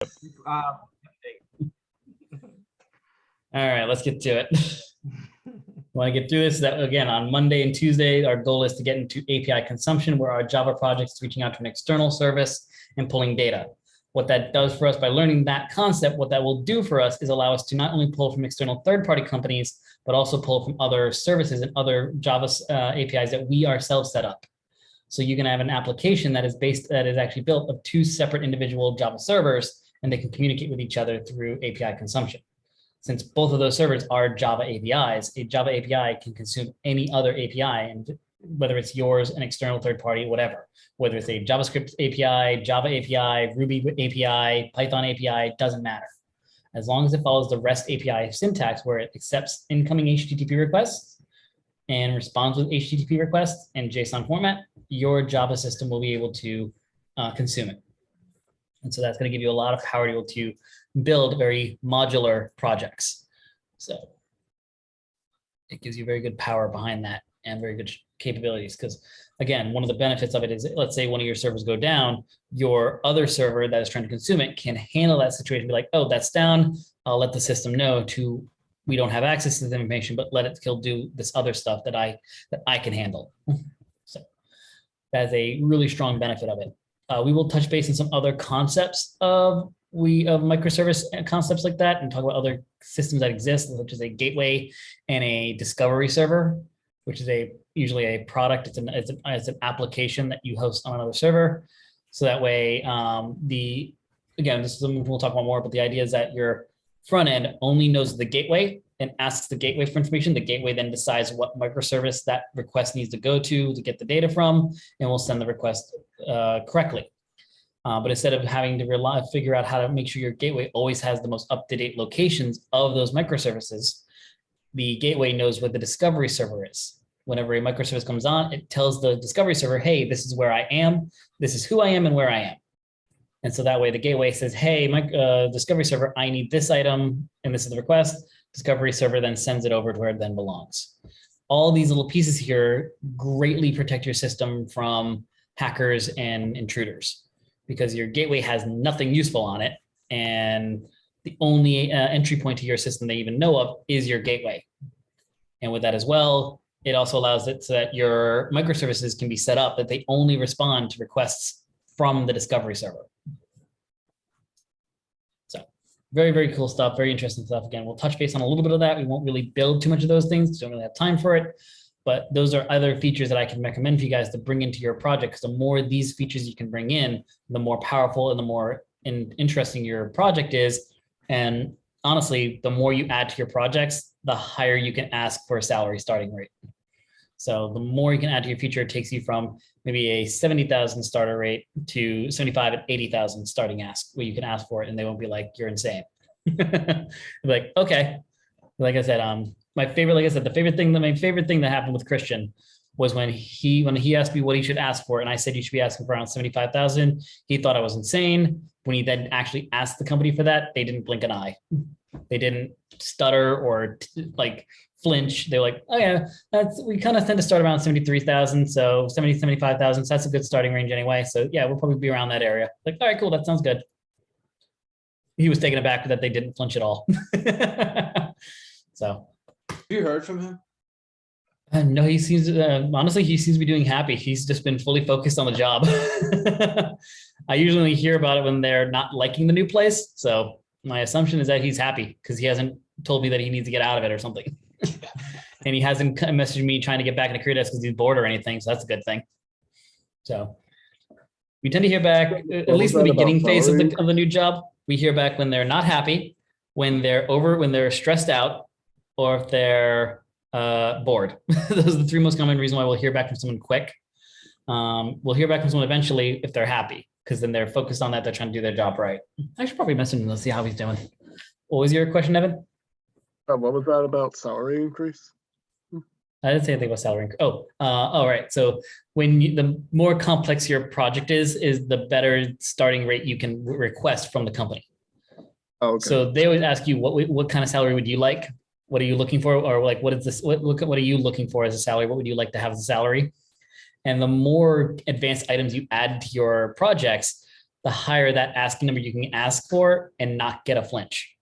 All right, let's get to it. Want to get through this? That again, on Monday and Tuesday, our goal is to get into API consumption, where our Java project is reaching out to an external service and pulling data. What that does for us by learning that concept, what that will do for us is allow us to not only pull from external third-party companies, but also pull from other services and other Java APIs that we ourselves set up. So you can have an application that is actually built of two separate individual Java servers, and they can communicate with each other through API consumption. Since both of those servers are Java APIs, a Java API can consume any other API, and whether it's yours, an external third party, whatever, whether it's a JavaScript API, Java API, Ruby API, Python API, doesn't matter. As long as it follows the REST API syntax, where it accepts incoming HTTP requests and responds with HTTP requests in JSON format, your Java system will be able to consume it. And so that's going to give you a lot of power to be able to build very modular projects. So it gives you very good power behind that and very good capabilities. Because again, one of the benefits of it is, let's say one of your servers go down, your other server that is trying to consume it can handle that situation, be like, oh, that's down. I'll let the system know we don't have access to this information, but let it still do this other stuff that I can handle. So that's a really strong benefit of it. We will touch base on some other concepts of microservice concepts like that, and talk about other systems that exist, such as a gateway and a discovery server, which is usually a product. It's an application that you host on another server. So that way, again, this is something we'll talk about more, but the idea is that your front end only knows the gateway and asks the gateway for information. The gateway then decides what microservice that request needs to go to get the data from, and will send the request correctly. But instead of having to figure out how to make sure your gateway always has the most up-to-date locations of those microservices, the gateway knows where the discovery server is. Whenever a microservice comes on, it tells the discovery server, hey, this is where I am, this is who I am, and where I am. And so that way the gateway says, hey, discovery server, I need this item, and this is the request. Discovery server then sends it over to where it then belongs. All these little pieces here greatly protect your system from hackers and intruders, because your gateway has nothing useful on it, and the only entry point to your system they even know of is your gateway. And with that as well, it also allows it so that your microservices can be set up that they only respond to requests from the discovery server. So very, very cool stuff, very interesting stuff. Again, we'll touch base on a little bit of that. We won't really build too much of those things, don't really have time for it. But those are other features that I can recommend for you guys to bring into your project, because the more of these features you can bring in, the more powerful and the more interesting your project is. And honestly, the more you add to your projects, the higher you can ask for a salary starting rate. So the more you can add to your feature, it takes you from maybe a 70,000 starter rate to 75 and 80,000 starting ask, where you can ask for it and they won't be like, you're insane. Like, okay. Like I said, my favorite thing that happened with Christian was when he asked me what he should ask for, and I said you should be asking for around 75,000. He thought I was insane. When he then actually asked the company for that, they didn't blink an eye. They didn't stutter or like flinch. They're like, oh yeah, we kind of tend to start around 73,000, so 75,000. So that's a good starting range anyway. So yeah, we'll probably be around that area. Like, all right, cool, that sounds good. He was taken aback that they didn't flinch at all. So. Have you heard from him? No, he seems, honestly, he seems to be doing happy. He's just been fully focused on the job. I usually hear about it when they're not liking the new place. So my assumption is that he's happy, because he hasn't told me that he needs to get out of it or something. And he hasn't messaged me trying to get back into CareerDesk because he's bored or anything. So that's a good thing. So we tend to hear back, at least in the beginning phase of the new job, we hear back when they're not happy, when they're stressed out, or if they're bored. Those are the three most common reasons why we'll hear back from someone quick. We'll hear back from someone eventually if they're happy, because then they're focused on that. They're trying to do their job right. I should probably message him to see how he's doing. What was your question, Evan? What was that about salary increase? I didn't say anything about salary increase. All right. So when the more complex your project is the better starting rate you can request from the company. Oh, okay. So they always ask you, what kind of salary would you like? What are you looking for? Or like, what is this? What are you looking for as a salary? What would you like to have as a salary? And the more advanced items you add to your projects, the higher that asking number you can ask for and not get a flinch.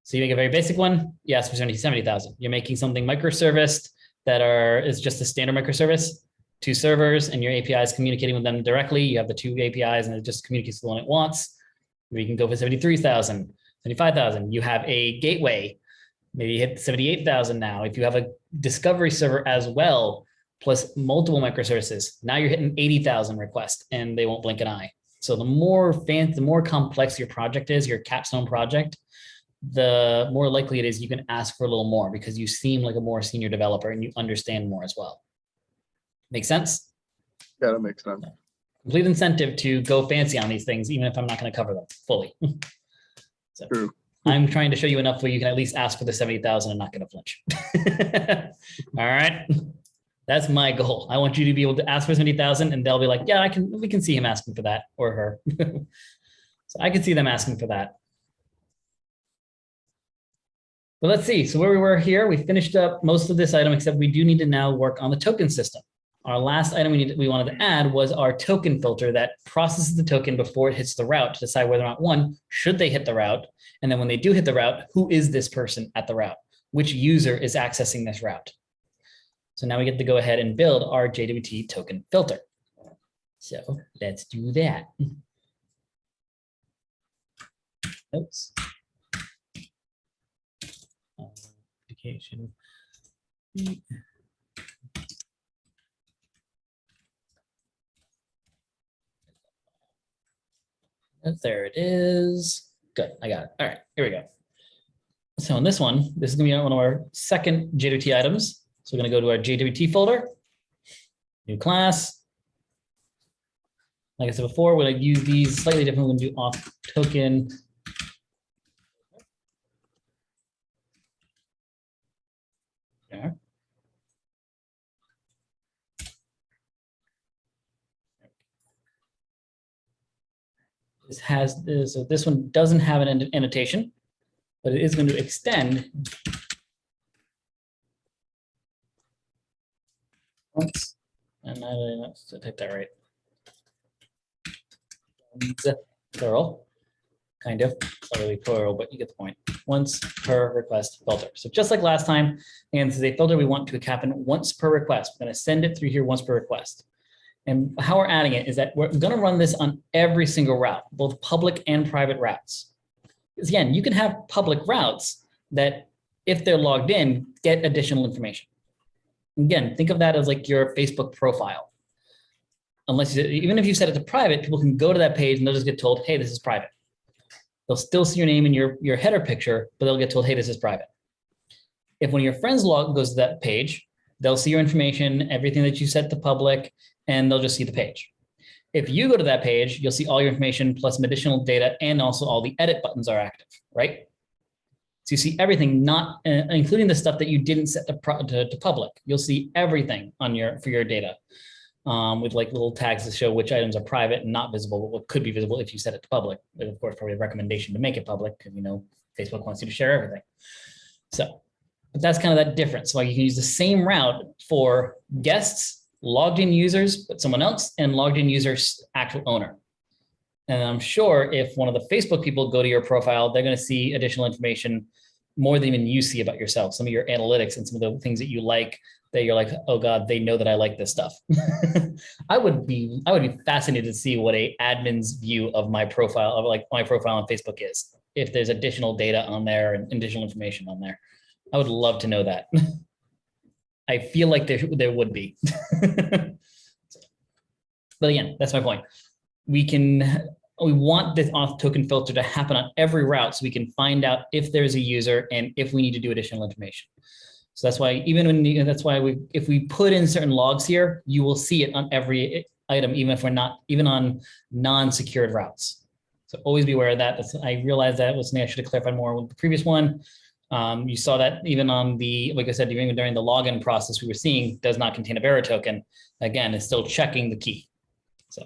So you make a very basic one, you ask for 70,000. You're making something microserviced is just a standard microservice, 2 servers, and your API is communicating with them directly. You have the 2 APIs and it just communicates the one it wants. We can go for 73,000, 75,000. You have a gateway, maybe you hit 78,000 now. If you have a discovery server as well, plus multiple microservices, now you're hitting 80,000 requests and they won't blink an eye. So the more complex your project is, your capstone project, the more likely it is you can ask for a little more because you seem like a more senior developer and you understand more as well. Make sense? Yeah, that makes sense. Complete incentive to go fancy on these things, even if I'm not going to cover them fully. So True. I'm trying to show you enough where you can at least ask for the 70,000 and not get a flinch. All right. That's my goal. I want you to be able to ask for 70,000 and they'll be like, yeah, we can see him asking for that or her. So I can see them asking for that. But let's see. So where we were here, we finished up most of this item, except we do need to now work on the token system. Our last item we wanted to add was our token filter that processes the token before it hits the route to decide whether or not, one, should they hit the route? And then when they do hit the route, who is this person at the route? Which user is accessing this route? So now we get to go ahead and build our JWT token filter. So let's do that. Oops. Application. There it is. Good, I got it. All right, here we go. So in this one, this is gonna be one of our second JWT items. So we're gonna go to our JWT folder, new class. Like I said before, we're gonna use these slightly different. We're gonna do auth token. There. This has this, so this one doesn't have an annotation, but it is going to extend once, and let's type that right. Plural, kind of, it's not really plural, but you get the point. Once per request filter. So just like last time, and this is a filter we want to happen once per request. We're going to send it through here once per request. And how we're adding it is that we're going to run this on every single route, both public and private routes. Because again, you can have public routes that, if they're logged in, get additional information. Again, think of that as like your Facebook profile. Even if you set it to private, people can go to that page and they'll just get told, hey, this is private. They'll still see your name in your header picture, but they'll get told, hey, this is private. If one of your friends goes to that page, they'll see your information, everything that you set to public, and they'll just see the page. If you go to that page, you'll see all your information plus some additional data, and also all the edit buttons are active, right? So you see everything, not including the stuff that you didn't set to public. You'll see everything on for your data with like little tags to show which items are private and not visible, but what could be visible if you set it to public. But of course, probably a recommendation to make it public because Facebook wants you to share everything. So, but that's kind of that difference. Like you can use the same route for guests, logged in users, but someone else, and logged in users, actual owner. And I'm sure if one of the Facebook people go to your profile, they're going to see additional information more than even you see about yourself. Some of your analytics and some of the things that you like that you're like, oh God, they know that I like this stuff. I would be fascinated to see what a admin's view of my profile, of like my profile on Facebook is, if there's additional data on there and additional information on there. I would love to know that. I feel like there would be. But again, that's my point. We want this auth token filter to happen on every route so we can find out if there's a user and if we need to do additional information. So that's why if we put in certain logs here, you will see it on every item, even on non-secured routes. So always be aware of that. I realized that was something I should have clarified more with the previous one. You saw that even on like I said, even during the login process, we were seeing does not contain a bearer token. Again, it's still checking the key. So,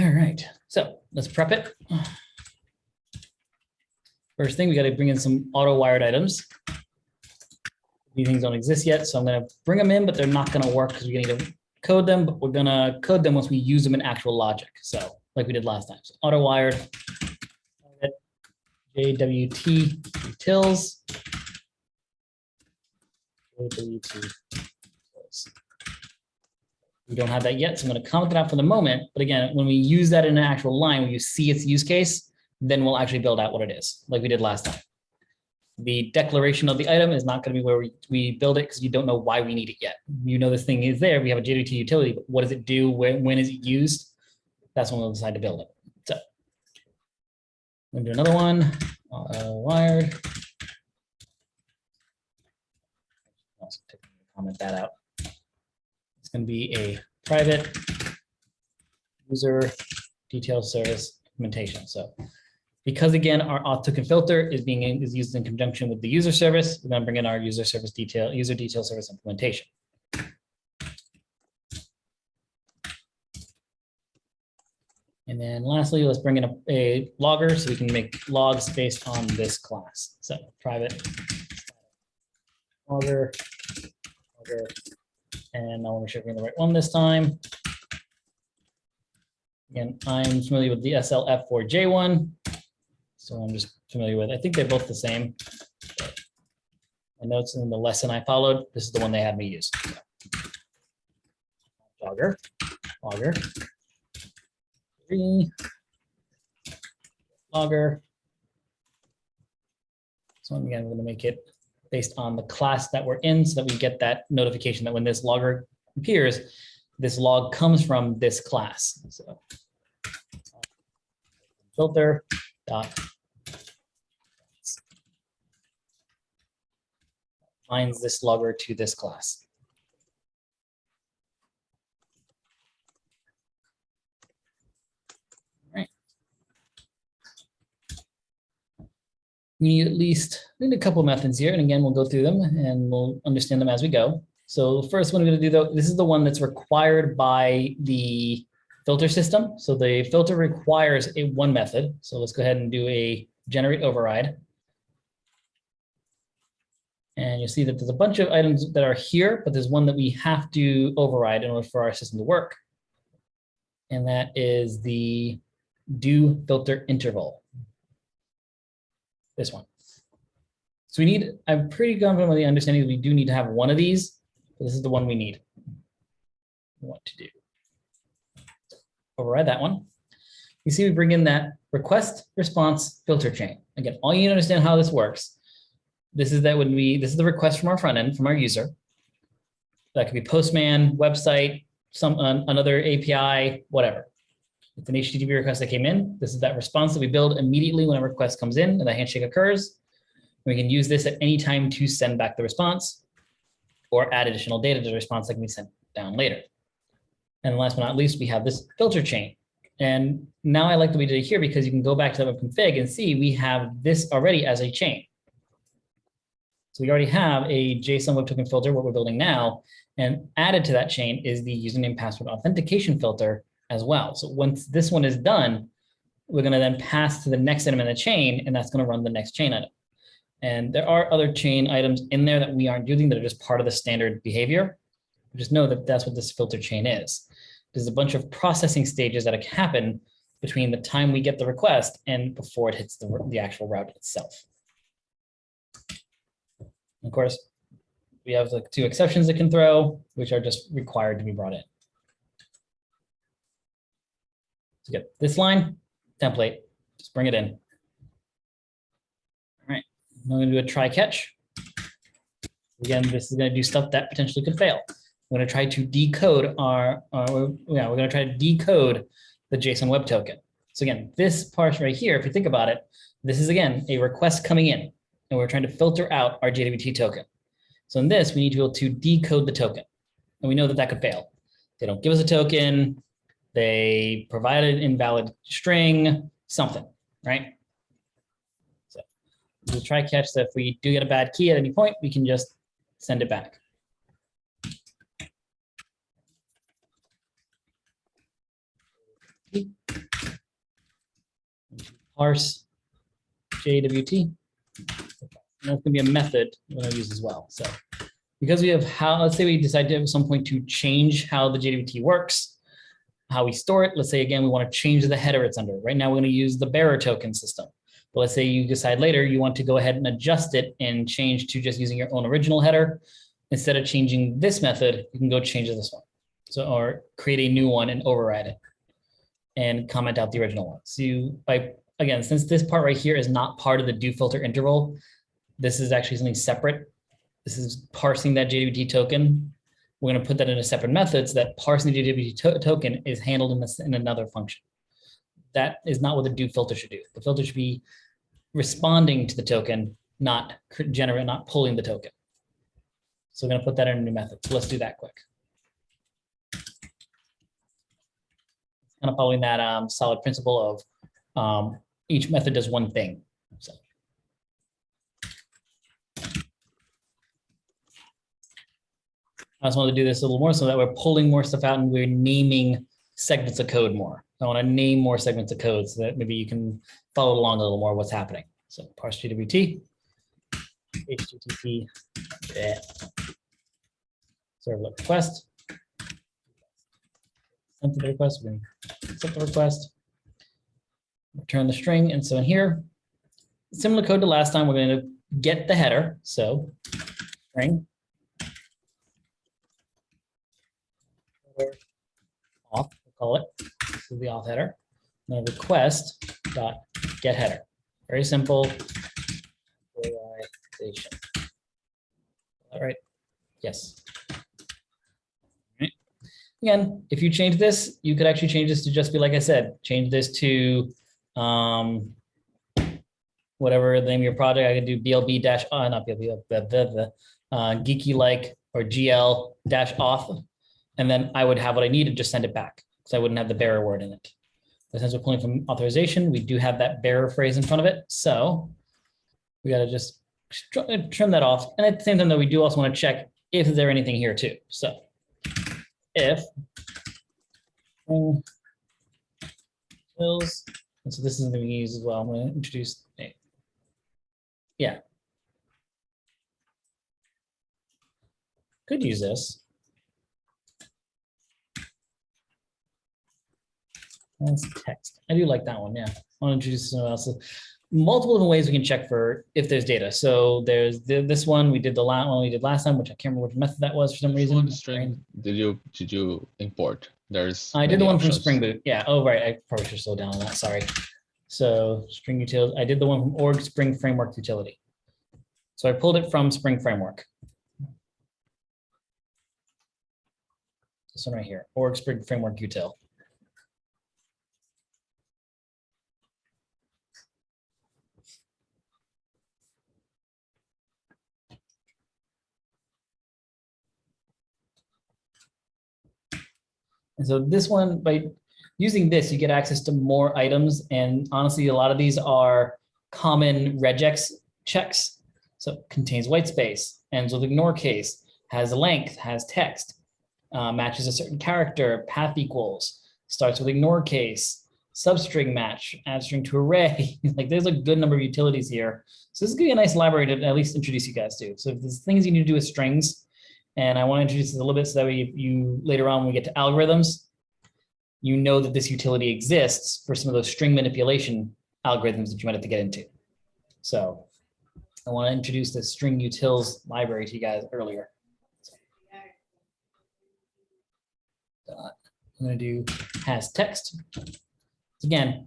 all right. So let's prep it. First thing, we got to bring in some auto wired items. These things don't exist yet, so I'm going to bring them in, but they're not going to work because we need to code them. But we're going to code them once we use them in actual logic. So like we did last time. So auto wired, JWT utils. JWT utils. We don't have that yet, so I'm going to comment it out for the moment. But again, when we use that in an actual line, when you see its use case, then we'll actually build out what it is, like we did last time. The declaration of the item is not going to be where we build it because you don't know why we need it yet. You know this thing is there. We have a JWT utility, but what does it do? When is it used? That's when we'll decide to build it. So I'm going to do another one. Wired. Also comment that out. It's going to be a private user detail service implementation. So because again, our auth token filter is used in conjunction with the user service, we're going to bring in our user detail service implementation. And then lastly, let's bring in a logger so we can make logs based on this class. So private logger, and I want to make sure we're in the right one this time. Again, I'm familiar with the SLF4J1. So I'm just familiar with, I think they're both the same. I know it's in the lesson I followed. This is the one they had me use. Logger. Logger. So again, I'm going to make it based on the class that we're in so that we get that notification that when this logger appears, this log comes from this class. So filter dot binds this logger to this class. All right. We need at least a couple of methods here. And again, we'll go through them and we'll understand them as we go. So the first one we're going to do, though, this is the one that's required by the filter system. So the filter requires one method. So let's go ahead and do a generate override. And you'll see that there's a bunch of items that are here, but there's one that we have to override in order for our system to work. And that is the do filter interval. This one. So we need, I'm pretty confident with the understanding that we do need to have one of these, but this is the one we need. What to do. Override that one. You see we bring in that request response filter chain. Again, all you need to understand how this works. This is the request from our front end, from our user. That could be Postman, website, another API, whatever. It's an HTTP request that came in. This is that response that we build immediately when a request comes in and the handshake occurs. We can use this at any time to send back the response or add additional data to the response that can be sent down later. And last but not least, we have this filter chain. And now I like that we did it here because you can go back to the web config and see we have this already as a chain. So we already have a JSON web token filter, what we're building now, and added to that chain is the username password authentication filter as well. So once this one is done, we're going to then pass to the next item in the chain, and that's going to run the next chain item. And there are other chain items in there that we aren't using that are just part of the standard behavior. Just know that that's what this filter chain is. There's a bunch of processing stages that happen between the time we get the request and before it hits the actual route itself. Of course, we have like 2 exceptions it can throw, which are just required to be brought in. So get this line, template, just bring it in. All right, I'm going to do a try catch. Again, this is going to do stuff that potentially could fail. We're going to try to decode we're going to try to decode the JSON web token. So again, this part right here, if you think about it, this is again a request coming in. And we're trying to filter out our JWT token. So in this, we need to be able to decode the token. And we know that that could fail. They don't give us a token. They provide an invalid string, something, right? So we'll try catch that if we do get a bad key at any point, we can just send it back. Parse JWT. And that's going to be a method we're going to use as well. So because we have let's say we decide to at some point to change how the JWT works, how we store it. Let's say, again, we want to change the header it's under. Right now, we're going to use the bearer token system. But let's say you decide later you want to go ahead and adjust it and change to just using your own original header. Instead of changing this method, you can go change this one. So, or create a new one and override it and comment out the original one. So you, again, since this part right here is not part of the do filter interval, this is actually something separate. This is parsing that JWT token. We're going to put that in a separate method so that parsing the JWT token is handled in another function. That is not what the do filter should do. The filter should be responding to the token, not pulling the token. So we're going to put that in a new method. So let's do that quick. Kind of following that solid principle of each method does one thing. So. I just wanted to do this a little more so that we're pulling more stuff out and we're naming segments of code more. I want to name more segments of code so that maybe you can follow along a little more what's happening. So parse JWT, HTTP, servlet request. Send the request, we're going to accept the request, return the string. And so in here, similar code to last time, we're going to get the header. So string auth, we'll call it. This is the auth header. Now request dot get header. Very simple. All right. Yes. All right. Again, if you change this, you could actually change this to just be like I said. Change this to whatever the name of your project. I could do BLB dash not BLB, geeky like or GL dash auth. And then I would have what I needed, just send it back because I wouldn't have the bearer word in it. But since we're pulling from authorization, we do have that bearer phrase in front of it. So we got to just trim that off. And at the same time, though, we do also want to check if there's anything here too. So if fills, and so this is something we use as well. I'm going to introduce, yeah. Could use this. That's text. I do like that one. Yeah. I want to introduce something else. So multiple different ways we can check for if there's data. So there's this one we did the last one we did last time, which I can't remember which method that was for some reason. String did you import? There's I did the one options. from Springboot. Yeah. Oh right. I probably should slow down on that. Sorry. So string utilities. I did the one from org Spring Framework utility. So I pulled it from Spring Framework. This one right here. Org Spring Framework util. And so this one, by using this, you get access to more items. And honestly, a lot of these are common regex checks. So contains white space, ends with ignore case, has a length, has text, matches a certain character, path equals, starts with ignore case, substring match, add string to array. Like there's a good number of utilities here. So this is gonna be a nice library to at least introduce you guys to. So if there's things you need to do with strings, and I want to introduce this a little bit so that way you later on when we get to algorithms, you know that this utility exists for some of those string manipulation algorithms that you might have to get into. So I want to introduce the string utils library to you guys earlier. I'm going to do has text. Again,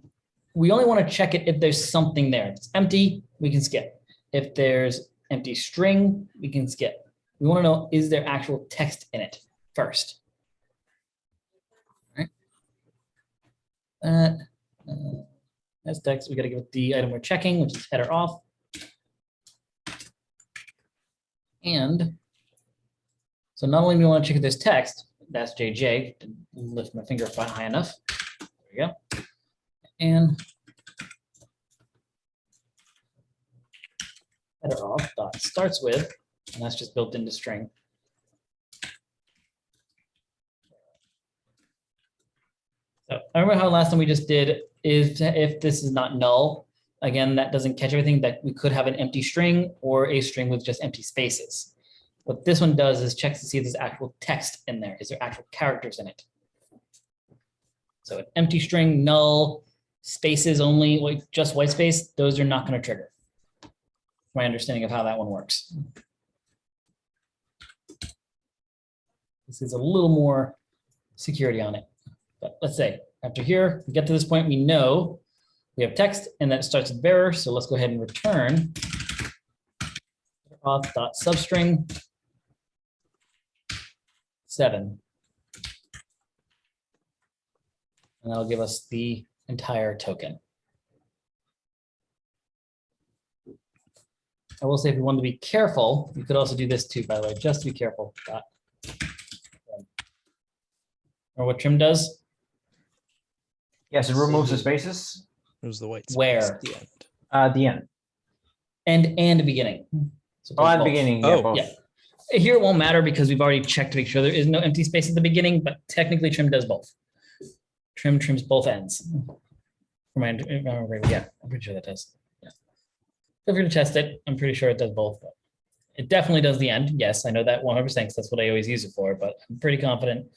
we only want to check it if there's something there. If it's empty, we can skip. If there's empty string, we can skip. We want to know, is there actual text in it first? All right. As text, we got to give it the item we're checking, which is header off. And so not only do we want to check if there's text, that's JJ, didn't lift my finger high enough. There we go. And header off dot starts with, and that's just built into string. So I remember how last time we just did is if this is not null, again, that doesn't catch everything, that we could have an empty string or a string with just empty spaces. What this one does is checks to see if there's actual text in there. Is there actual characters in it? So an empty string, null, spaces only, like just white space, those are not going to trigger. My understanding of how that one works. This is a little more security on it. But let's say after here, we get to this point, we know we have text and that starts with bearer. So let's go ahead and return auth.substring 7. And that'll give us the entire token. I will say if we want to be careful, you could also do this too, by the way, just to be careful. Or what trim does? Yes, it removes the spaces. It was the white space Where? at the end. The end. And beginning. So Oh, at both. beginning. Yeah, Oh. both. Yeah. Here it won't matter because we've already checked to make sure there is no empty space at the beginning, but technically trim does both. Trim trims both ends. Yeah, I'm pretty sure that does. Yeah. Feel free to test it. I'm pretty sure it does both. But it definitely does the end. Yes, I know that 100% because that's what I always use it for, but I'm pretty confident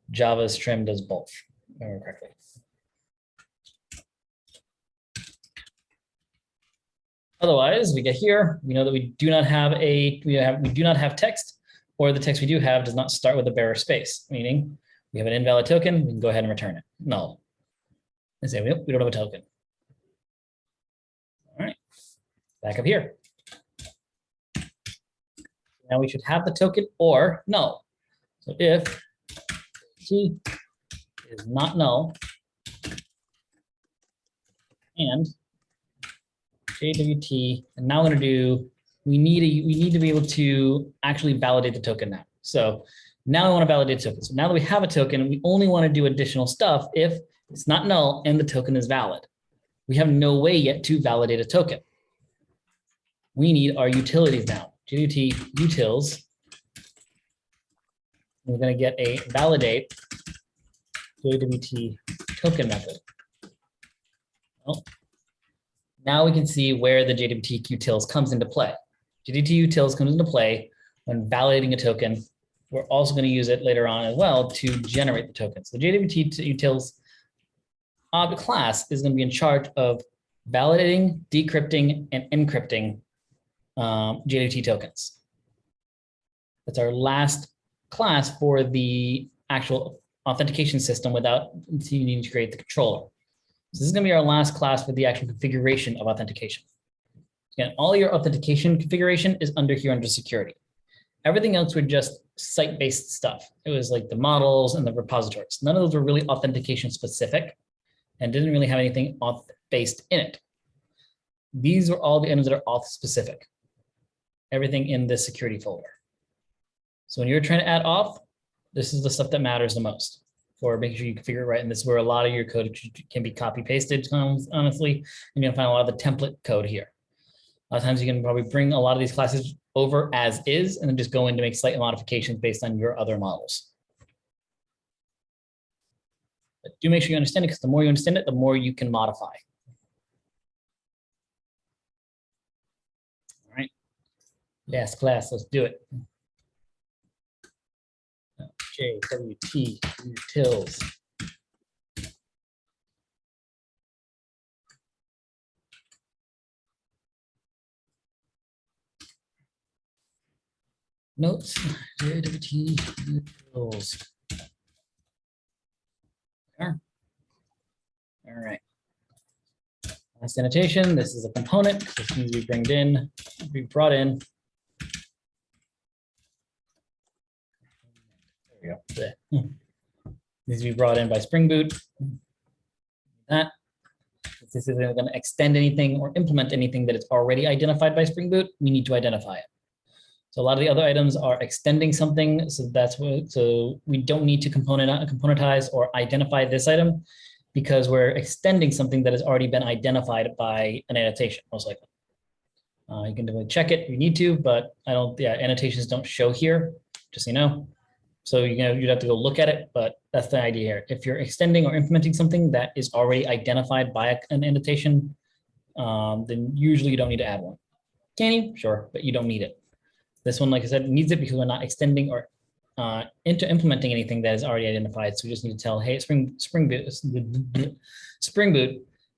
Java's trim does both. If I remember correctly. Otherwise, we get here. We know that we do not have text, or the text we do have does not start with a bearer space, meaning we have an invalid token. We can go ahead and return it. Null. And say we don't have a token. All right, back up here. Now we should have the token or null. So if T is not null and JWT, and now I'm going to do, we need to be able to actually validate the token now. So now I want to validate the token. So now that we have a token, we only want to do additional stuff if it's not null and the token is valid. We have no way yet to validate a token. We need our utilities now. JWT utils. We're going to get a validate JWT token method. Well, now we can see where the JWT utils comes into play. JWT utils comes into play when validating a token. We're also going to use it later on as well to generate the tokens. The JWT utils object class is going to be in charge of validating, decrypting, and encrypting JWT tokens. That's our last class for the actual authentication system without needing to create the controller. So this is going to be our last class for the actual configuration of authentication. Again, all your authentication configuration is under here under security. Everything else were just site-based stuff. It was like the models and the repositories. None of those were really authentication specific and didn't really have anything auth-based in it. These are all the items that are auth specific. Everything in this security folder. So when you're trying to add auth, this is the stuff that matters the most for making sure you configure it right. And this is where a lot of your code can be copy pasted, honestly. And you're gonna find a lot of the template code here. A lot of times you can probably bring a lot of these classes over as is, and then just go in to make slight modifications based on your other models. But do make sure you understand it, because the more you understand it, the more you can modify. All right, last class, let's do it. JWT utils. Notes, JWT utils. There. All right. Last annotation, this is a component. This means we brought in. There we go. There. These we brought in by Springboot. That. If this isn't going to extend anything or implement anything that is already identified by Springboot, we need to identify it. So a lot of the other items are extending something. So that's what, so we don't need to componentize or identify this item because we're extending something that has already been identified by an annotation, most likely. You can definitely check it if you need to, but annotations don't show here, just so you know. So you'd have to go look at it, but that's the idea here. If you're extending or implementing something that is already identified by an annotation, then usually you don't need to add one. Can you? Sure, but you don't need it. This one, like I said, needs it because we're not extending or into implementing anything that is already identified. So we just need to tell, hey, Springboot,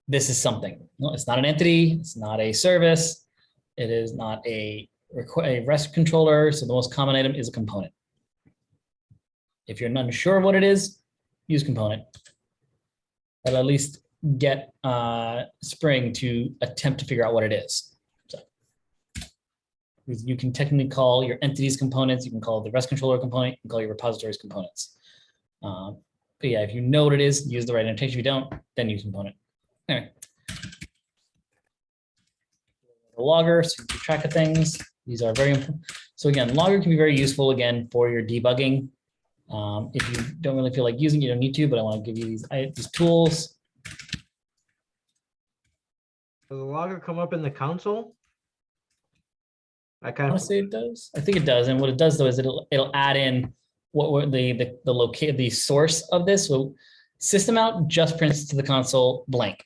this is something. No, it's not an entity. It's not a service. It is not a REST controller. So the most common item is a component. If you're not sure what it is, use component. That'll at least get Spring to attempt to figure out what it is. So you can technically call your entities components. You can call the REST controller component. You can call your repositories components. But yeah, if you know what it is, use the right annotation. If you don't, then use component. Anyway. The logger, so you keep track of things. These are very important. So again, logger can be very useful again for your debugging. If you don't really feel like using it, you don't need to, but I want to give you these tools. Does the logger come up in the console? I kind of Honestly, it does. I think it does. And what it does though is it'll add in what were the source of this. So system out just prints to the console blank.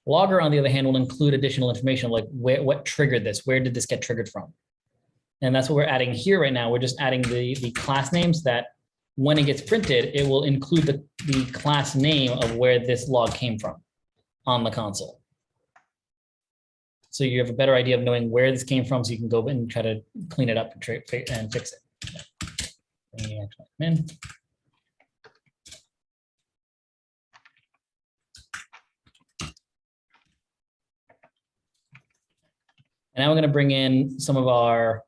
Logger, on the other hand, will include additional information like what triggered this, where did this get triggered from? And that's what we're adding here right now. We're just adding the class names that when it gets printed, it will include the class name of where this log came from on the console. So you have a better idea of knowing where this came from, so you can go and try to clean it up and fix it. And now we're going to bring in some of our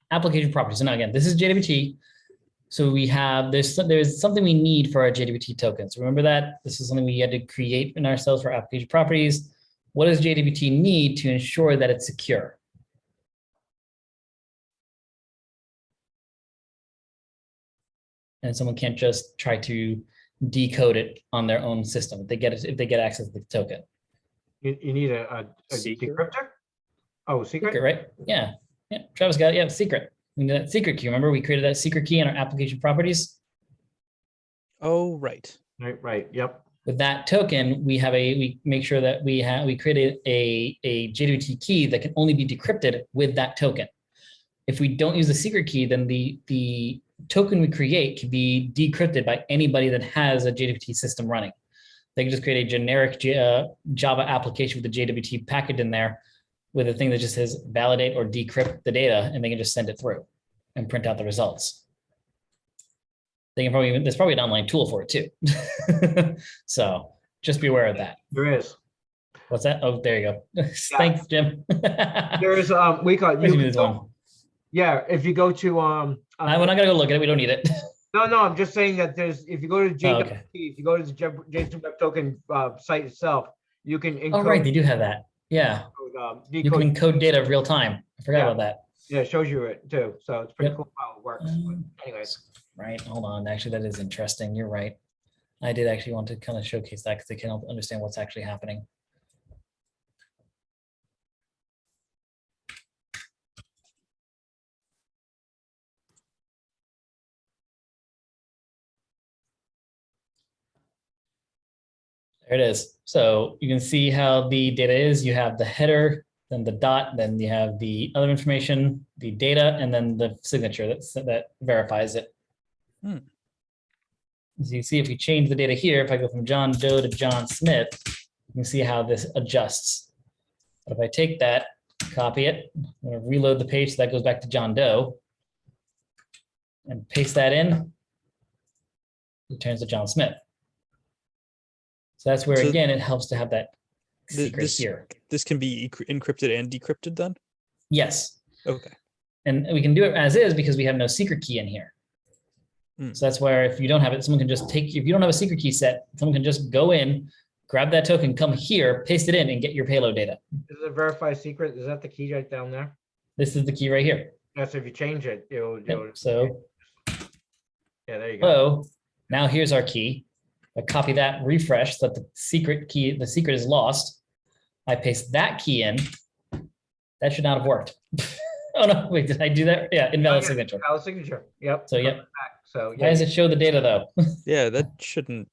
application properties. So now again, this is JWT. So we have, there's something we need for our JWT tokens. Remember that? This is something we had to create in ourselves for application properties. What does JWT need to ensure that it's secure? And someone can't just try to decode it on their own system if they get access to the token. you need a decryptor? Oh, secret? Secret, right? Yeah. Yeah. Travis got it. Yeah, secret. We need that secret key. Remember, we created that secret key in our application properties. Oh, right. Right, yep. With that token, we make sure that we created a JWT key that can only be decrypted with that token. If we don't use the secret key, then the token we create can be decrypted by anybody that has a JWT system running. They can just create a generic Java application with the JWT package in there with a thing that just says validate or decrypt the data, and they can just send it through and print out the results. They can probably, there's probably an online tool for it too. So just be aware of that. There is. What's that? Oh, there you go. Thanks, Jim. There is, we got, yeah, if you go to, we're not gonna go look at it. We don't need it. no, I'm just saying that there's, if you go to JWT, okay. if you go to the JSON Web Token site itself, you can encode. Oh, right, they do have that. Yeah. You can encode data real time. I forgot about that. Yeah, it shows you it too. So it's pretty cool how it works. But anyways. Right, hold on. Actually, that is interesting. You're right. I did actually want to kind of showcase that because they can help understand what's actually happening. There it is. So you can see how the data is. You have the header, then the dot, then you have the other information, the data, and then the signature that verifies it. As you see, if you change the data here, if I go from John Doe to John Smith, you can see how this adjusts. But if I take that, copy it, I'm going to reload the page so that goes back to John Doe, and paste that in, it turns to John Smith. So that's where, again, it helps to have that secret here. This can be encrypted and decrypted then? Yes. Okay. And we can do it as is because we have no secret key in here. So that's where if you don't have it, someone can just take, if you don't have a secret key set, someone can just go in, grab that token, come here, paste it in, and get your payload data. Is it a verify secret? Is that the key right down there? This is the key right here. Yes, if you change it, it'll so yeah, there you go. So now here's our key. I copy that, refresh so that the secret key, the secret is lost. I paste that key in. That should not have worked. Oh no, wait, did I do that? Yeah, invalid signature. Invalid signature. Yep. So yep. So why does it show the data though? Yeah, that shouldn't.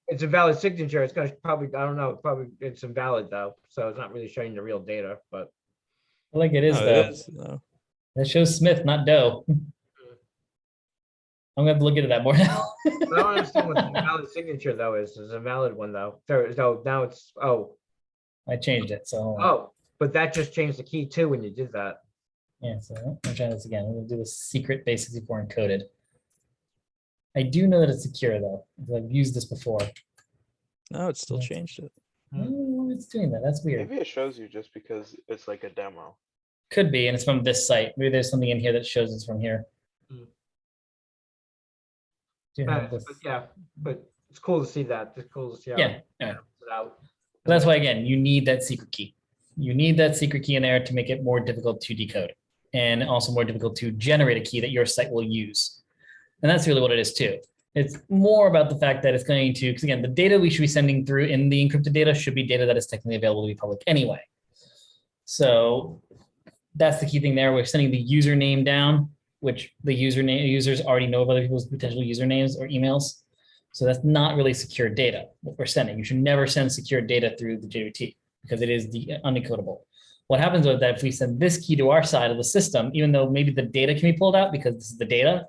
It's a valid signature. It's gonna probably, I don't know, probably it's invalid though. So it's not really showing the real data, but I like it is though. That shows Smith, not Doe. I'm gonna have to look into that more now. I don't understand what the valid signature though is. It's a valid one though. So now it's, I changed it, so but that just changed the key too when you did that. yeah. So I'm trying this again. We'll do the secret base64 encoded. I do know that it's secure though, because I've used this before. No, it still Yeah. changed it. Oh, it's doing that. That's weird. Maybe it shows you just because it's like a demo. Could be, and it's from this site. Maybe there's something in here that shows it's from here. Hmm. Do you have But this? yeah, but it's cool to see that. It's cool to see how. Yeah, it yeah. comes out. But that's why, again, you need that secret key. You need that secret key in there to make it more difficult to decode and also more difficult to generate a key that your site will use. And that's really what it is too. It's more about the fact that it's going to, because again, the data we should be sending through in the encrypted data should be data that is technically available to be public anyway. So that's the key thing there. We're sending the username down, which the users already know of other people's potential usernames or emails. So that's not really secure data, what we're sending. You should never send secure data through the JWT because it is unencodable. What happens with that if we send this key to our side of the system, even though maybe the data can be pulled out because this is the data,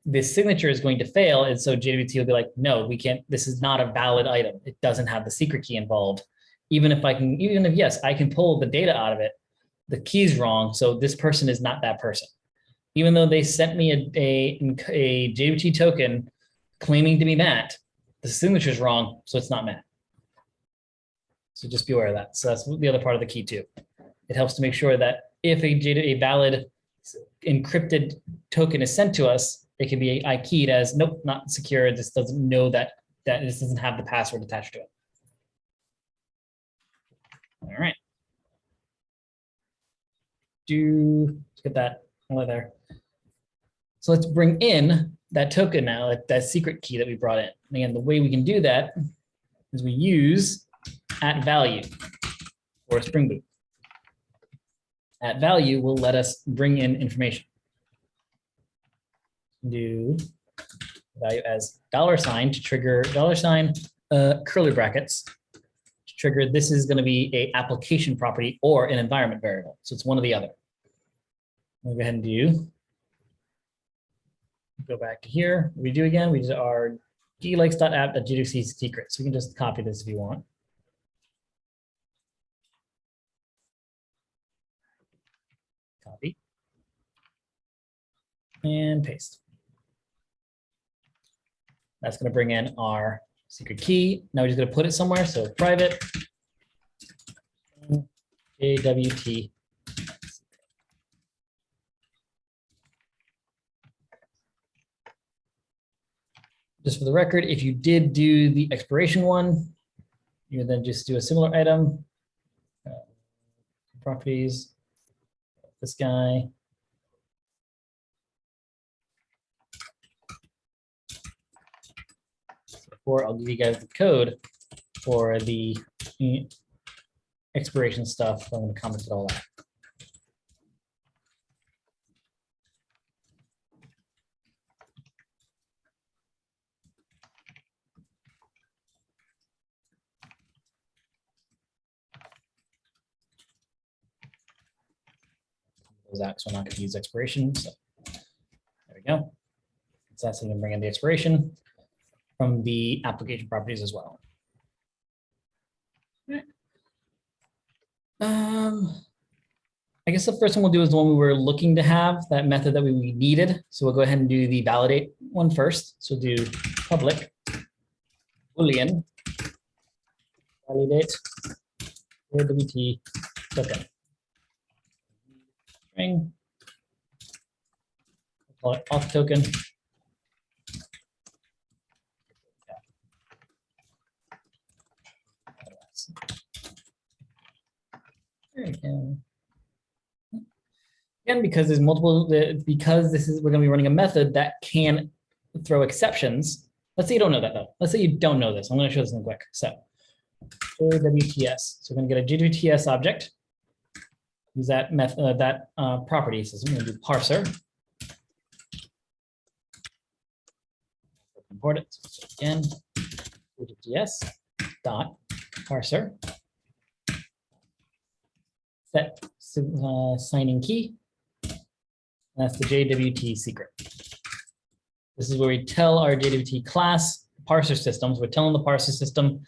this signature is going to fail. And so JWT will be like, no, we can't, this is not a valid item. It doesn't have the secret key involved. Even if, yes, I can pull the data out of it, the key's wrong. So this person is not that person. Even though they sent me a JWT token claiming to be Matt, the signature is wrong, so it's not Matt. So just be aware of that. So that's the other part of the key too. It helps to make sure that if a valid encrypted token is sent to us, it can be keyed as, nope, not secure. This doesn't know that this doesn't have the password attached to it. All right. Let's get that over there. So let's bring in that token now, that secret key that we brought in. And again, the way we can do that is we use @value or Springboot. @value will let us bring in information. Do value as $sign to trigger $sign curly brackets to trigger. This is going to be a application property or an environment variable. So it's one or the other. We'll go ahead and go back to here. We do again. We did our dlikes.app.jdc secret. So we can just copy this if you want. Copy and paste. That's going to bring in our secret key. Now we're just going to put it somewhere. So private JWT. Just for the record, if you did do the expiration one, you would then just do a similar item. Properties, this guy. Or I'll give you guys the code for the expiration stuff. I'm going to comment it all out. Those out, so I'm not going to use expiration. So there we go. So that's how you can bring in the expiration from the application properties as well. Right. I guess the first one we'll do is the one we were looking to have, that method that we needed. So we'll go ahead and do the validate one first. So do public Boolean validate WT token. String. Call it auth token. There we go. Again, because there's multiple, because we're going to be running a method that can throw exceptions. Let's say you don't know that though. Let's say you don't know this. I'm going to show this in quick. So JWTS. So we're going to get a JWTS object. Use that method, property. So I'm going to do parser. Import it. So again, JWTS dot parser. Set signing key. That's the JWT secret. This is where we tell our JWT class parser systems. We're telling the parser system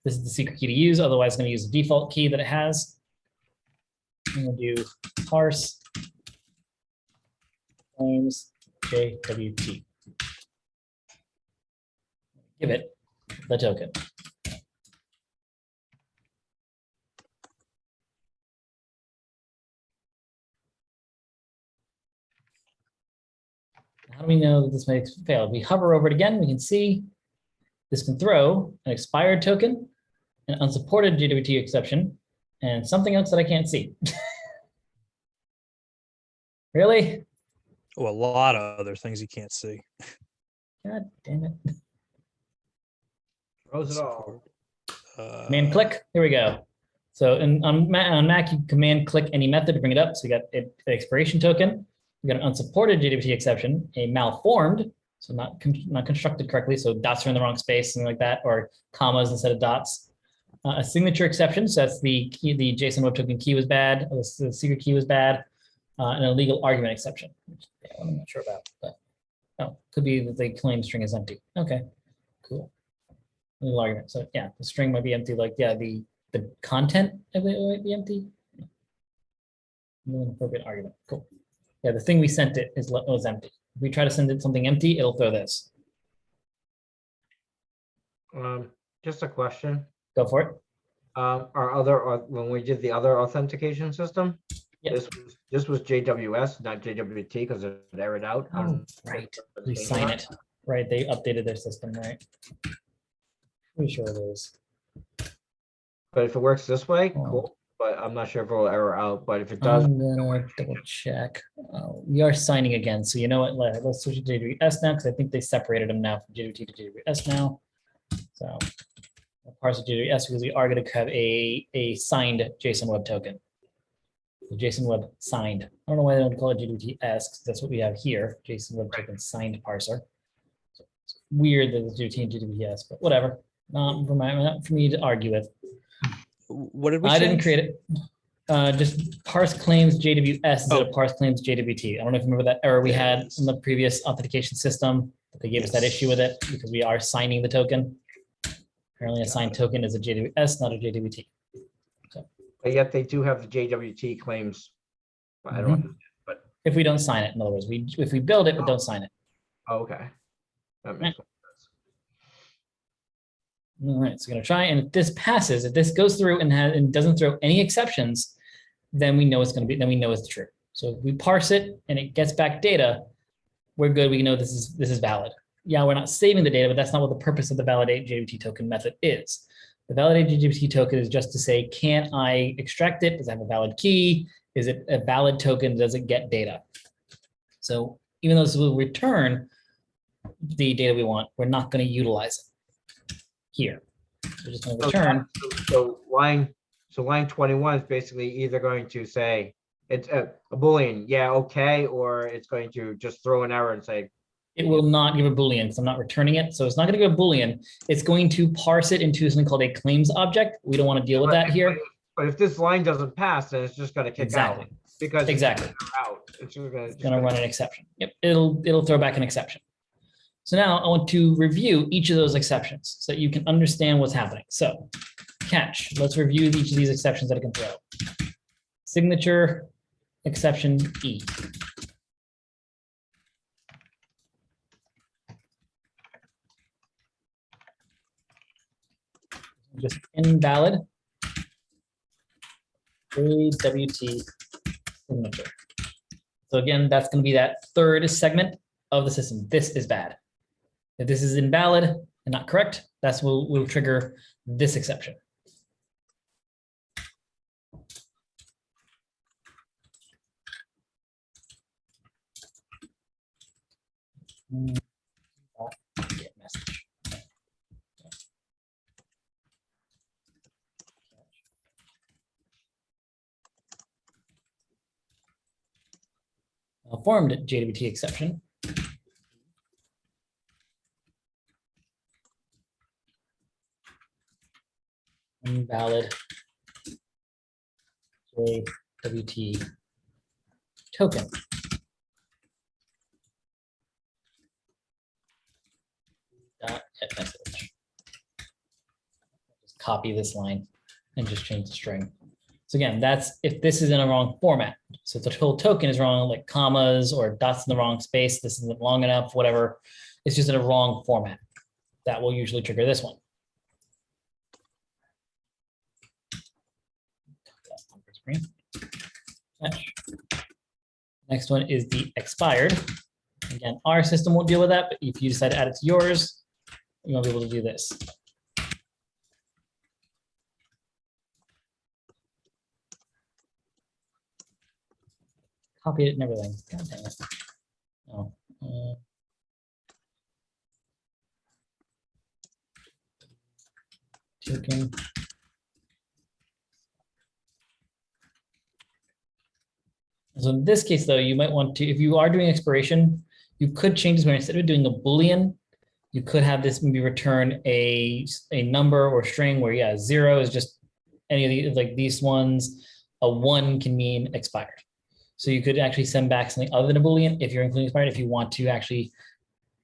this is the secret key to use. Otherwise, it's going to use the default key that it has. I'm going to do parse claims JWT. Give it the token. How do we know that this may fail? If we hover over it again, we can see this can throw an expired token, an unsupported JWT exception, and something else that I can't see. Really? Oh, a lot of other things you can't see. God damn it. Throws it all. Command click, here we go. So on Mac, you command click any method to bring it up. So you got an expiration token, we got an unsupported JWT exception, a malformed, so not constructed correctly, so dots are in the wrong space, something like that, or commas instead of dots. A signature exception, so that's the key, the JSON Web Token key was bad, the secret key was bad, and a legal argument exception, which I'm not sure about, but could be that the claim string is empty. Okay, cool. Legal argument. So yeah, the string might be empty. Like the content of it might be empty. An appropriate argument. Cool. Yeah, the thing we sent it was empty. If we try to send it something empty, it'll throw this. Just a question. Go for it. When we did the other authentication system, Yeah. this was JWS, not JWT, because it errored out. Oh, right. We sign it. Right. They updated their system, right? Pretty sure it is. But if it works this way, Oh. cool. But I'm not sure if it will error out. But if it does, I'm gonna double check. We are signing again. So you know what? Let's switch to JWS now because I think they separated them now from JWT to JWS now. So I'll parse JWS because we are going to have a signed JSON Web Token. The JSON Web signed. I don't know why they don't call it JWTS because that's what we have here. JSON Web Token signed parser. So it's weird that it's JWT and JWTS, but whatever. Not for me to argue with. What did we I didn't change? create it. Just parse claims JWS instead of parse claims JWT. I don't know if you remember that error we had in the previous authentication system. That they gave us that issue with it because we are signing the token. Apparently, a signed token is a JWS, not a JWT. but yet they do have the JWT claims. I don't understand, but If we don't sign it, in other words, if we build it but don't sign it. okay. That makes sense. All right, so we're gonna try, and if this passes, if this goes through and doesn't throw any exceptions, then we know it's gonna be, then we know it's true. So if we parse it and it gets back data, we're good. We know this is valid. Yeah, we're not saving the data, but that's not what the purpose of the validate JWT token method is. The validate JWT token is just to say, can I extract it? Does it have a valid key? Is it a valid token? Does it get data? So even though this will return the data we want, we're not going to utilize it here. We're just going to return. So line 21 is basically either going to say it's a Boolean, yeah, okay, or it's going to just throw an error and say, It will not give a Boolean because I'm not returning it. So it's not going to give a Boolean. It's going to parse it into something called a claims object. We don't want to deal with that here. But if this line doesn't pass, then it's just going to kick Exactly. out because Exactly. it's out. It's just It's going to run an exception. Yep, it'll throw back an exception. So now I want to review each of those exceptions so that you can understand what's happening. So catch, let's review each of these exceptions that it can throw. Signature exception E. Just invalid AWT signature. So again, that's going to be that third segment of the system. This is bad. If this is invalid and not correct, that's what will trigger this exception. Get message. Formed JWT exception. Invalid JWT token. get message. Just copy this line and just change the string. So again, that's if this is in a wrong format. So if the whole token is wrong, like commas or dots in the wrong space, this isn't long enough, whatever. It's just in a wrong format. That will usually trigger this one. Catch. Next one is the expired. Again, our system won't deal with that, but if you decide to add it to yours, you won't be able to do this. Copy it and everything. God dang it. Oh, token. So in this case, though, you might want to, if you are doing expiration, you could change this where instead of doing a Boolean, you could have this maybe return a number or string where, yeah, 0 is just any of these, like these ones, a 1 can mean expired. So you could actually send back something other than a Boolean if you're including expired, if you want to actually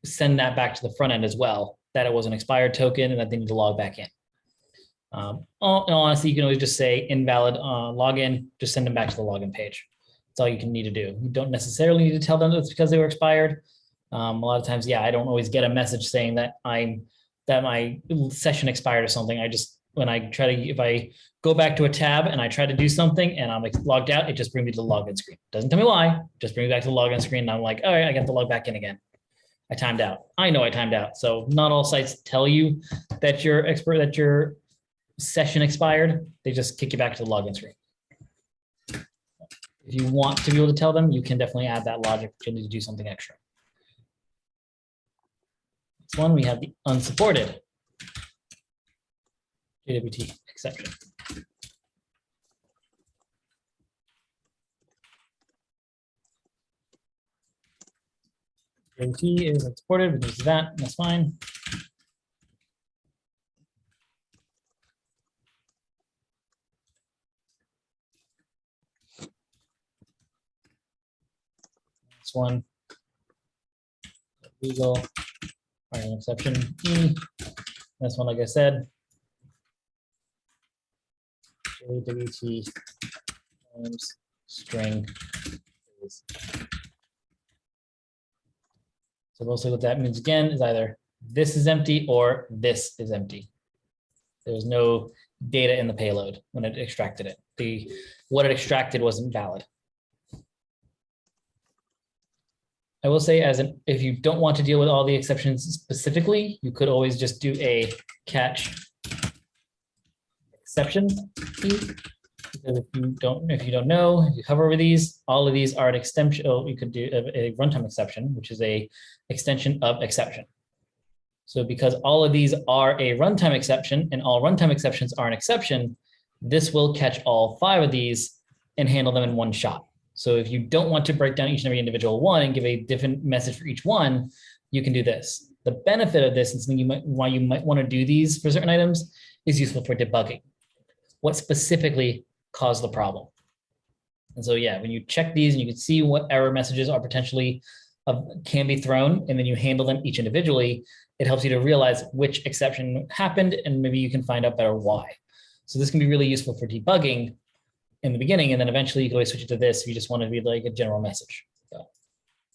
send that back to the front end as well, that it was an expired token and that they need to log back in. Honestly, you can always just say invalid login, just send them back to the login page. That's all you can need to do. You don't necessarily need to tell them it's because they were expired. A lot of times, yeah, I don't always get a message saying that my session expired or something. I just, when I try to, if I go back to a tab and I try to do something and I'm like logged out, it just brings me to the login screen. Doesn't tell me why, just brings me back to the login screen. And I'm like, all right, I got to log back in again. I timed out. I know I timed out. So not all sites tell you that your session expired. They just kick you back to the login screen. If you want to be able to tell them, you can definitely add that logic to do something extra. Next one, we have the unsupported JWT exception. JWT is unsupported, we can use that, that's fine. This one, legal, an exception E. This one, like I said, JWT times string is. So mostly what that means again is either this is empty or this is empty. There's no data in the payload when it extracted it. What it extracted wasn't valid. I will say, if you don't want to deal with all the exceptions specifically, you could always just do a catch exception key. Because if you don't know, if you hover over these, all of these are an extension. Oh, you could do a runtime exception, which is a extension of exception. So because all of these are a runtime exception and all runtime exceptions are an exception, this will catch all 5 of these and handle them in one shot. So if you don't want to break down each and every individual one and give a different message for each one, you can do this. The benefit of this, and something why you might want to do these for certain items, is useful for debugging. What specifically caused the problem? And so, yeah, when you check these and you can see what error messages are potentially can be thrown, and then you handle them each individually, it helps you to realize which exception happened, and maybe you can find out better why. So this can be really useful for debugging in the beginning, and then eventually you can always switch it to this if you just want to be like a general message. So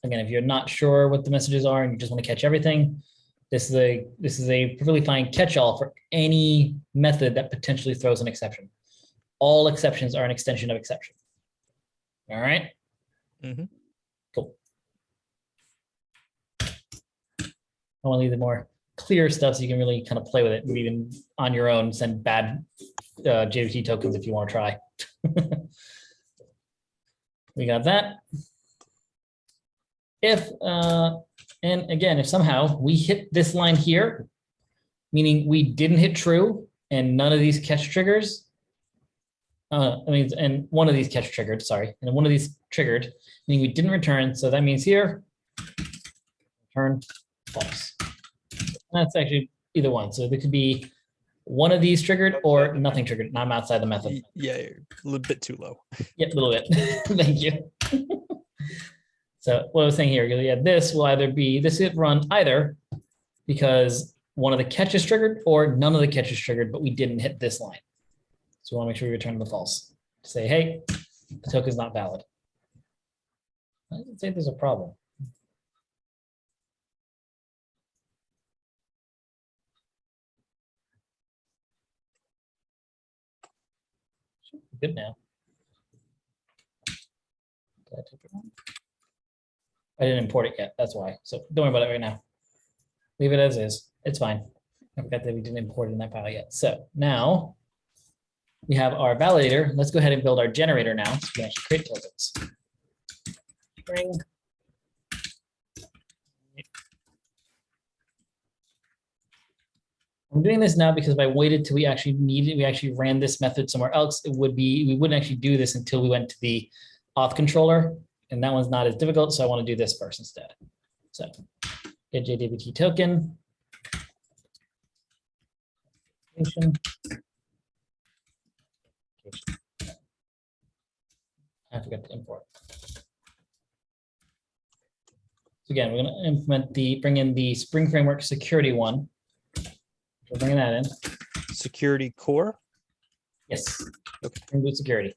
again, if you're not sure what the messages are and you just want to catch everything, this is a perfectly fine catch-all for any method that potentially throws an exception. All exceptions are an extension of exception. All right. Mm-hmm. Cool. I want to leave the more clear stuff so you can really kind of play with it and even on your own send bad JWT tokens if you want to try. We got that. And again, if somehow we hit this line here, meaning we didn't hit true and none of these catch triggers, and one of these catch triggered, sorry, and one of these triggered, meaning we didn't return. So that means here, return false. And that's actually either one. So there could be one of these triggered or nothing triggered, and I'm outside the method. Yeah, a little bit too low. Yeah, a little bit. Thank you. So what I was saying here, yeah, this will either be, this could run either because one of the catches triggered or none of the catches triggered, but we didn't hit this line. So we want to make sure we return the false. Say, hey, the token is not valid. I didn't say there's a problem. Should be good now. Did I take it wrong? I didn't import it yet, that's why. So don't worry about it right now. Leave it as is. It's fine. I forgot that we didn't import it in that file yet. So now we have our validator. Let's go ahead and build our generator now. So we can actually create tokens. String. I'm doing this now because if I waited till we actually ran this method somewhere else, we wouldn't actually do this until we went to the auth controller, and that one's not as difficult. So I want to do this first instead. So get JWT token. I forgot to import. So again, we're going to bring in the Spring Framework security one. We're bringing that in. Security core. Yes. Okay. Springboot security.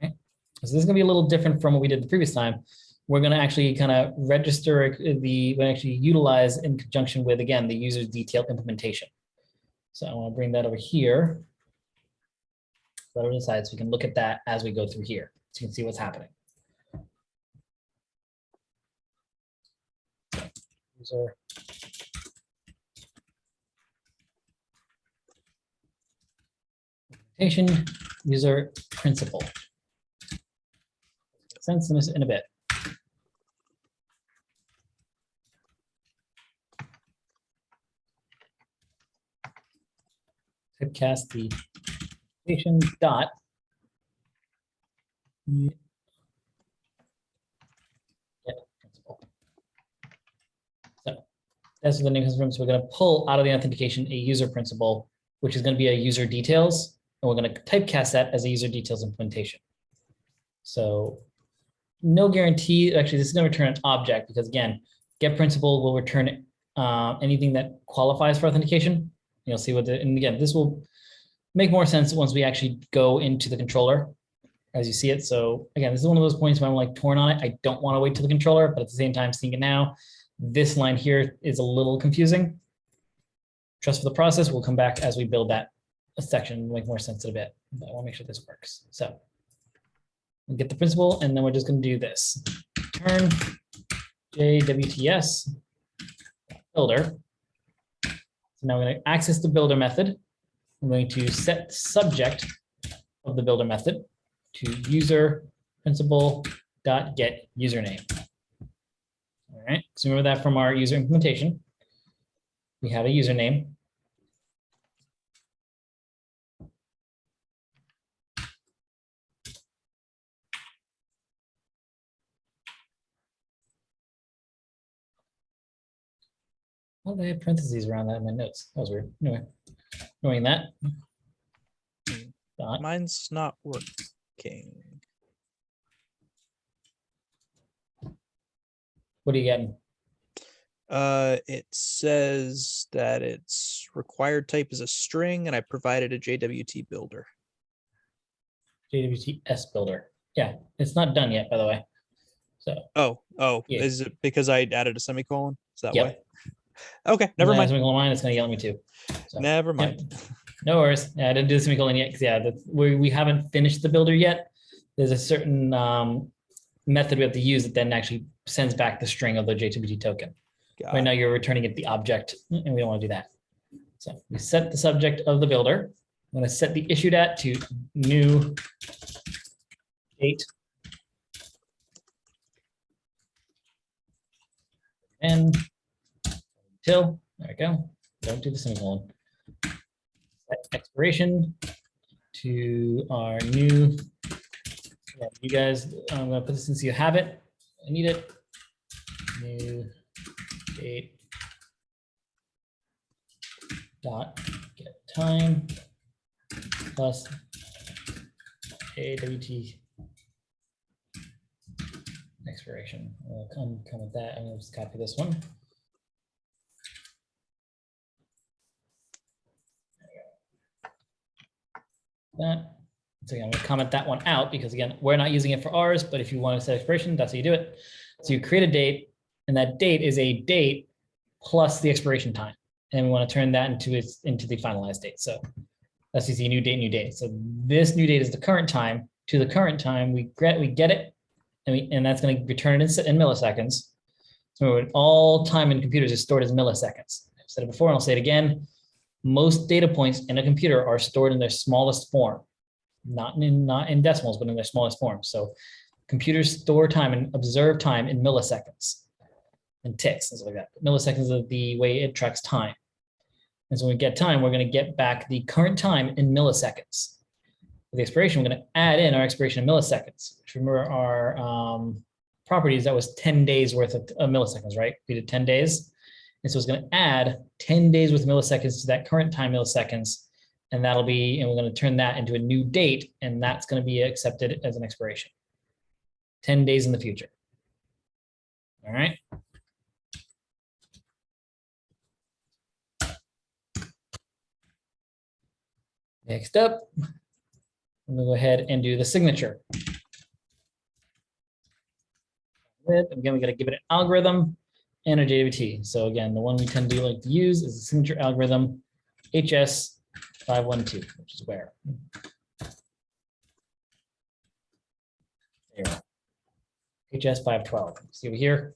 Okay. So this is going to be a little different from what we did the previous time. We're going to actually kind of register utilize in conjunction with, again, the user's detailed implementation. So I want to bring that over here. Let it aside so we can look at that as we go through here. So you can see what's happening. User. Implementation, user principal. Sense in a bit. Typecast the application dot get principal. So that's what the name comes from. So we're going to pull out of the authentication a user principal, which is going to be a user details, and we're going to typecast that as a user details implementation. So no guarantee. Actually, this is going to return an object because again, get principal will return anything that qualifies for authentication. You'll see what and again, this will make more sense once we actually go into the controller as you see it. So again, this is one of those points where I'm like torn on it. I don't want to wait to the controller, but at the same time, seeing it now, this line here is a little confusing. Trust for the process. We'll come back as we build that section and make more sense in a bit. But I want to make sure this works. So we'll get the principal, and then we're just going to do this. Return JWTS builder. So now we're going to access the builder method. I'm going to set subject of the builder method to user principal dot get username. All right, so remember that from our user implementation. We have a username. Oh, they have parentheses around that in my notes. That was weird. Anyway, knowing that. Dot. Mine's not working. What are you getting? It says that its required type is a string, and I provided a JWT builder. JWTS builder. Yeah, it's not done yet, by the way. So Oh, Yeah. is it because I added a semicolon? Is that Yep. why? Okay, never mind. Semicolon it's going to yell at me too. So, Never yep. mind. No worries. Yeah, I didn't do the semicolon yet because yeah, we haven't finished the builder yet. There's a certain method we have to use that then actually sends back the string of the JWT token. Got Right it. now you're returning it the object, and we don't want to do that. So we set the subject of the builder. I'm going to set the issued at to new date and till. There we go. Don't do the semicolon. Set expiration to our new. Yeah, you guys, I'm going to put this in so you have it. I need it. New date dot get time plus AWT expiration. expiration. We'll come with that. I'm gonna just copy this one. That. So again, I'm gonna comment that one out because again, we're not using it for ours, but if you want to set expiration, that's how you do it. So you create a date, and that date is a date plus the expiration time. And we want to turn that into the finalized date. So that's you see new date. So this new date is the current time. To the current time, we get it, and that's going to return it in milliseconds. So all time in computers is stored as milliseconds. I've said it before, and I'll say it again. Most data points in a computer are stored in their smallest form, not in decimals, but in their smallest form. So computers store time and observe time in milliseconds and ticks and stuff like that. Milliseconds is the way it tracks time. And so when we get time, we're going to get back the current time in milliseconds. With the expiration, we're going to add in our expiration in milliseconds. If you remember our properties, that was 10 days worth of milliseconds, right? We did 10 days. And so it's going to add 10 days worth of milliseconds to that current time milliseconds. And that'll be, and we're going to turn that into a new date, and that's going to be accepted as an expiration. 10 days in the future. All right. Next up, I'm going to go ahead and do the signature. Again, we got to give it an algorithm and a JWT. So again, the one we tend to like to use is the signature algorithm HS512, which is where. There. HS512. See over here.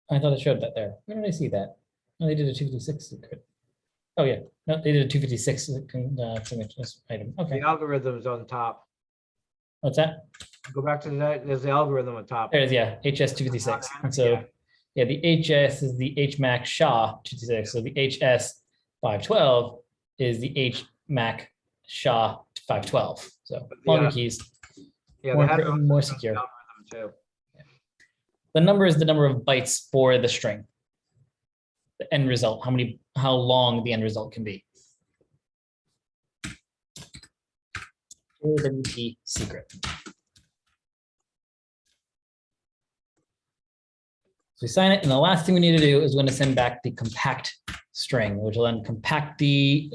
I thought it showed that there. Where did I see that? Oh, they did a 256. Oh yeah, no, they did a 256 item. Okay, The algorithm's on top. what's that? Go back to there's the algorithm on top. There it is, yeah, HS256. And so, yeah, the HS is the HMAC SHA 256. So the HS512 is the HMAC SHA 512. So longer keys, Yeah, more, they have their own more system secure. algorithm too. The number is the number of bytes for the string. The end result, how long the end result can be. JWT secret. So we sign it, and the last thing we need to do is we're going to send back the compact string, which will then compact the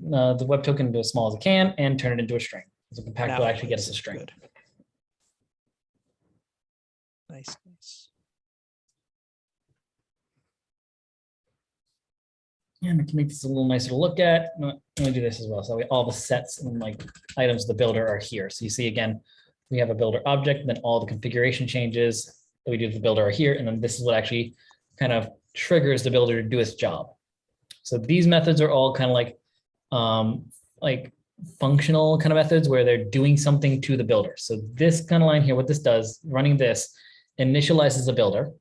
web token into as small as it can and turn it into a string. So compact Now will it actually get us a looks string. good. Nice, nice. And we can make this a little nicer to look at. Let me do this as well. So all the sets and like items of the builder are here. So you see again, we have a builder object, and then all the configuration changes that we do to the builder are here. And then this is what actually kind of triggers the builder to do its job. So these methods are all kind of like functional kind of methods where they're doing something to the builder. So this kind of line here, what this does, running this, initializes a builder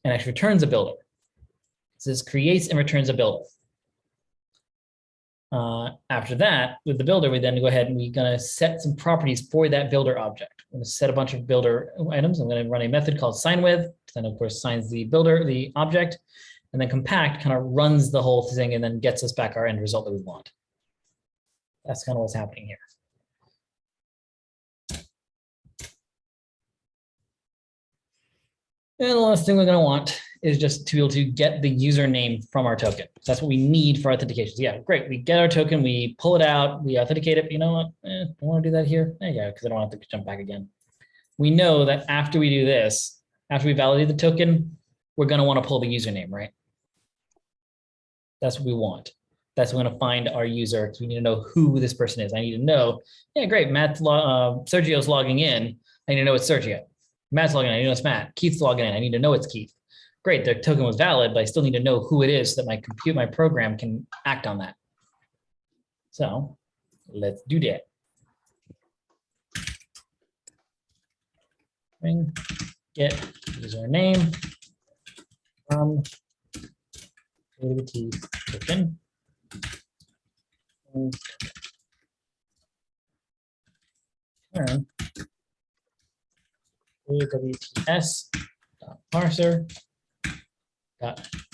and actually returns a builder. So this creates and returns a builder. After that, with the builder, we then go ahead and we're going to set some properties for that builder object. I'm going to set a bunch of builder items. I'm going to run a method called sign with, then of course signs the builder, the object, and then compact kind of runs the whole thing and then gets us back our end result that we want. That's kind of what's happening here. And the last thing we're going to want is just to be able to get the username from our token. That's what we need for authentication. So yeah, great. We get our token, we pull it out, we authenticate it. You know what? I want to do that here. Yeah, because I don't want to jump back again. We know that after we do this, after we validate the token, we're going to want to pull the username, right? That's what we want. That's what we're going to find our user, because we need to know who this person is. I need to know, yeah, great. Sergio's logging in. I need to know it's Sergio. Matt's logging in. I need to know it's Matt. Keith's logging in. I need to know it's Keith. Great, the token was valid, but I still need to know who it is so that my program can act on that. So let's do that. Get username from JWT token. Turn JWTs parser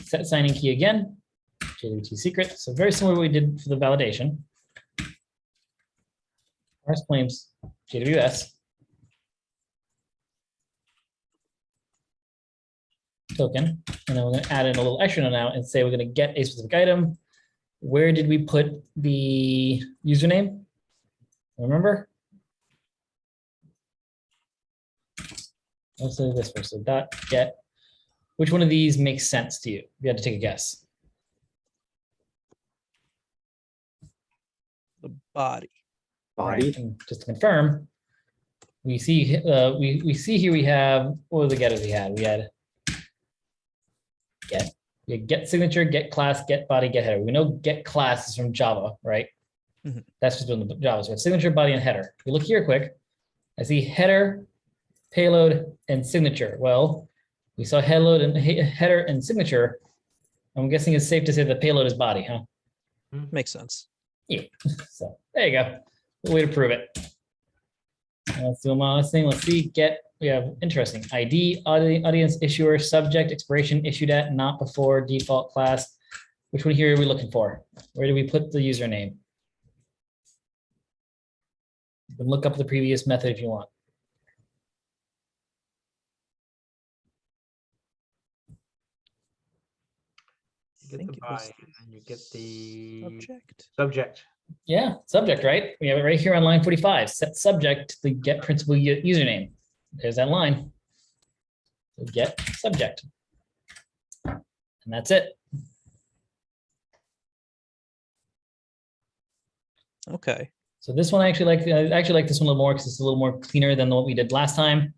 set signing key again, JWT secret. So very similar to what we did for the validation. Parse claims JWS. token, and then we're gonna add in a little extra note now and say we're gonna get a specific item. Where did we put the username? Remember? Let's say this first. So dot get. Which one of these makes sense to you? You had to take a guess. The body. Right, and just to confirm, we see we see here we have, what were the getters we had? We had get signature, get class, get body, get header. We know get class is from Java, right? Mhm. That's just doing the Java. So we have signature, body, and header. If you look here quick, I see header, payload, and signature. Well, we saw header and signature. I'm guessing it's safe to say the payload is body, huh? Makes sense. Yeah. So there you go. Good way to prove it. Let's do one last thing. Let's see. Get. We have interesting ID, audience, issuer, subject, expiration, issued at, not before, default class. Which one here are we looking for? Where do we put the username? You can look up the previous method if you want. You get think the it was body, and you get the Subject. subject. Yeah, subject, right? We have it right here on line 45. Set subject to the get principal username. There's that line. So get subject. And that's it. Okay. So this one I actually like this one a little more because it's a little more cleaner than what we did last time.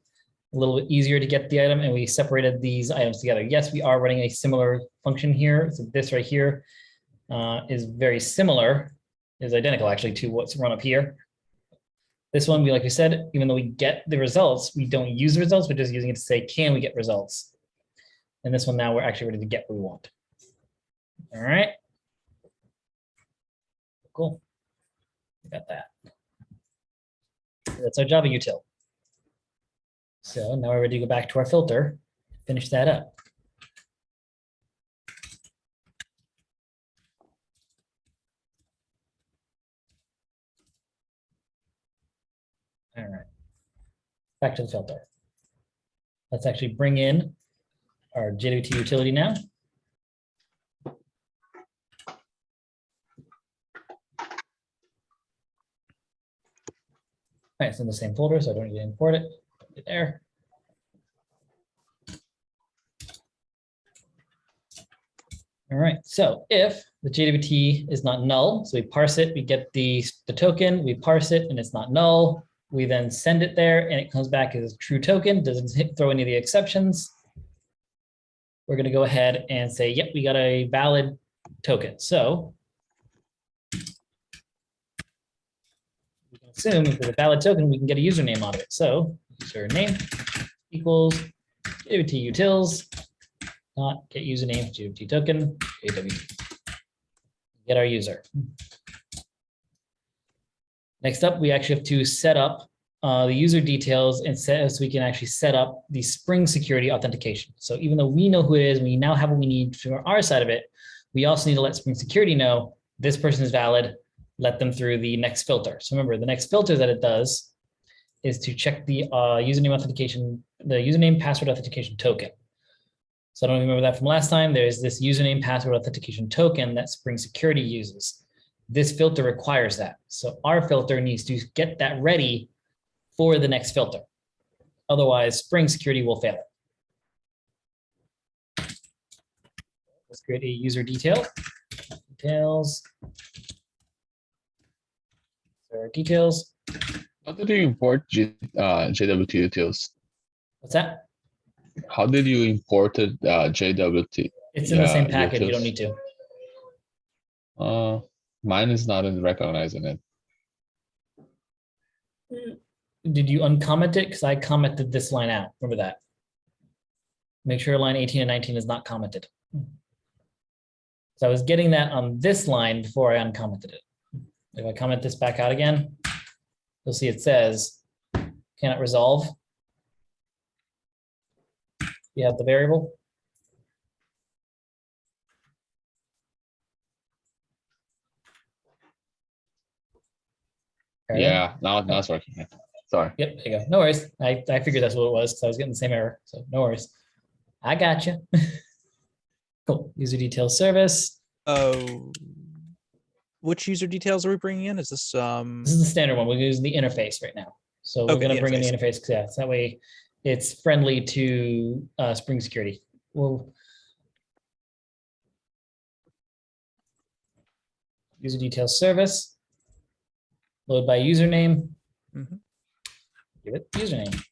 A little bit easier to get the item, and we separated these items together. Yes, we are running a similar function here. So this right here is very similar, is identical actually to what's run up here. This one, like we said, even though we get the results, we don't use the results. We're just using it to say, can we get results? And this one now we're actually ready to get what we want. All right. Cool. We got that. That's our Java util. So now we're ready to go back to our filter, finish that up. All right, back to the filter. Let's actually bring in our JWT utility now. All right, it's in the same folder, so I don't need to import it. Put it there. All right, so if the JWT is not null, so we parse it, we get the token, we parse it, and it's not null. We then send it there, and it comes back as a true token, doesn't throw any of the exceptions. We're going to go ahead and say, yep, we got a valid token. So we can assume if it's a valid token, we can get a username out of it. So username equals JWT utils, not get username, JWT token, JWT. Get our user. Next up, we actually have to set up the user details and so we can actually set up the Spring security authentication. So even though we know who it is, we now have what we need for our side of it, we also need to let Spring security know this person is valid, let them through the next filter. So remember, the next filter that it does is to check the username authentication, the username password authentication token. So I don't remember that from last time. There's this username password authentication token that Spring Security uses. This filter requires that. So our filter needs to get that ready for the next filter. Otherwise, Spring Security will fail it. Let's create a user detail. Details. There are details. How did you import JWT utils? What's that? How did you import JWT? It's in the same Yeah, package. You don't utils. need to. Mine is not recognizing it. Did you uncomment it? Because I commented this line out. Remember that. Make sure line 18 and 19 is not commented. So I was getting that on this line before I uncommented it. If I comment this back out again, you'll see it says cannot resolve. You have the variable. There you go. Yeah, now it's working. Sorry. Yep, there you go. No worries. I figured that's what it was because I was getting the same error. So no worries. I got you. Cool. User details service. Oh, which user details are we bringing in? Is this This is the standard one. We're using the interface right now. So we're Okay, going the to bring in the interface. interface. Yeah, so that way it's friendly to Spring Security. Well, user details service. Load by username. Mhm. Give it username.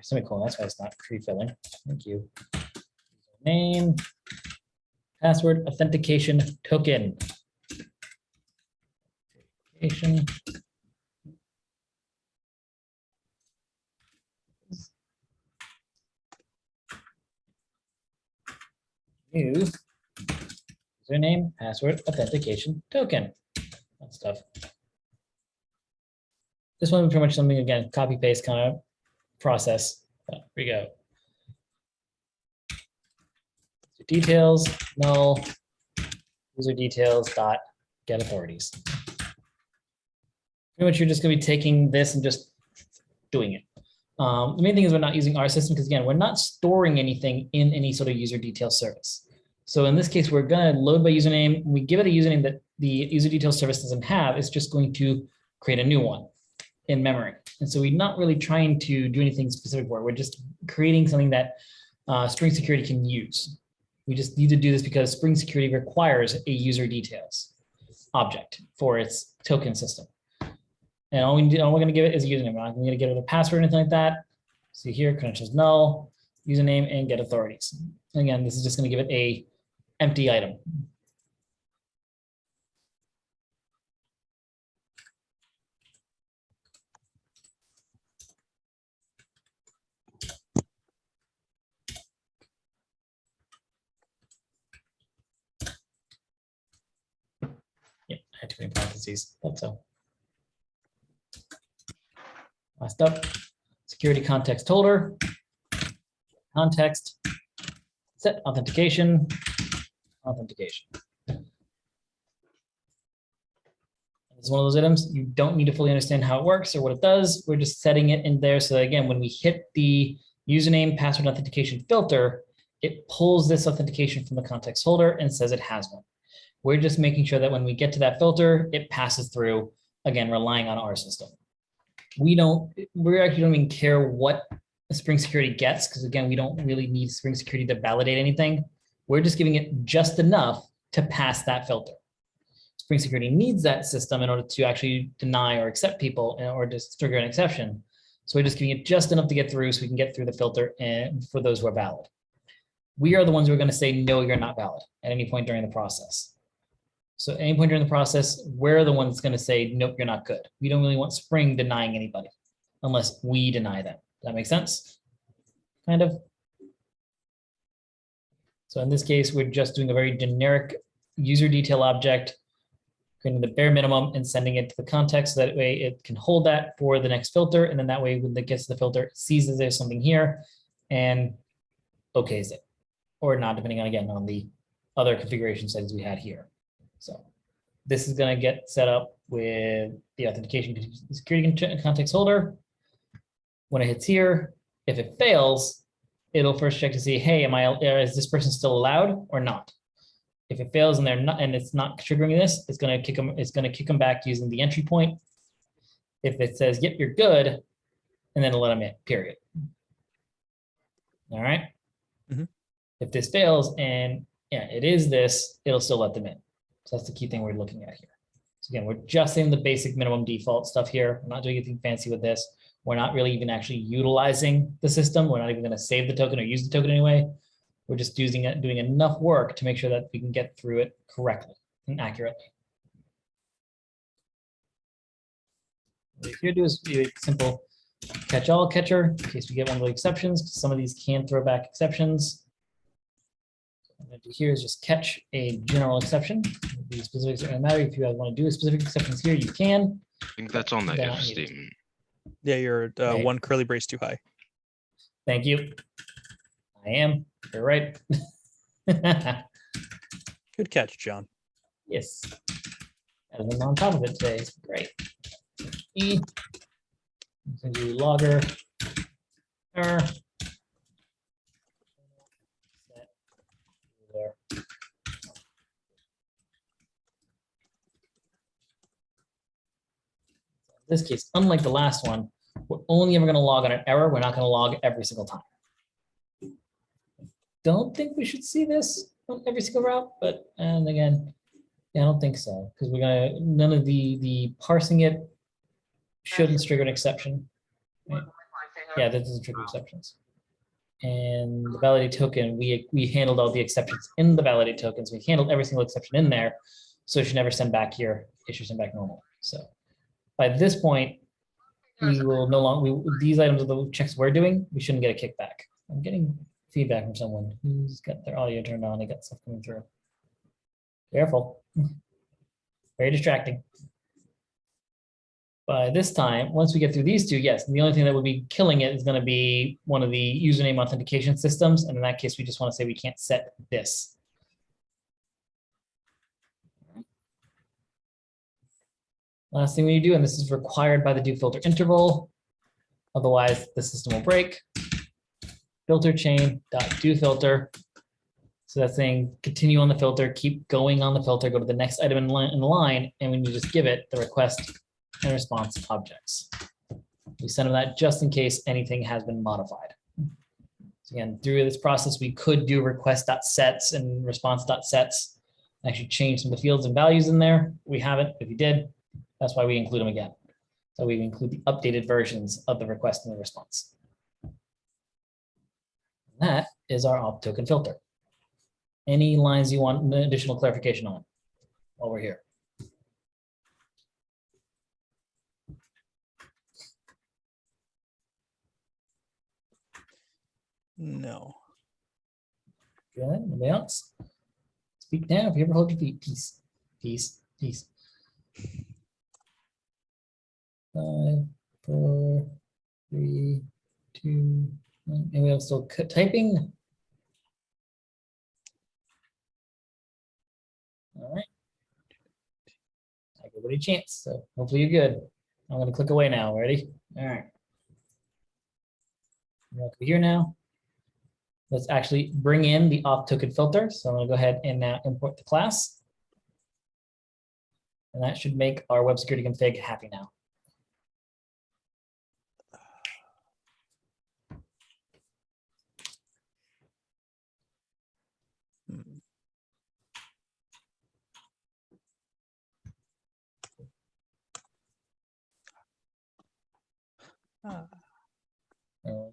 Semicolon. That's why it's not pre-filling. Thank you. Name. Password authentication token. Authentication. New username, password, authentication token. That stuff. This one pretty much something again, copy paste kind of process. But here we go. Details, null, user details dot get authorities. Pretty much you're just going to be taking this and just doing it. The main thing is we're not using our system because again, we're not storing anything in any sort of user detail service. So in this case, we're going to load by username. We give it a username that the user detail service doesn't have. It's just going to create a new one in memory. And so we're not really trying to do anything specific for it. We're just creating something that Spring Security can use. We just need to do this because Spring Security requires a user details object for its token system. And all we're going to give it is a username. We're not going to give it a password or anything like that. See here, credentials null, username, and get authorities. And again, this is just going to give it a empty item. Yep, I had too many parentheses. Thought so. Last up, security context holder, context, set authentication, authentication. It's one of those items you don't need to fully understand how it works or what it does. We're just setting it in there so that again, when we hit the username password authentication filter, it pulls this authentication from the context holder and says it has one. We're just making sure that when we get to that filter, it passes through, again, relying on our system. We actually don't even care what Spring Security gets because again, we don't really need Spring Security to validate anything. We're just giving it just enough to pass that filter. Spring Security needs that system in order to actually deny or accept people or just trigger an exception. So we're just giving it just enough to get through so we can get through the filter and for those who are valid. We are the ones who are going to say, no, you're not valid at any point during the process. So at any point during the process, we're the ones going to say, nope, you're not good. We don't really want Spring denying anybody unless we deny them. Does that make sense? Kind of. So in this case, we're just doing a very generic user detail object, creating the bare minimum and sending it to the context. So that way it can hold that for the next filter. And then that way when it gets to the filter, it sees that there's something here and okays it or not, depending on, again, on the other configuration settings we had here. So this is going to get set up with the authentication security context holder. When it hits here, if it fails, it'll first check to see, hey, is this person still allowed or not? If it fails and they're not, and it's not triggering this, it's going to kick them. It's going to kick them back using the entry point. If it says, "Yep, you're good," and then it'll let them in. Period. All right. Mhm. If this fails and yeah, it is this, it'll still let them in. So that's the key thing we're looking at here. So again, we're just in the basic minimum default stuff here. We're not doing anything fancy with this. We're not really even actually utilizing the system. We're not even going to save the token or use the token anyway. We're just using it, doing enough work to make sure that we can get through it correctly and accurately. What you here do is do a simple catch-all catcher in case we get one of the exceptions. Some of these can throw back exceptions. What I'm going to do here is just catch a general exception. The specifics don't matter. If you guys want to do a specific exceptions here, you can. I think that's on the They're if not needed. statement. Yeah, you're Right. one curly brace too high. Thank you. I am. You're right. Good catch, John. Yes. I've been on top of it today. It's great. E. So do logger. Error. Set. There. In this case, unlike the last one, we're only ever going to log on an error. We're not going to log every single time. Don't think we should see this on every single route, but and again, yeah, I don't think so because we're gonna none of the parsing it shouldn't trigger an exception. Right? Yeah, that doesn't trigger exceptions. And the validate token, we handled all the exceptions in the validate tokens. We handled every single exception in there, so it should never send back here. It should send back normal. So by this point, we will no longer these items are the checks we're doing. We shouldn't get a kickback. I'm getting feedback from someone who's got their audio turned on. They got stuff coming through. Careful. Very distracting. By this time, once we get through these two, yes, the only thing that would be killing it is going to be one of the username authentication systems. And in that case, we just want to say we can't set this. Last thing we do, and this is required by the do filter interval. Otherwise, the system will break. Filter chain dot do filter. So that's saying continue on the filter, keep going on the filter, go to the next item in the line, and when you just give it the request and response objects. We send them that just in case anything has been modified. So again, through this process, we could do request.sets and response.sets, actually change some of the fields and values in there. We haven't. If we did, that's why we include them again. So we include the updated versions of the request and the response. And that is our opt token filter. Any lines you want additional clarification on while we're here? No. Good. Anybody else? Speak now. If you ever hold your feet, peace, peace, peace. 5, 4, 3, 2, 1. Anyone else still typing? All right. I give everybody a chance. So hopefully you're good. I'm going to click away now. Ready? All right. Over here now. Let's actually bring in the opt token filter. So I'm going to go ahead and now import the class. And that should make our web security config happy now.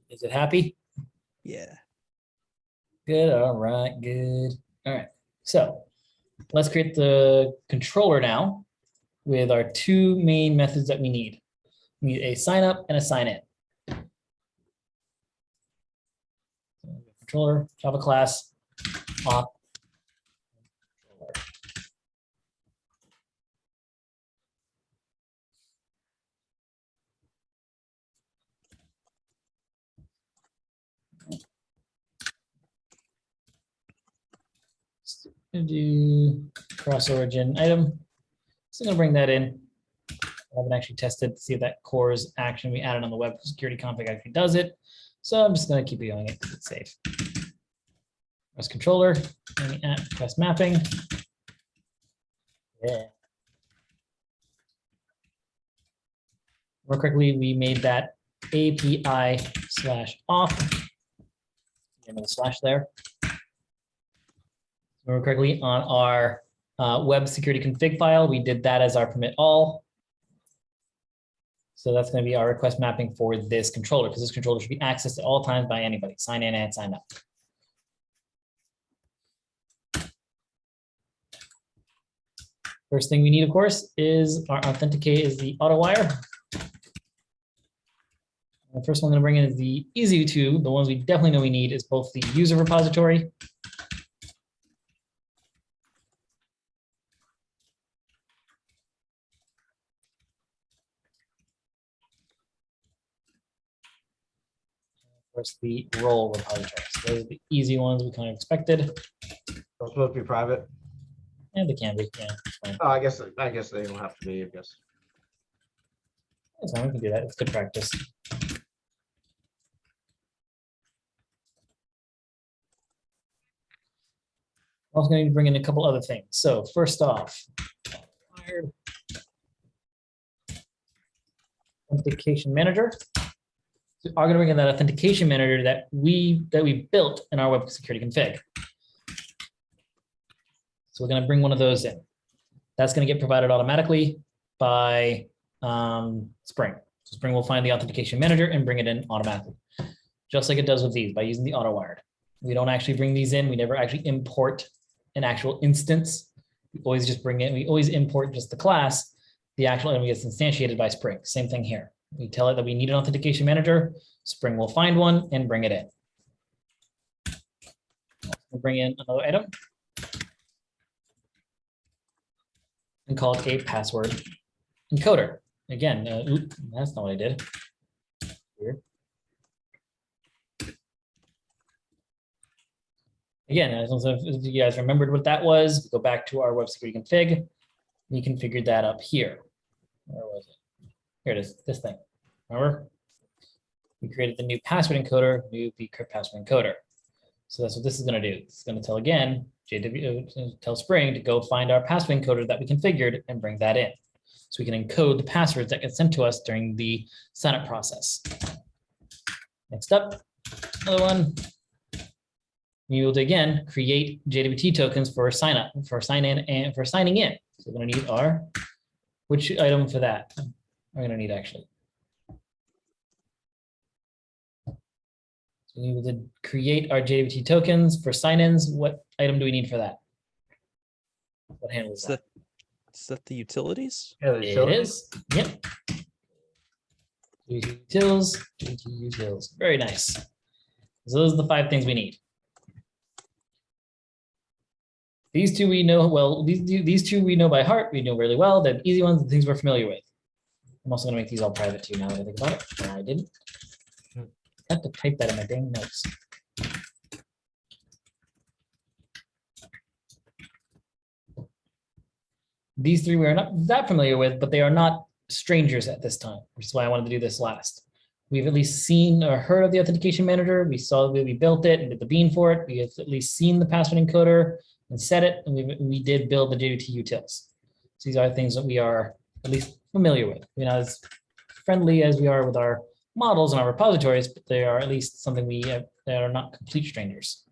Is it happy? Yeah. Good. All right. Good. All right. So let's create the controller now with our two main methods that we need. We need a sign up and a sign in. Controller, Java class, opt. Gonna do cross origin item. So I'm gonna bring that in. I haven't actually tested to see if that CORS action we added on the web security config actually does it. So I'm just gonna keep doing it because it's safe. Press controller, and press mapping. Yeah. More correctly, we made that API/auth. The slash there. Remember correctly, on our web security config file, we did that as our permit all. So that's going to be our request mapping for this controller, because this controller should be accessed at all times by anybody. Sign in and sign up. First thing we need, of course, is our authenticate is the auto wire. The first one I'm going to bring in is the easy two. The ones we definitely know we need is both the user repository course, the role repositories. Those are the easy ones we kind of expected. They're supposed to be private. And they can be, yeah. It's fine. Oh, I guess they don't have to be, I guess. That's fine, we can do that. It's good practice. I was going to bring in a couple other things. So first off, authentication manager. So I'm going to bring in that authentication manager that we built in our web security config. So we're going to bring one of those in. That's going to get provided automatically by Spring. So Spring will find the authentication manager and bring it in automatically, just like it does with these by using the auto-wired. We don't actually bring these in. We never actually import an actual instance. We always just bring in, we always import just the class. The actual item gets instantiated by Spring. Same thing here. We tell it that we need an authentication manager. Spring will find one and bring it in. We'll bring in another item and call it a password encoder. Again, that's not what I did. Weird. Again, I don't know if you guys remembered what that was. Go back to our web security config. We configured that up here. Where was it? Here it is, this thing. Remember? We created the new password encoder, new bcrypt password encoder. So that's what this is going to do. It's going to tell again, tell Spring to go find our password encoder that we configured and bring that in. So we can encode the passwords that get sent to us during the signup process. Next up, another one. We will again create JWT tokens for sign up, for sign in, and for signing in. So we're going to need our, which item for that? We're going to need actually. So we will create our JWT tokens for sign-ins. What item do we need for that? What handles that? Is that the utilities? Yeah, It is. Yep. Utils, JWT utils. Very nice. So those are the 5 things we need. These two we know well. These two we know by heart. We know really well. They're easy ones, the things we're familiar with. I'm also going to make these all private too now that I think about it. No, I didn't. I have to type that in my dang notes. These 3 we are not that familiar with, but they are not strangers at this time, which is why I wanted to do this last. We've at least seen or heard of the authentication manager. We saw the way we built it and did the bean for it. We have at least seen the password encoder and set it, and we did build the JWT utils. So these are things that we are at least familiar with. We're not as friendly as we are with our models and our repositories, but they are at least something that are not complete strangers.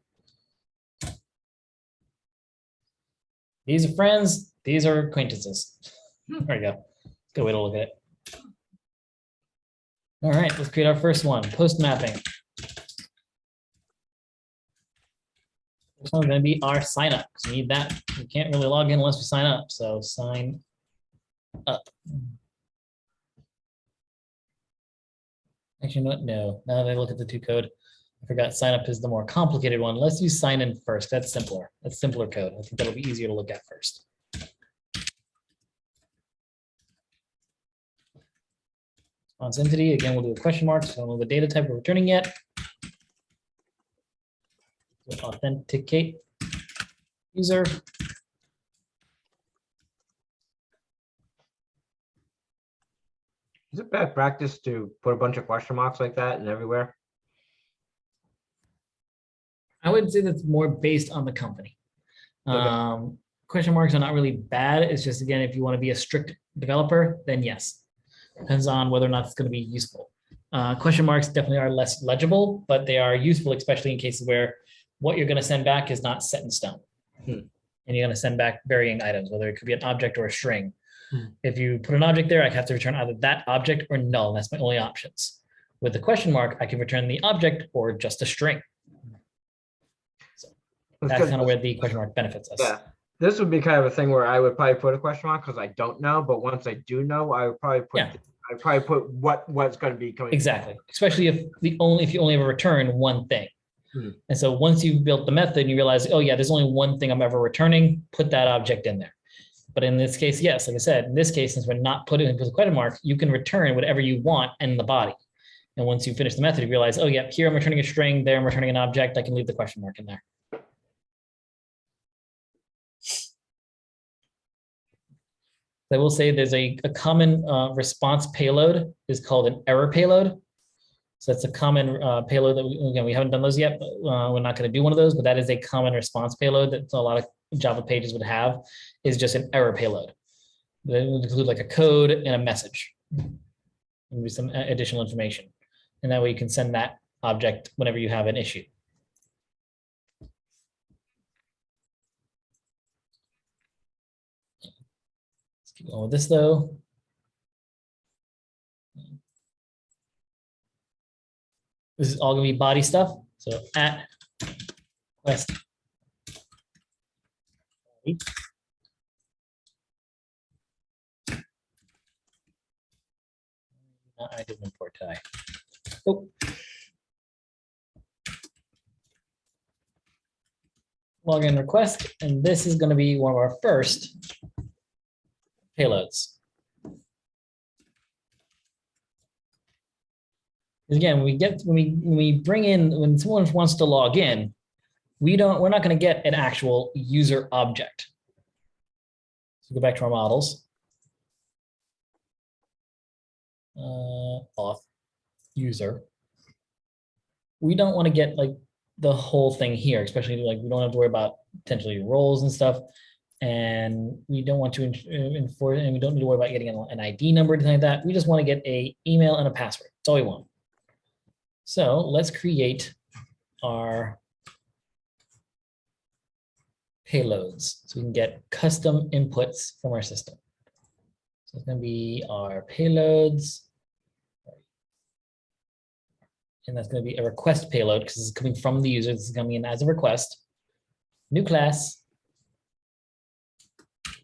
These are friends, these are acquaintances. There we go. Good way to look at it. All right, let's create our first one, post mapping. This one's going to be our sign up, because we need that. We can't really log in unless we sign up. So sign up. Actually, no. Now that I look at the 2 code, I forgot sign up is the more complicated one. Let's use sign in first. That's simpler. That's simpler code. I think that'll be easier to look at first. Response entity, again, we'll do a question mark. So I don't know the data type we're returning yet. Authenticate user. Is it bad practice to put a bunch of question marks like that and everywhere? I would say that's more based on the company. Okay. Question marks are not really bad. It's just, again, if you want to be a strict developer, then yes. Depends on whether or not it's going to be useful. Question marks definitely are less legible, but they are useful, especially in cases where what you're going to send back is not set in stone. And you're going to send back varying items, whether it could be an object or a string. If you put an object there, I have to return either that object or null. That's my only options. With the question mark, I can return the object or just a string. So that's kind of where the question mark benefits us. Yeah, this would be kind of a thing where I would probably put a question mark because I don't know, but once I do know, I would probably put what's going to be coming. Exactly, especially if you only ever return one thing. And so once you've built the method and you realize, oh yeah, there's only one thing I'm ever returning, put that object in there. But in this case, yes, like I said, in this case, since we're not putting it with a question mark, you can return whatever you want in the body. And once you finish the method, you realize, oh, yeah, here I'm returning a string, there I'm returning an object. I can leave the question mark in there. I will say there's a common response payload is called an error payload. So that's a common payload that we haven't done those yet, but we're not going to do one of those, but that is a common response payload that a lot of Java pages would have, is just an error payload. That would include like a code and a message, maybe some additional information. And that way you can send that object whenever you have an issue. Let's keep going with this though. This is all going to be body stuff. So at request. I didn't import today. Oh. Login request, and this is going to be one of our first payloads. Again, when someone wants to log in, we're not going to get an actual user object. So go back to our models. Auth user. We don't want to get like the whole thing here, especially like we don't have to worry about potentially roles and stuff. And we don't want to enforce, and we don't need to worry about getting an ID number or anything like that. We just want to get an email and a password. That's all we want. So let's create our payloads so we can get custom inputs from our system. So it's going to be our payloads. And that's going to be a request payload because it's coming from the user. This is coming in as a request. New class.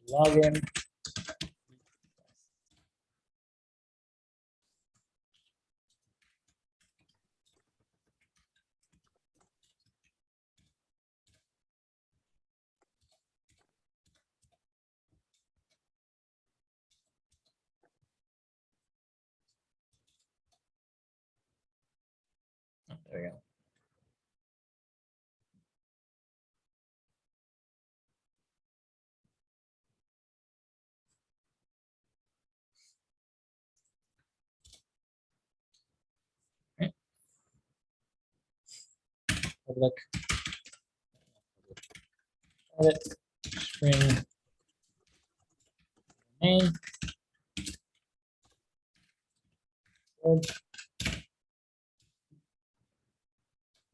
Login. Oh, there we go. Public. Private string name.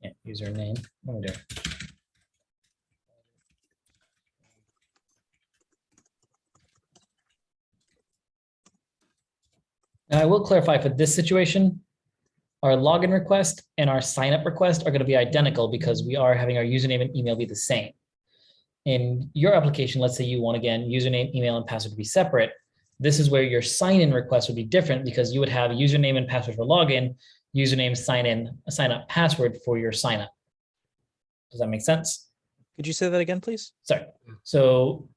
Yeah, username. What am I doing? Now I will clarify for this situation, our login request and our sign up request are going to be identical because we are having our username and email be the same. In your application, let's say you want, again, username, email, and password to be separate. This is where your sign-in request would be different because you would have username and password for login, username, sign up password for your sign up. Does that make sense? Could you say that again, please? Sorry. So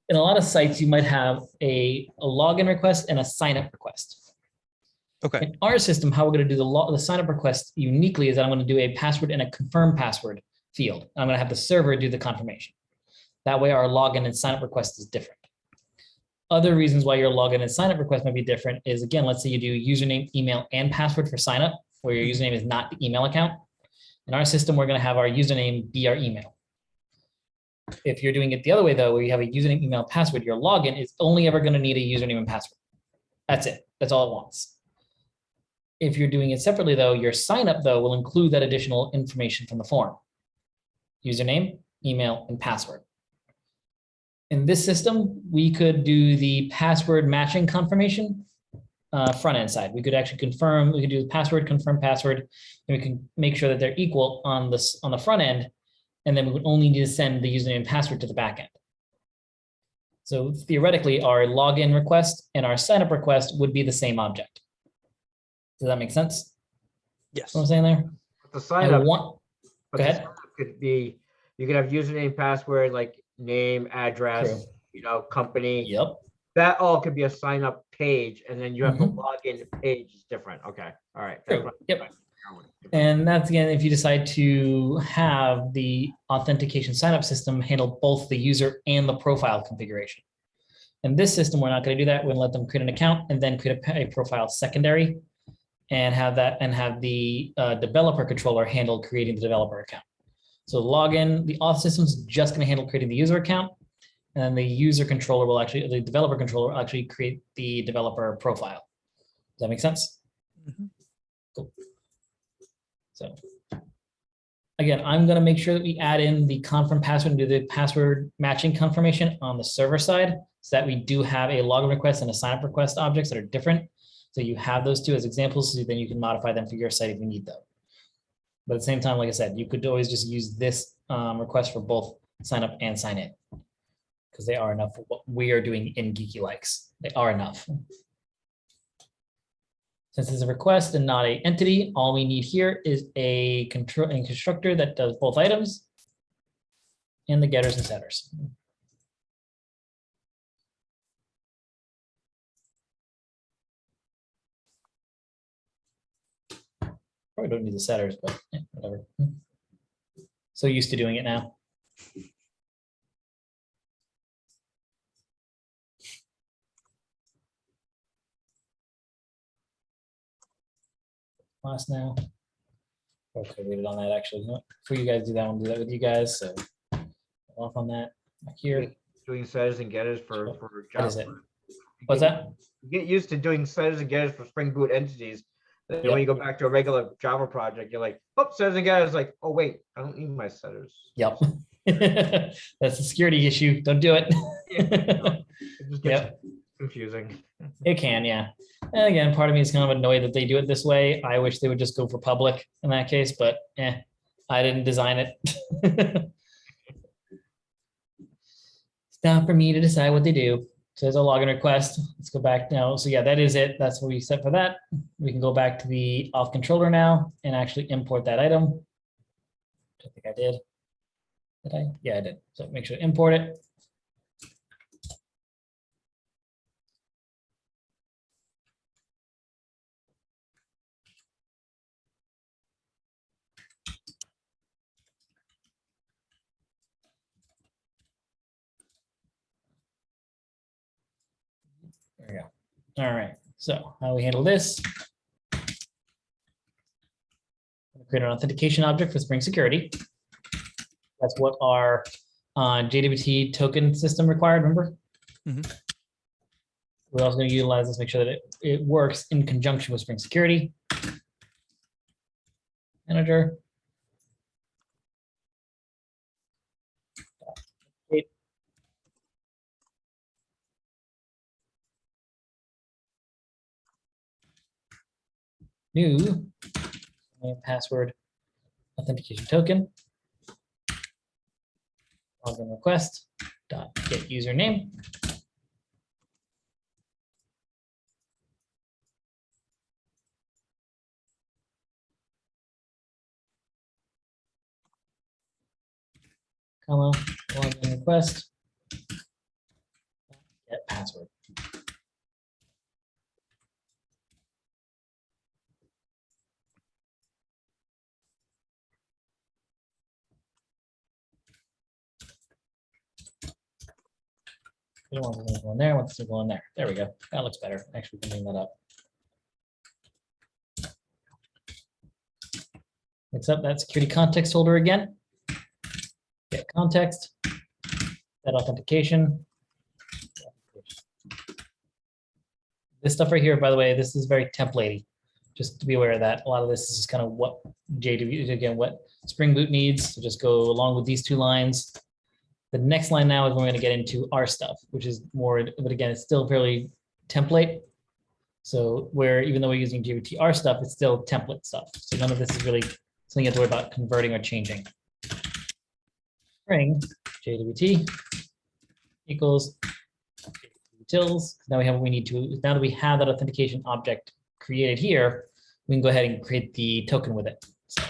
in a lot of sites, you might have a login request and a sign up request. Okay. In our system, how we're going to do the sign up request uniquely is that I'm going to do a password and a confirm password field. I'm going to have the server do the confirmation. That way our login and sign up request is different. Other reasons why your login and sign up request might be different is, again, let's say you do username, email, and password for sign up, where your username is not the email account. In our system, we're going to have our username be our email. If you're doing it the other way, though, where you have a username, email, password, your login is only ever going to need a username and password. That's it. That's all it wants. If you're doing it separately, though, your sign up, though, will include that additional information from the form. Username, email, and password. In this system, we could do the password matching confirmation front end side. We could actually confirm, we could do the password, confirm password, and we can make sure that they're equal on the front end. And then we would only need to send the username and password to the back end. So theoretically, our login request and our signup request would be the same object. Does that make sense? Yes. What I'm saying there? The sign up. Go ahead. Sign up could be, you could have username, password, like name, address, True. you know, company. Yep. that all could be a sign up page, and then you have the Mhm. login page is different. Okay, all right. True. what- Yep. And that's again, if you decide to have the authentication signup system handle both the user and the profile configuration. In this system, we're not going to do that. We're going to let them create an account and then create a profile secondary and have the developer controller handle creating the developer account. So login, the auth system is just going to handle creating the user account. And then the user controller will actually, the developer controller will actually create the developer profile. Does that make sense? Mhm. Cool. So again, I'm going to make sure that we add in the confirm password and do the password matching confirmation on the server side so that we do have a login request and a sign up request objects that are different. So you have those two as examples, so then you can modify them for your site if you need them. But at the same time, like I said, you could always just use this request for both sign up and sign in because they are enough for what we are doing in Geeky Likes. They are enough. Since it's a request and not an entity, all we need here is a constructor that does both items and the getters and setters. Probably don't need the setters, but whatever. So used to doing it now. Class now. Okay, read it on that actually. For you guys do that one, do that with you guys. So off on that back here. Doing setters and getters for What is Java. it? What's that? You get used to doing setters and getters for Spring Boot entities. Then Yep. when you go back to a regular Java project, you're like, oh, setters and getters, like, oh wait, I don't need my setters. Yep. That's a security issue. Don't do it. It just gets Yep. confusing. It can, yeah. And again, part of me is kind of annoyed that they do it this way. I wish they would just go for public in that case, but I didn't design it. It's not for me to decide what they do. So there's a login request. Let's go back now. So yeah, that is it. That's what we set for that. We can go back to the auth controller now and actually import that item. I think I did. Did I? Yeah, I did. So make sure to import it. There we go. All right. So how we handle this? Create an authentication object for Spring Security. That's what our JWT token system required, remember? Mhm. We're also going to utilize this, make sure that it works in conjunction with Spring Security. Manager. New password authentication token. Login request dot get username. Comma login request get password. We don't want this to go in there. I want this to go in there. There we go. That looks better. Actually, we can bring that up. Next up, that security context holder again. Get context. That authentication. This stuff right here, by the way, this is very templatey. Just to be aware of that. A lot of this is just kind of what JW, again, what Spring Boot needs. So just go along with these two lines. The next line now is we're going to get into our stuff, which is more, but again, it's still fairly template. So where even though we're using JWT stuff, it's still template stuff. So none of this is really something you have to worry about converting or changing. String JWT equals utils. Now we have what we need to. Now that we have that authentication object created here, we can go ahead and create the token with it. So.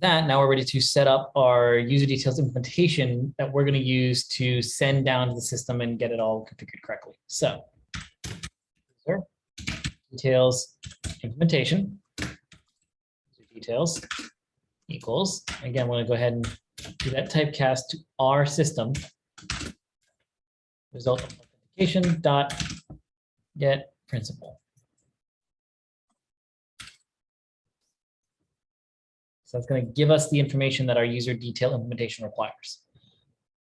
That now we're ready to set up our user details implementation that we're going to use to send down to the system and get it all configured correctly. So user details implementation, user details equals, again, we're going to go ahead and do that typecast to our system. Result of authentication dot get principal. So it's going to give us the information that our user detail implementation requires.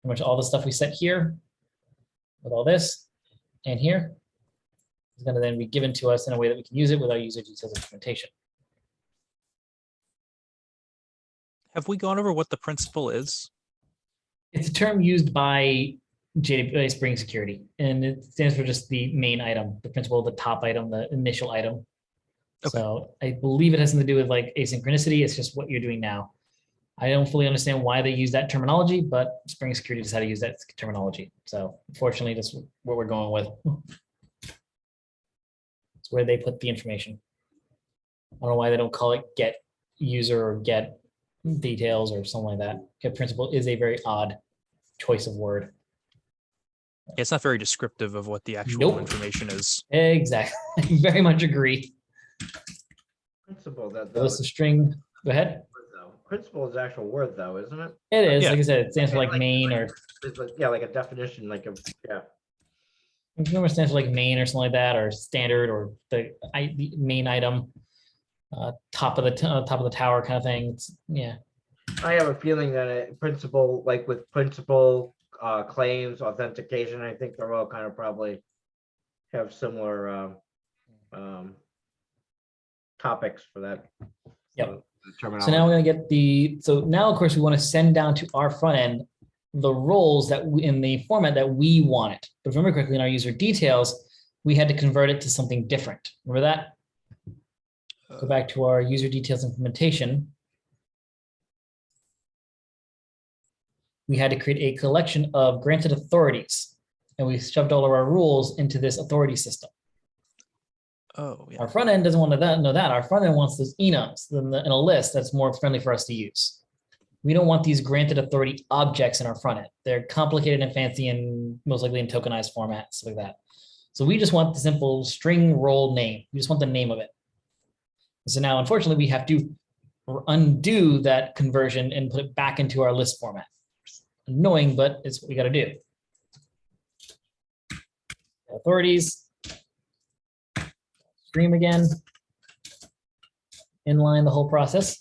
Pretty much all the stuff we set here with all this and here is going to then be given to us in a way that we can use it with our user details implementation. Have we gone over what the principal is? It's a term used by Spring Security, and it stands for just the main item, the principal, the top item, the initial item. Okay. So I believe it has something to do with like asynchronicity. It's just what you're doing now. I don't fully understand why they use that terminology, but Spring Security just how to use that terminology. So unfortunately, that's what we're going with. It's where they put the information. I don't know why they don't call it get user or get details or something like that. Get principal is a very odd choice of word. It's not very descriptive of what the actual Nope. information is. Exactly. I very much agree. Principal, that So though. it's a string. Go ahead. Principal is the actual word though, isn't it? It is, Yeah. like I said, it stands for like Like- main or It's like, yeah, like a definition, like a, yeah. I remember it stands for like main or something like that, or standard, or the main item, top of the tower kind of thing. It's, yeah, I have a feeling that principal, like with principal claims, authentication, I think they're all kind of probably have similar topics for that. Yep. The So terminology. now we're gonna get so now of course we want to send down to our front end the roles that in the format that we want it. But if I remember correctly, in our user details, we had to convert it to something different. Remember that? Go back to our user details implementation. We had to create a collection of granted authorities, and we shoved all of our rules into this authority system. Oh, yeah. Our front end doesn't want to know that. Our front end wants those enums in a list that's more friendly for us to use. We don't want these granted authority objects in our front end. They're complicated and fancy and most likely in tokenized formats, stuff like that. So we just want the simple string role name. We just want the name of it. So now, unfortunately, we have to undo that conversion and put it back into our list format. Annoying, but it's what we got to do. Authorities. Stream again. Inline the whole process.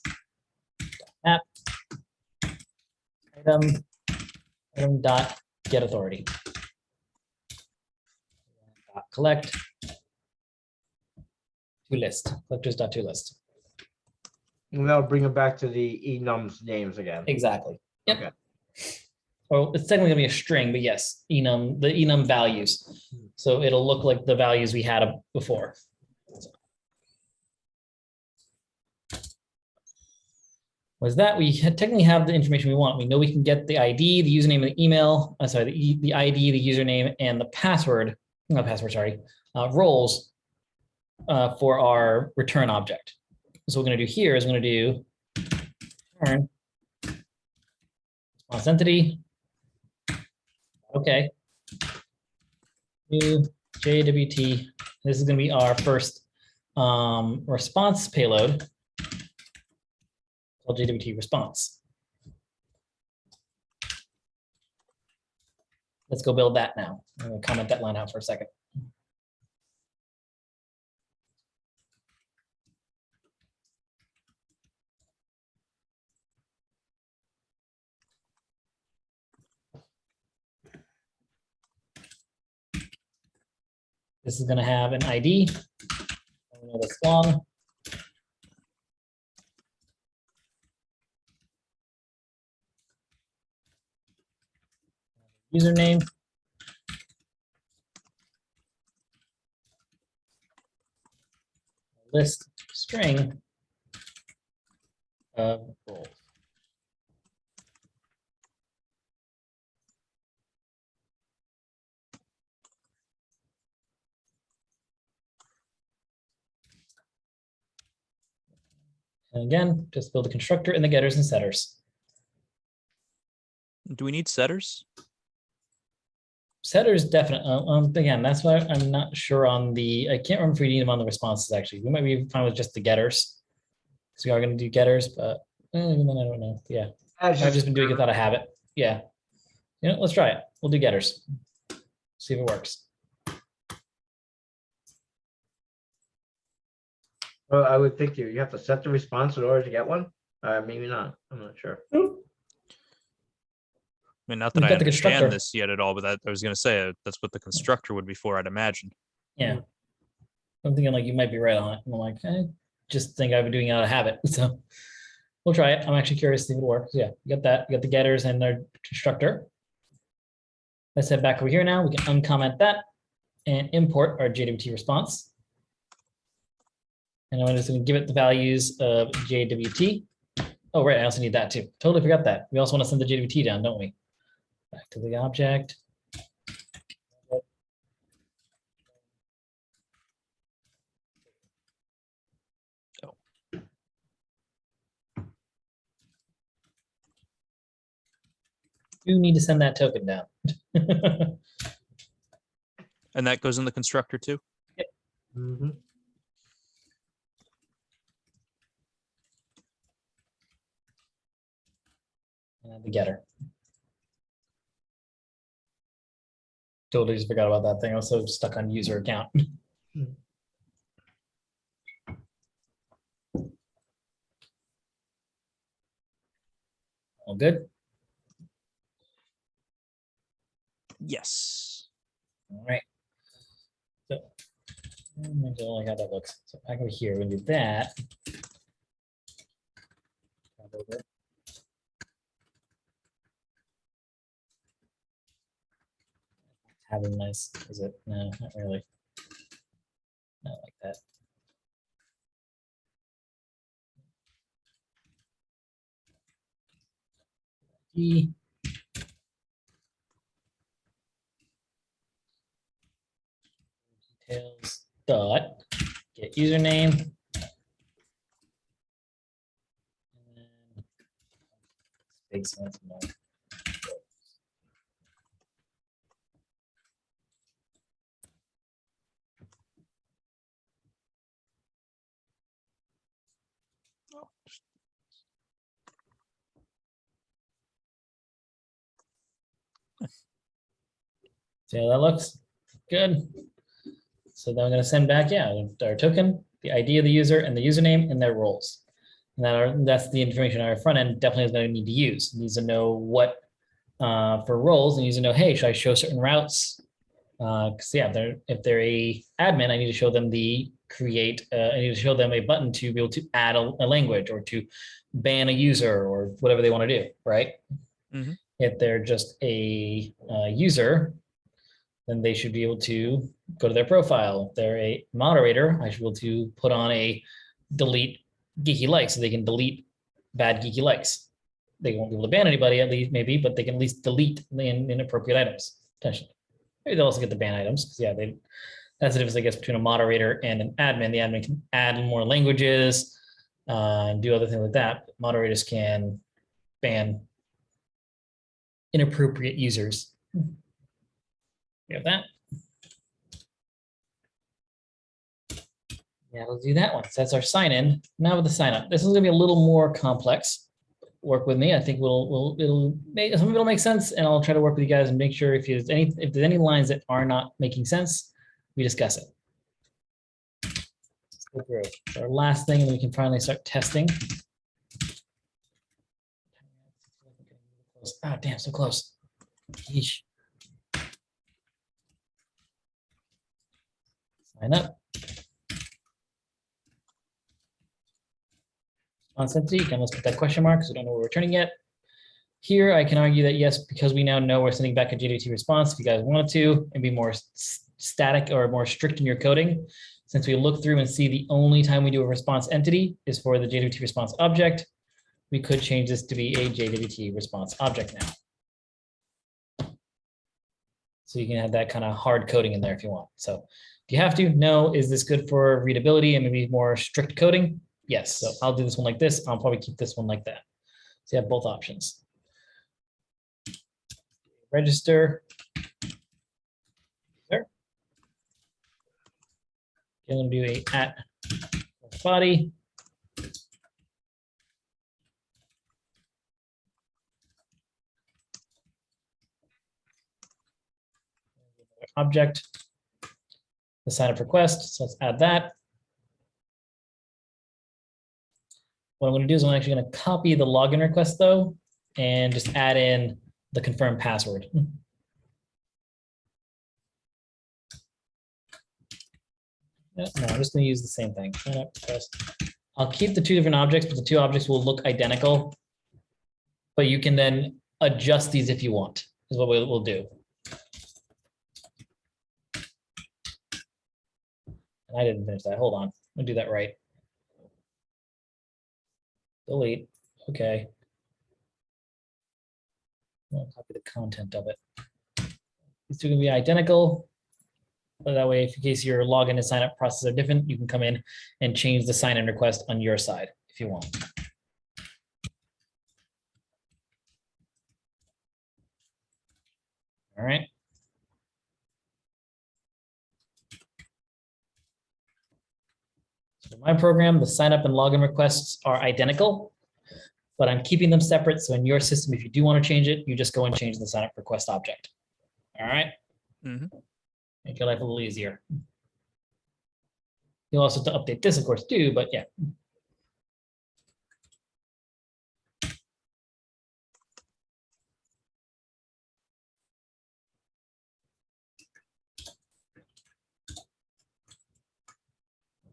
App. Item dot get authority. Dot collect. To list. Collectors dot to list. And that'll bring it back to the enums names again. Exactly. Yep. Okay. Well, it's technically gonna be a string, but yes, enum, the enum values. So it'll look like the values we had before. Was that we technically have the information we want. We know we can get the ID, the username, and the email. The ID, the username, and the password. Not password. Sorry, roles for our return object. So what we're going to do here is we're going to do return response entity. Okay. New JWT. This is going to be our first response payload. Called JWT response. Let's go build that now. I'm going to comment that line out for a second. This is going to have an ID. I know that's long. Username. List string of roles. And again, just build the constructor and the getters and setters. Do we need setters? Setters definitely. Again, that's why I'm not sure on the. I can't remember if we need them on the responses. Actually, we might be fine with just the getters, because we are going to do getters. But even then, I don't know. Yeah, I've just been doing it out of habit. Yeah, let's try it. We'll do getters. See if it works. Well, I would think you have to set the response in order to get one. Maybe not. I'm not sure. I mean, not that We've I got the constructor. understand this yet at all, but that I was going to say that's what the constructor would be for, I'd imagine. Yeah, I'm thinking like you might be right on it. I'm like, I just think I've been doing it out of habit. So we'll try it. I'm actually curious to see if it works. Yeah, you got that. You got the getters and their constructor. Let's head back over here now. We can uncomment that and import our JWT response. And I'm just going to give it the values of JWT. Oh, right. I also need that too. Totally forgot that. We also want to send the JWT down, don't we? Back to the object. Oh. You need to send that token down. And that goes in the constructor too? Mhm. And the getter. Totally just forgot about that thing. I was so stuck on user account. All good. Yes. All right. So maybe I like how that looks. So back over here, we do that. Having nice, is it? No, not really. Not like that. E. Details dot get username. And then space once more. See how that looks? Good. So then I'm going to send back, yeah, our token, the ID of the user, and the username, and their roles. And that's the information our front end definitely is going to need to use. It needs to know what for roles, and needs to know, hey, should I show certain routes? Because yeah, if they're a admin, I need to show them the create. I need to show them a button to be able to add a language or to ban a user or whatever they want to do, right? Mhm. If they're just a user, then they should be able to go to their profile. If they're a moderator, I should be able to put on a delete geeky likes, so they can delete bad geeky likes. They won't be able to ban anybody, at least maybe, but they can at least delete the inappropriate items potentially. Maybe they'll also get the ban items because yeah, that's the difference I guess between a moderator and an admin. The admin can add more languages and do other things like that. But moderators can ban inappropriate users. We have that. Yeah, let's do that one. So that's our sign in. Now with the sign up. This is gonna be a little more complex. Work with me. I think it'll make some of it'll make sense, and I'll try to work with you guys and make sure if there's any lines that are not making sense, we discuss it. Let's go through. So our last thing, and we can finally start testing. Ah, damn, so close. Yeesh. Sign up. Entity, again, let's put that question mark because we don't know what we're returning yet. Here, I can argue that yes, because we now know we're sending back a JWT response, if you guys wanted to, and be more static or more strict in your coding, since we look through and see the only time we do a response entity is for the JWT response object, we could change this to be a JWT response object now. So you can have that kind of hard coding in there if you want. So if you have to, no, is this good for readability and maybe more strict coding? Yes, so I'll do this one like this. I'll probably keep this one like that. So you have both options. Register. There. I'm gonna do a at body. Object. The sign up request. So let's add that. What I'm going to do is I'm actually going to copy the login request though, and just add in the confirmed password. No, I'm just going to use the same thing. I'll keep the two different objects, but the two objects will look identical. But you can then adjust these if you want, is what we'll do. And I didn't finish that. Hold on. I'll do that right. Delete. Okay. I'll copy the content of it. These two can be identical. But that way, if in case your login and sign up process are different, you can come in and change the sign in request on your side if you want. All right. So in my program, the sign up and login requests are identical, but I'm keeping them separate. So in your system, if you do want to change it, you just go and change the sign up request object. All right. Make your life a little easier. You'll also have to update this, of course, too, but yeah.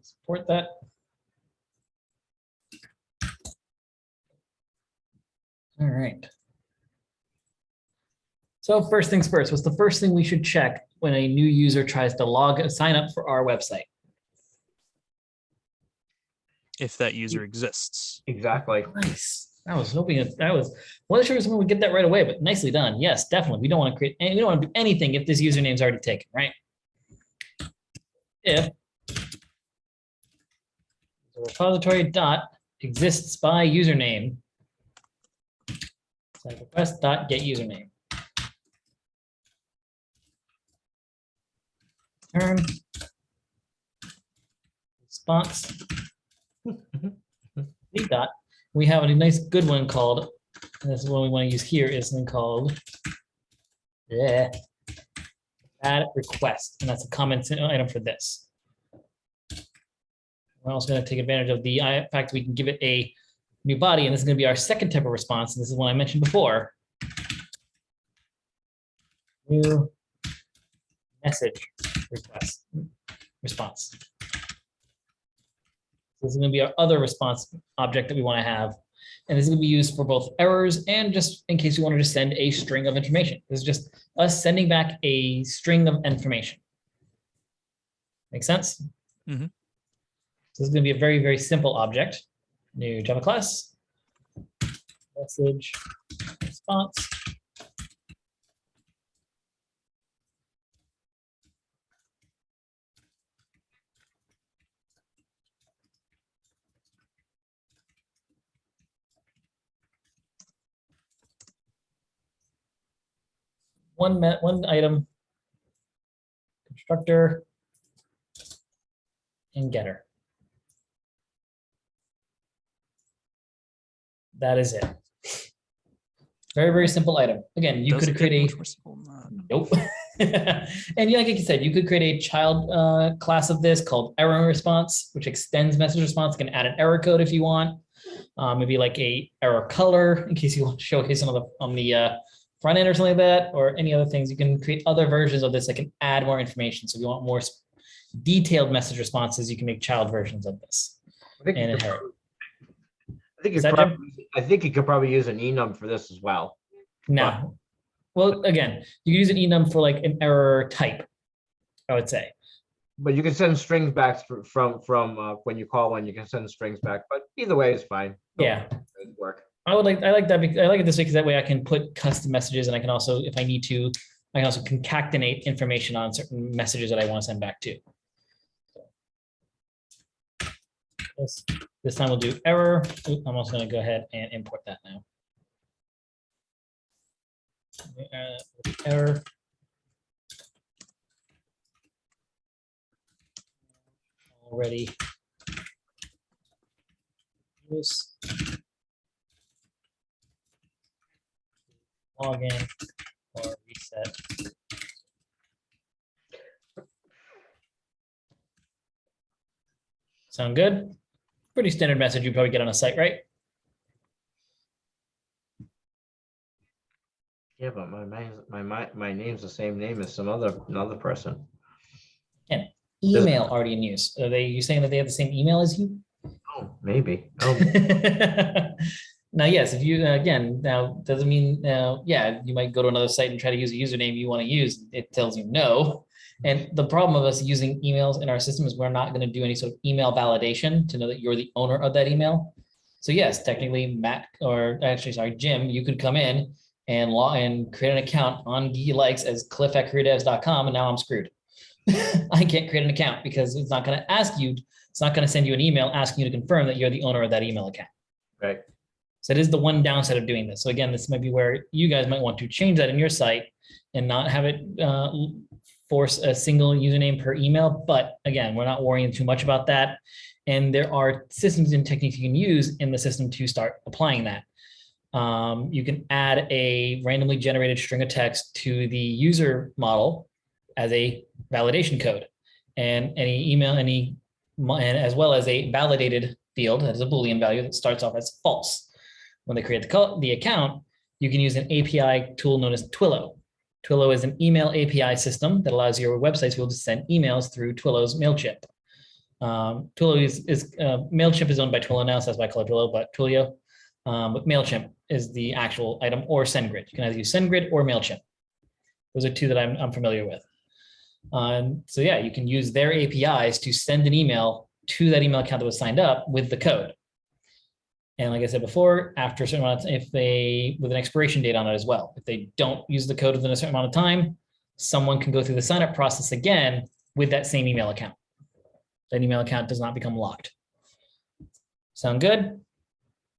Support that. All right. So first things first, what's the first thing we should check when a new user tries to sign up for our website? If that user exists. Exactly. Nice. I was hoping wasn't sure someone would get that right away, but nicely done. Yes, definitely. We don't want to create we don't want to do anything if this username is already taken, right? If the repository dot exists by username, sign request dot get username. Term response. Dot. We have a nice good one called, and this is what we want to use here, is something called add request, and that's a comment item for this. We're also going to take advantage of the fact we can give it a new body, and this is going to be our second type of response, and this is one I mentioned before. New message request response. This is going to be our other response object that we want to have. And this is going to be used for both errors and just in case you wanted to send a string of information. This is just us sending back a string of information. Make sense? Mm-hmm. So this is going to be a very, very simple object. New Java class, message response. One item, constructor, and getter. That is it. Very, very simple item. Again, you Doesn't could create get a, much more simple than that. nope. And like you said, you could create a child class of this called error response, which extends message response. You can add an error code if you want. Maybe like a error color in case you want to showcase on the front end or something like that, or any other things. You can create other versions of this that can add more information. So if you want more detailed message responses, you can make child versions of this and inherit. I think you could probably use an enum for this as well. No. Well, again, you can use an enum for like an error type, I would say. But you can send strings back from when you call one, you can send strings back, but either way is fine. Yeah. It'd work. I like that because I like it this way because that way I can put custom messages, and I can also, if I need to, I can also concatenate information on certain messages that I want to send back to. This time we'll do error. Oop, I'm also going to go ahead and import that now. Error. Already. Use. Login or reset. Sound good? Pretty standard message you probably get on a site, right? Yeah, but my name's the same name as another person. And email already in use. Are you saying that they have the same email as you? Oh, maybe. Oh, Now, yes, if you, again, now doesn't mean, yeah, you might go to another site and try to use a username you want to use. It tells you no. And the problem of us using emails in our system is we're not going to do any sort of email validation to know that you're the owner of that email. So yes, technically Matt, or actually, sorry, Jim, you could come in and log and create an account on Geeky Likes as cliff@careerdevs.com, and now I'm screwed. I can't create an account because it's not going to ask you, it's not going to send you an email asking you to confirm that you're the owner of that email account. right. So it is the one downside of doing this. So again, this might be where you guys might want to change that in your site and not have it force a single username per email. But again, we're not worrying too much about that. And there are systems and techniques you can use in the system to start applying that. You can add a randomly generated string of text to the user model as a validation code, and any email, and as well as a validated field that is a Boolean value that starts off as false. When they create the account, you can use an API tool known as Twilio. Twilio is an email API system that allows your websites to be able to send emails through Twilio's MailChimp. Twilio MailChimp is owned by Twilio now, so that's why I call it Twilio, but Twilio. But MailChimp is the actual item, or SendGrid. You can either use SendGrid or MailChimp. Those are two that I'm familiar with. So yeah, you can use their APIs to send an email to that email account that was signed up with the code. And like I said before, after a certain amount of time, with an expiration date on it as well. If they don't use the code within a certain amount of time, someone can go through the signup process again with that same email account. That email account does not become locked. Sound good?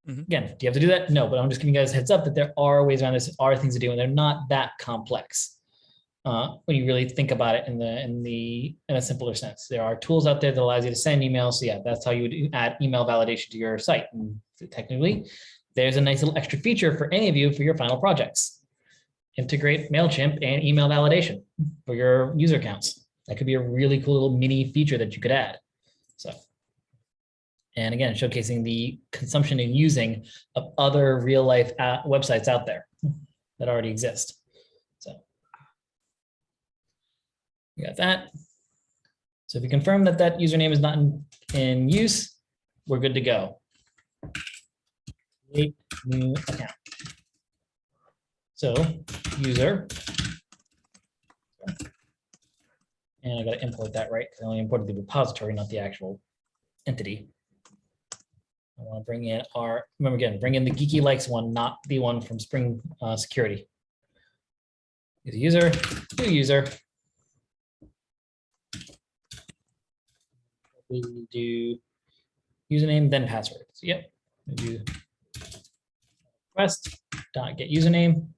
Mhm. Again, do you have to do that? No, but I'm just giving you guys a heads up that there are ways around this, are things to do, and they're not that complex. When you really think about it in a simpler sense. There are tools out there that allows you to send emails. So yeah, that's how you would add email validation to your site. And technically, there's a nice little extra feature for any of you for your final projects. Integrate MailChimp and email validation for your user accounts. That could be a really cool little mini feature that you could add. So, and again, showcasing the consumption and using of other real life websites out there that already exist. You got that. So if you confirm that that username is not in use, we're good to go. Create new account. So user, and I got to import that right because I only imported the repository, not the actual entity. I want to bring in remember again, bring in the Geeky Likes one, not the one from Spring Security. Is a user, new user. We do username, then password. So yep, we do request.get username.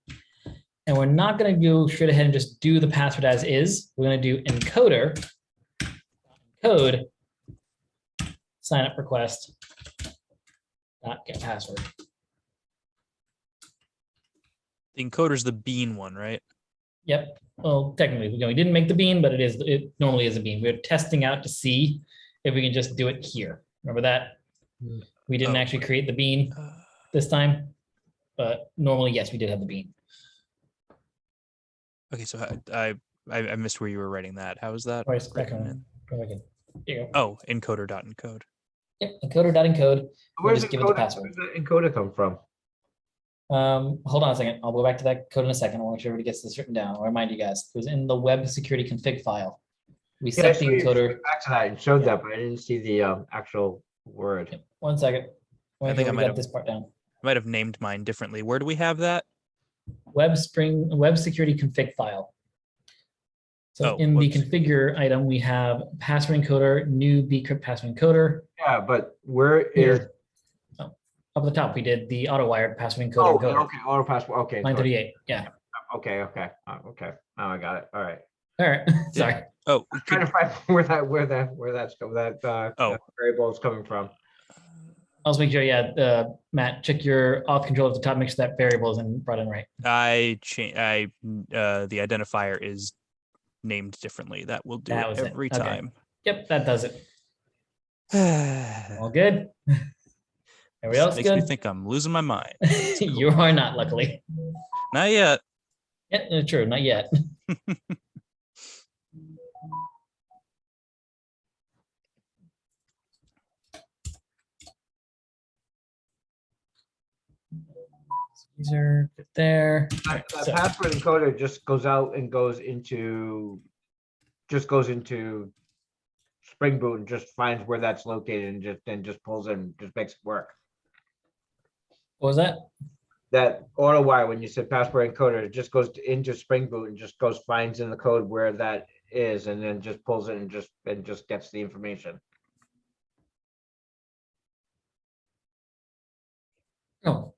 And we're not going to go straight ahead and just do the password as is. We're going to do encoder, encode, sign up request, get password. The encoder's the bean one, right? Yep. Well, technically, we didn't make the bean, but it normally is a bean. We're testing out to see if we can just do it here. Remember that? We didn't actually create the bean this time, but normally, yes, we did have the bean. Okay, so I missed where you were writing that. How is that? Right, back written on. in? Here you go. Oh, encoder.encode. Yep, encoder.encode. Where's just give it the password. Where's the encoder come from? Hold on a second. I'll go back to that code in a second. I'll make sure everybody gets this written down. I'll remind you guys. It was in the web security config file. We Yeah, I set the saw you encoder. back to that and showed Yeah. that, but I didn't see the actual word. Yep, 1 second. I think I might got have- this part down. I might have named mine differently. Where do we have that? Web security config file. So Oh, in the whoops. configure item, we have password encoder, new bcrypt password encoder. Yeah, but where is, Here, up at the top, we did the auto wired password encoder. oh, encoder. okay, auto password, okay. Line good. 38. Yeah. Okay, okay, okay. Now I got it. All right. All right. Sorry. Oh, Trying to could, find that Oh. variable is coming from. Also make sure, yeah, Matt, check your auth control at the top, make sure that variable is brought in right. the identifier is named differently. That will do That it was it. every Okay. time. Yep, that does it. All This good. Everybody else makes me good? think I'm losing my mind. You are not, luckily. Not yet. Yeah, true, not yet. User good there. All right, That so password encoder just goes out and goes into Springboot and just finds where that's located and just pulls in, just makes it work. what was that? That auto wire, when you said password encoder, it just goes into Springboot and just finds in the code where that is, and then just pulls it and just gets the information. Oh,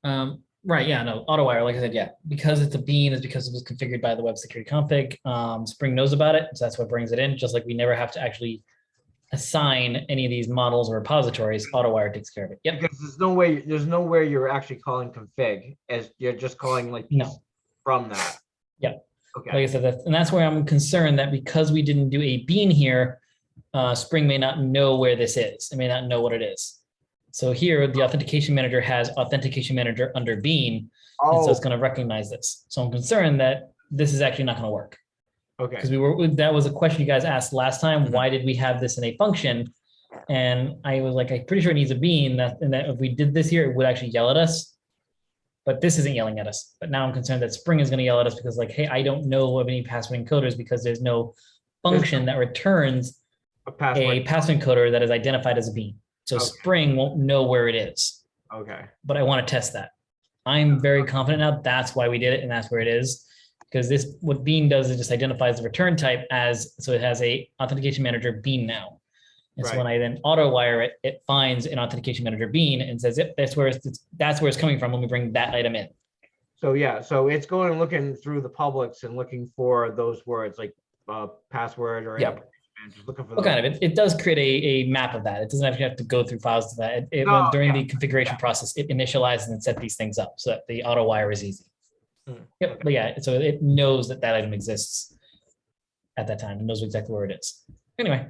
right, yeah, no, AutoWire, like I said, yeah, because it's a bean is because it was configured by the web security config. Spring knows about it, so that's what brings it in, just like we never have to actually assign any of these models or repositories. AutoWire takes care of it. Yep, Because there's no way you're actually calling config, as you're just calling like no, from that. Yep. Okay. like I said, that's where I'm concerned that because we didn't do a bean here, Spring may not know where this is. It may not know what it is. So here, the authentication manager has authentication manager under bean, and so it's Oh, going to recognize this. So I'm concerned that this is actually not going to work. Because okay. that was a question you guys asked last time. Mhm. Why did we have this in a function? And I was like, I'm pretty sure it needs a bean, and that if we did this here, it would actually yell at us. But this isn't yelling at us. But now I'm concerned that Spring is going to yell at us because, like, hey, I don't know of any password encoders because there's no function that returns A password. a password encoder that is identified as a bean. So Okay. Spring won't know where it is. Okay. But I want to test that. I'm very confident now that's why we did it, and that's where it is. Because this, what bean does is just identifies the return type as, so it has a authentication manager bean now. And so when I then auto wire it, it finds an authentication manager bean and says, yep, that's where it's coming from when we bring that item in. So yeah, so it's going and looking through the publics and looking for those words like password or Yeah. application, just looking for Well, those. kind of, it does create a map of that. It doesn't actually have to go through files to that. No, During yeah. the configuration process, it initializes and set these things up so that the auto wire is easy. Yep, Okay. but yeah, so it knows that that item exists at that time. It knows exactly where it is. Anyway,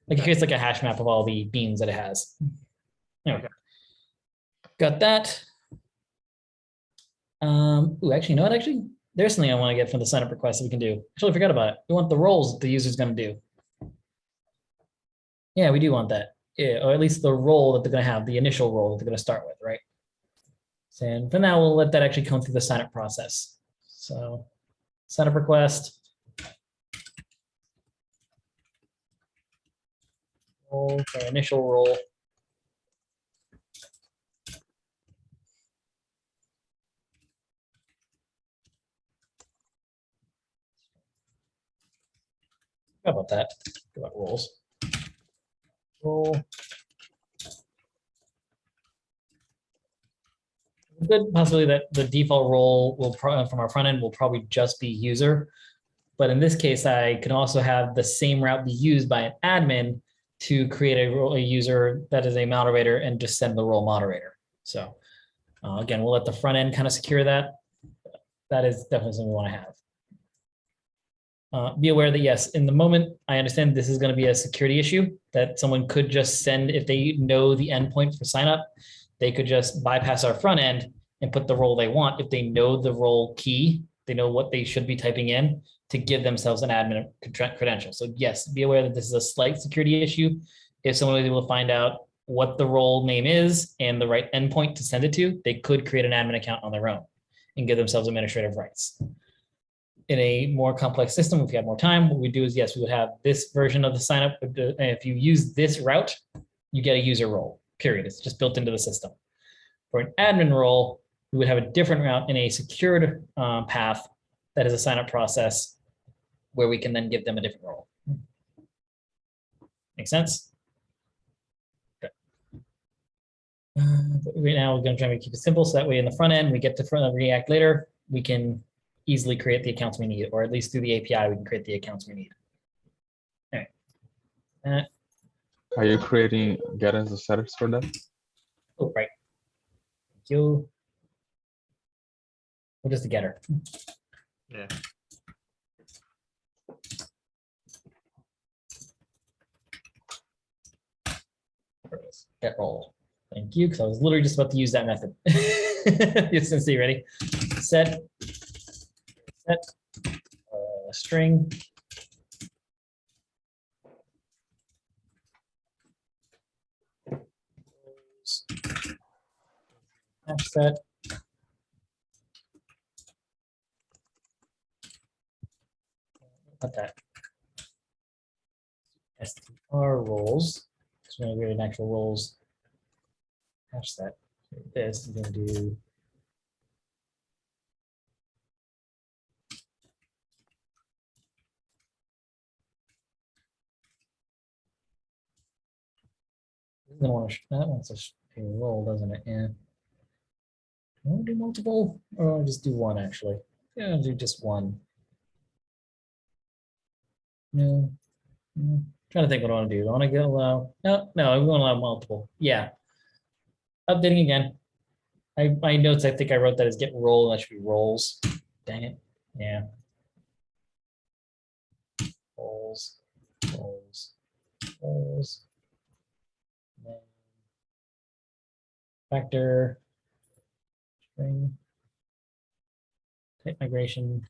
like it creates like a hash map of all the beans that it has. Anyway, Okay. got that. Actually, you know what? Actually, there's something I want to get from the sign up request that we can do. Actually, I forgot about it. We want the roles that the user's going to do. Yeah, we do want that. Yeah, or at least the role that they're going to have, the initial role that they're going to start with, right? And for now, we'll let that actually come through the sign up process. So sign up request. Role, the initial role. How about that? How about roles? Role. Good possibility that the default role will from our front end will probably just be user. But in this case, I can also have the same route be used by an admin to create a user that is a moderator and just send the role moderator. So again, we'll let the front end kind of secure that. That is definitely something we want to have. Be aware that yes, in the moment, I understand this is going to be a security issue that someone could just send if they know the endpoint for sign up. They could just bypass our front end and put the role they want. If they know the role key, they know what they should be typing in to give themselves an admin credential. So yes, be aware that this is a slight security issue. If someone is able to find out what the role name is and the right endpoint to send it to, they could create an admin account on their own and give themselves administrative rights. In a more complex system, if you have more time, what we do is, yes, we would have this version of the sign up. And if you use this route, you get a user role, period. It's just built into the system. For an admin role, we would have a different route in a secured path that is a sign up process where we can then give them a different role. Make sense? Okay. But right now, we're going to try to keep it simple so that way in the front end, we get to front of React later, we can easily create the accounts we need, or at least through the API, we can create the accounts we need. All right. Are you creating getters or setters for them? Oh, right. Thank you. What is the getter? Yeah. There it is. Get role. Thank you, because I was literally just about to use that method. Yes, and see, ready? Set string. Hash set. Got that. str roles. So we're going to create an actual roles hash set. This is going to do that wants a role, doesn't it? Yeah. I want to do multiple, or I'll just do one actually. Yeah, I'll do just one. No. Trying to think what I want to do. I want to go allow. No, I'm going to allow multiple. Yeah. Updating again. My notes, I think I wrote that as get role. That should be roles. Dang it. Yeah. Roles. Factor. String. Type migration.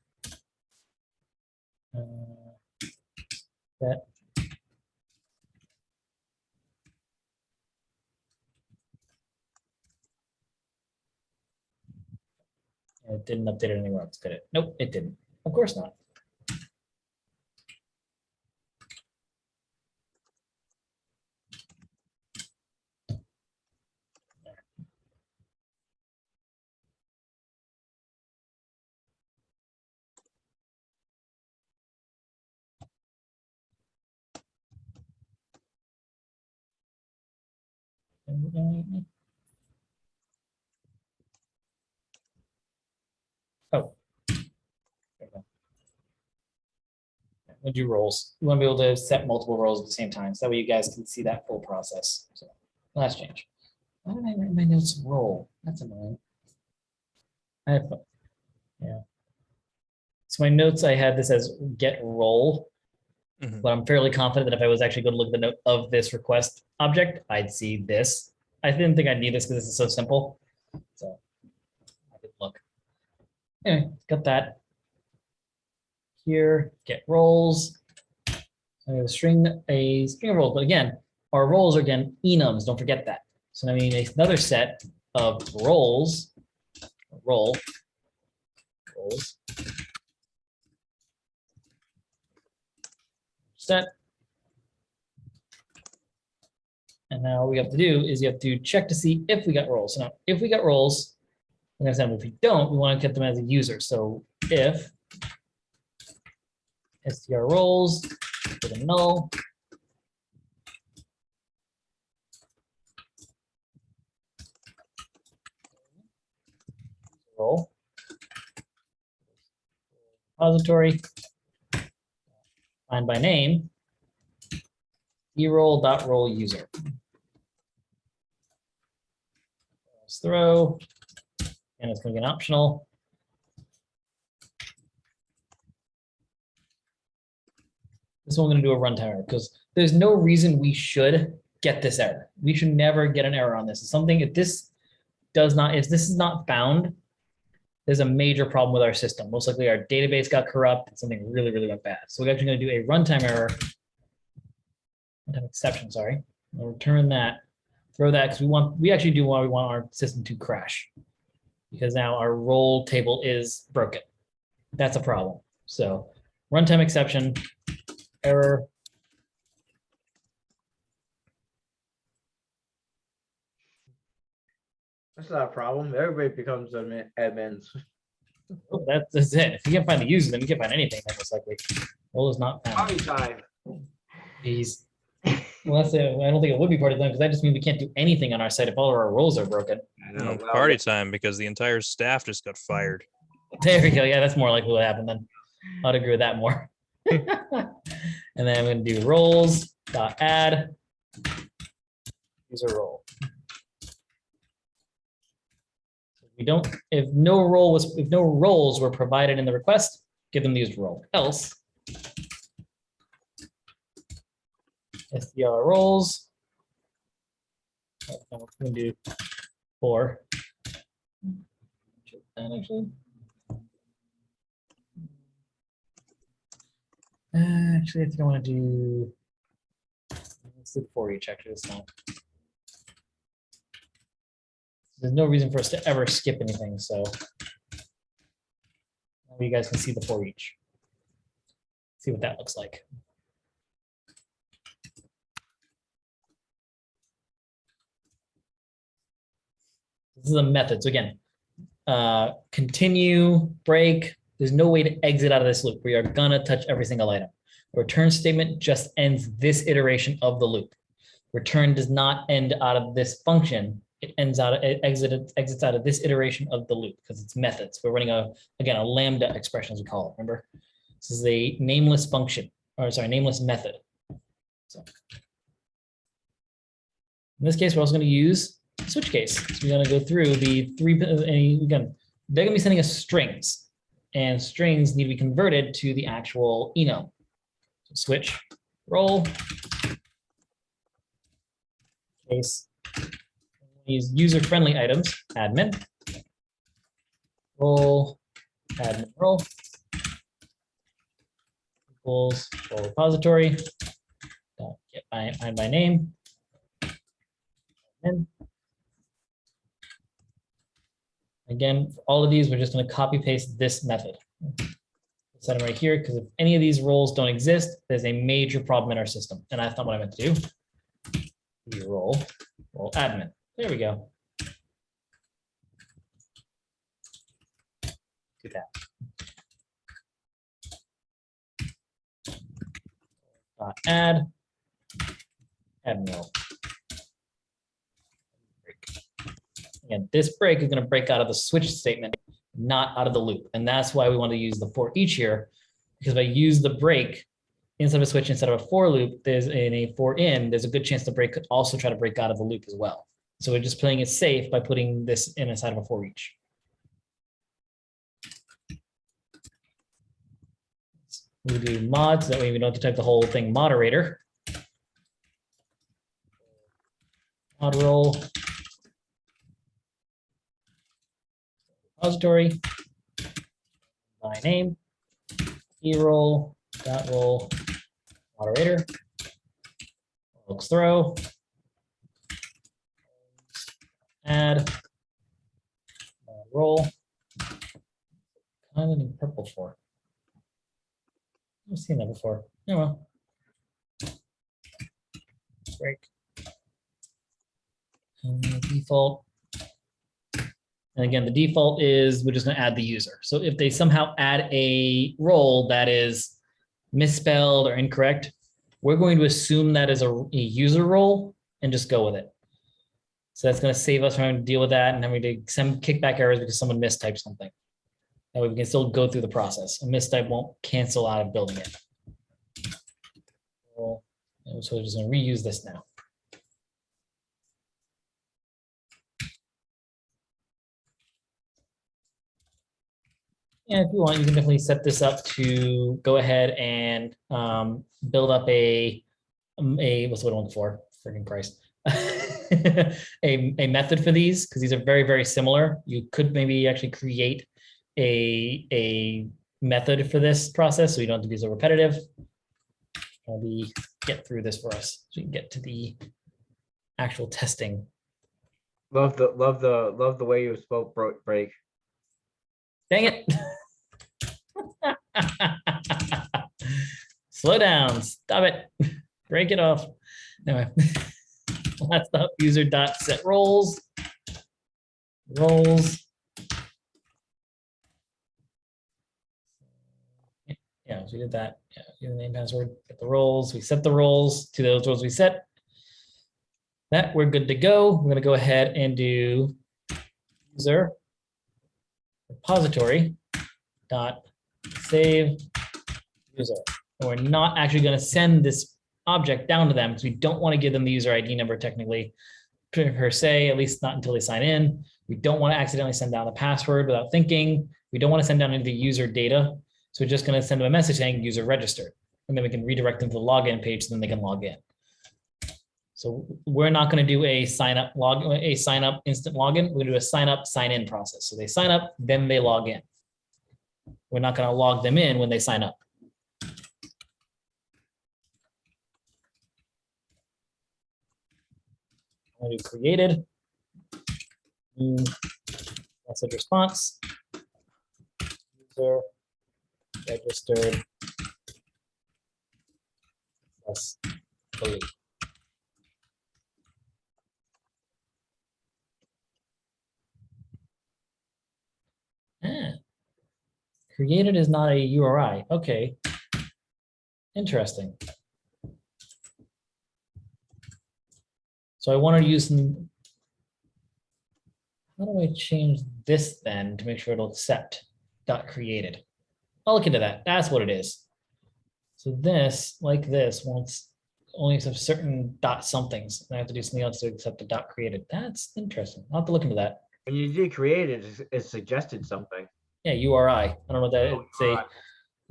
That. It didn't update it anywhere else, did it? Nope, it didn't. Of course not. Oh. We'll do roles. We want to be able to set multiple roles at the same time. So that way you guys can see that full process. So last change. Why did I write my notes role? That's annoying. Yeah. So my notes, I had this as get role, but I'm fairly confident that if I was actually going to look at the note of this request object, I'd see this. I didn't think I'd need this because this is so simple. So I did look. Anyway, got that. Here, get roles. I'm going to string a string of roles, but again, our roles are again enums. Don't forget that. So I mean another set of roles. Roles. Set. And now what we have to do is you have to check to see if we got roles. So now, if we got roles, for example, if we don't, we want to get them as a user. So if str roles with a null. Role. Repository. Find by name. erole.role user. Let's throw. And it's going to be an optional. This one I'm going to do a runtime error because there's no reason we should get this error. We should never get an error on this. It's something if this is not found, there's a major problem with our system. Most likely our database got corrupt and something really, really went bad. So we're actually going to do a runtime error, runtime exception, sorry. We'll return that, throw that because we actually want our system to crash because now our role table is broken. That's a problem. So runtime exception, error. That's not a problem. Everybody becomes admins. Oh, that's it. If you can't find the user, then you can't find anything. That most likely. Roll is not found. Party time. Jeez. Well, that's it. I don't think it would be party time because that just means we can't do anything on our site if all of our roles are broken. I know, well, Party time because the entire staff just got fired. There we go. Yeah, that's more likely what happened then. I'd agree with that more. And then I'm going to do roles dot add user role. We don't, if no roles were provided in the request, give them the user role. Else, SDR roles. I'm going to do 4. And actually, I think I want to do. Let's do 4 each. Actually, this time. There's no reason for us to ever skip anything, so now you guys can see the 4 each. See what that looks like. This is a method. So again, continue, break. There's no way to exit out of this loop. We are gonna touch every single item. The return statement just ends this iteration of the loop. Return does not end out of this function. It exits out of this iteration of the loop because it's methods. We're running a lambda expression, as we call it. Remember, this is a nameless function, or sorry, nameless method. So in this case, we're also going to use switch case. So we're going to go through the 3. Again, they're going to be sending us strings, and strings need to be converted to the actual enum. So switch role case. Use user-friendly items, admin, role, admin role, equals role repository, get by name, and again, for all of these, we're just going to copy paste this method. Set them right here, because if any of these roles don't exist, there's a major problem in our system, and that's not what I meant to do. Role admin. There we go. Do that. Add role. And this break is going to break out of the switch statement, not out of the loop. And that's why we want to use the for each here, because if I use the break instead of a switch, instead of a for loop, there's in a for in, there's a good chance the break could also try to break out of the loop as well. So we're just playing it safe by putting this in inside of a for each. We do mods, that way we don't have to type the whole thing moderator. Mod role. Repository. By name. E-role, dot role, moderator. Looks throw. Add role. Kind of need purple for. I've seen that before. Oh well. Break. Default. And again, the default is we're just going to add the user. So if they somehow add a role that is misspelled or incorrect, we're going to assume that is a user role and just go with it. So that's going to save us from having to deal with that and having to send kickback errors because someone mistyped something. That way we can still go through the process. A mistype won't cancel out of building it. So we're just going to reuse this now. Yeah, if you want, you can definitely set this up to go ahead and build up a what's the one for? Freaking Christ. a method for these, because these are very, very similar. You could maybe actually create a method for this process so you don't have to be so repetitive. Maybe get through this for us so we can get to the actual testing. Love the way you spoke, break. Dang it. Slow down. Stop it. Break it off. Anyway, last up, user dot set roles. Roles. so we did that. Yeah, username, password, get the roles. We set the roles to those roles we set. That we're good to go. We're going to go ahead and do user repository dot save user. And we're not actually going to send this object down to them because we don't want to give them the user ID number technically per se, at least not until they sign in. We don't want to accidentally send down the password without thinking. We don't want to send down any of the user data. So we're just going to send them a message saying user registered. And then we can redirect them to the login page so then they can log in. So we're not going to do a sign up instant login. We're going to do a sign up, sign in process. So they sign up, then they log in. We're not going to log them in when they sign up. I'm going to do created, new message response, user registered plus delete. Created is not a URI. Okay. Interesting. So I want to use some. How do I change this then to make sure it'll accept dot created? I'll look into that. That's what it is. So this, like this, wants only accept certain dot somethings. I have to do something else to accept the dot created. That's interesting. I'll have to look into that. When you do created, it suggested something. Yeah, URI. I don't know what that is. It's a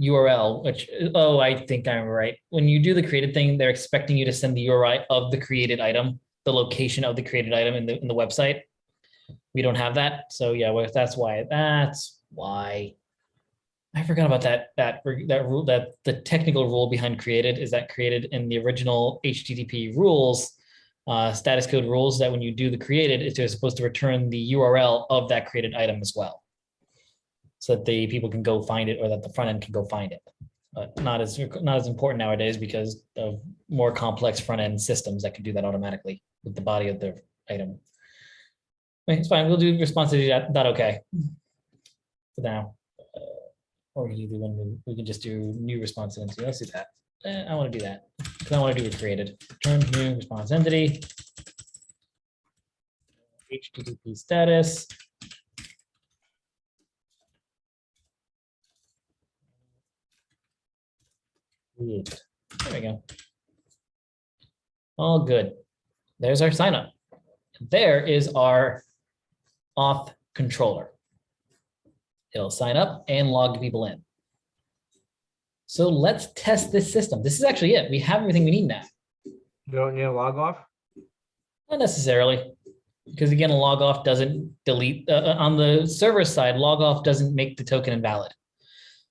URL, which, oh, I think I'm right. When you do the created thing, they're expecting you to send the URI of the created item, the location of the created item in the website. We don't have that. So yeah, well, that's why I forgot about that rule, that the technical rule behind created is that created in the original HTTP rules, status code rules, that when you do the created, it's supposed to return the URL of that created item as well, so that the people can go find it, or that the front end can go find it. But not as important nowadays because of more complex front end systems that can do that automatically with the body of the item. Okay, it's fine. We'll do responsive.okay for now. Or we can do when we can just do new response entity. Let's do that. I want to do that because I want to do it created. Return new response entity. HTTP status. Create. There we go. All good. There's our sign up. There is our auth controller. It'll sign up and log people in. So let's test this system. This is actually it. We have everything we need now. You don't need a log off? Not necessarily, because again, a log off doesn't delete. On the server side, log off doesn't make the token invalid.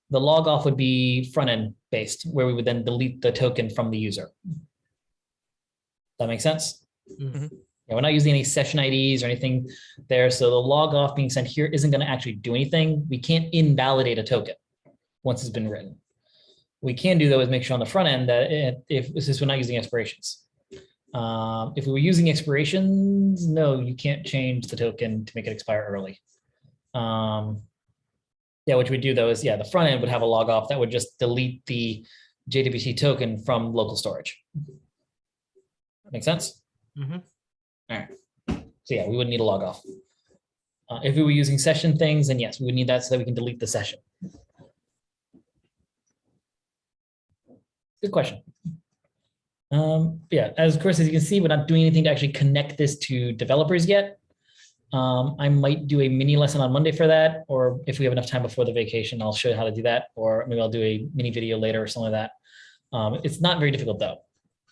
The log off would be front end based, where we would then delete the token from the user. That makes sense? Mhm. Yeah, we're not using any session IDs or anything there. So the log off being sent here isn't going to actually do anything. We can't invalidate a token once it's been written. We can do though is make sure on the front end that since we're not using expirations. If we were using expirations, no, you can't change the token to make it expire early. Yeah, what we do though is, yeah, the front end would have a log off that would just delete the JWT token from local storage. Make sense? Mm-hmm. All right. So yeah, we wouldn't need a log off. If we were using session things, then yes, we would need that so that we can delete the session. Good question. Yeah, as of course, as you can see, we're not doing anything to actually connect this to developers yet. I might do a mini lesson on Monday for that, or if we have enough time before the vacation, I'll show you how to do that, or maybe I'll do a mini video later or something like that. It's not very difficult though.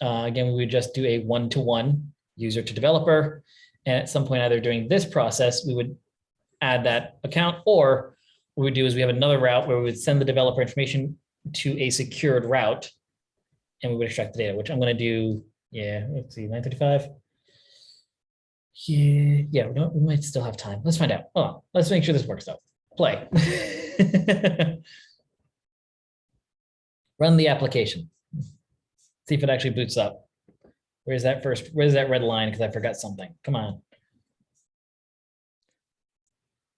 Again, we would just do a one-to-one user to developer. And at some point, either during this process, we would add that account, or what we would do is we have another route where we would send the developer information to a secured route, and we would extract the data, which I'm going to do. Yeah, let's see, 9:35. Yeah, we might still have time. Let's find out. Oh, let's make sure this works though. Play. Run the application. See if it actually boots up. Where's that red line? Because I forgot something. Come on.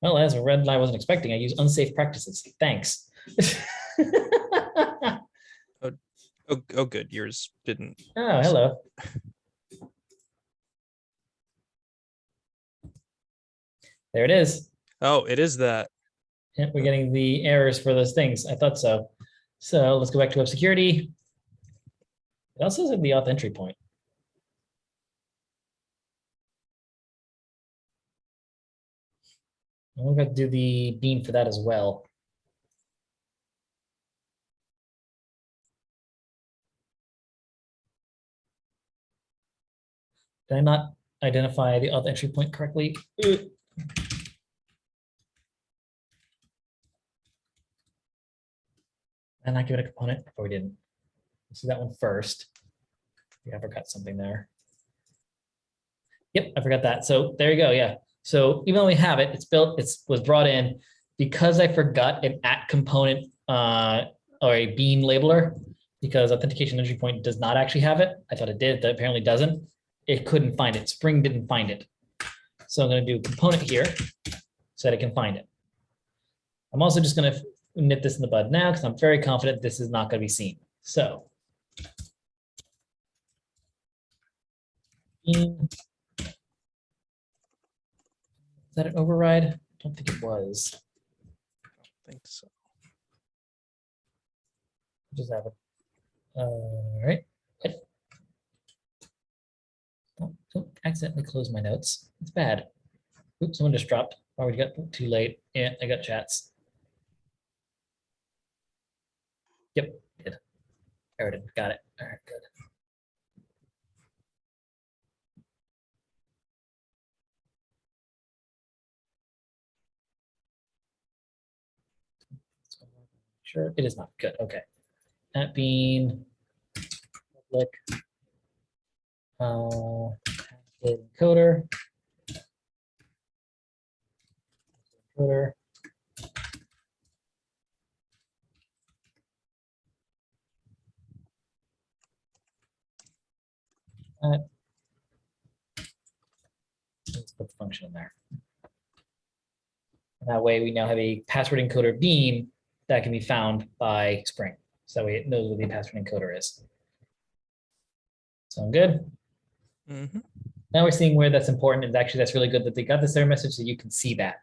Well, that's a red line I wasn't expecting. I use unsafe practices. Thanks. Oh, good. Yours didn't. Oh, hello. There it is. Oh, it is that. Yeah, we're getting the errors for those things. I thought so. So let's go back to web security. It also says the auth entry point. And we're going to do the bean for that as well. Did I not identify the auth entry point correctly? Did I not give it a component? Oh, we didn't. Let's do that one first. Yeah, I forgot something there. Yep, I forgot that. So there you go. Yeah. So even though we have it, it's built, was brought in because I forgot an at component or a bean labeler, because authentication entry point does not actually have it. I thought it did, that apparently doesn't. It couldn't find it. Spring didn't find it. So I'm going to do component here so that it can find it. I'm also just going to nip this in the bud now because I'm very confident this is not going to be seen. So bean. Is that an override? I don't think it was. I think so. Just have it. All right. Don't accidentally close my notes. It's bad. Oops, someone just dropped. Oh, we got too late. Yeah, I got chats. Yep, did. There it is. Got it. All right, good. Sure, it is not good. Okay. That being public encoder. Encoder. Let's put the function in there. And that way we now have a password encoder bean that can be found by Spring. So that way it knows what the password encoder is. Sound good? Mm-hmm. Now we're seeing where that's important. And actually, that's really good that they got this error message so you can see that.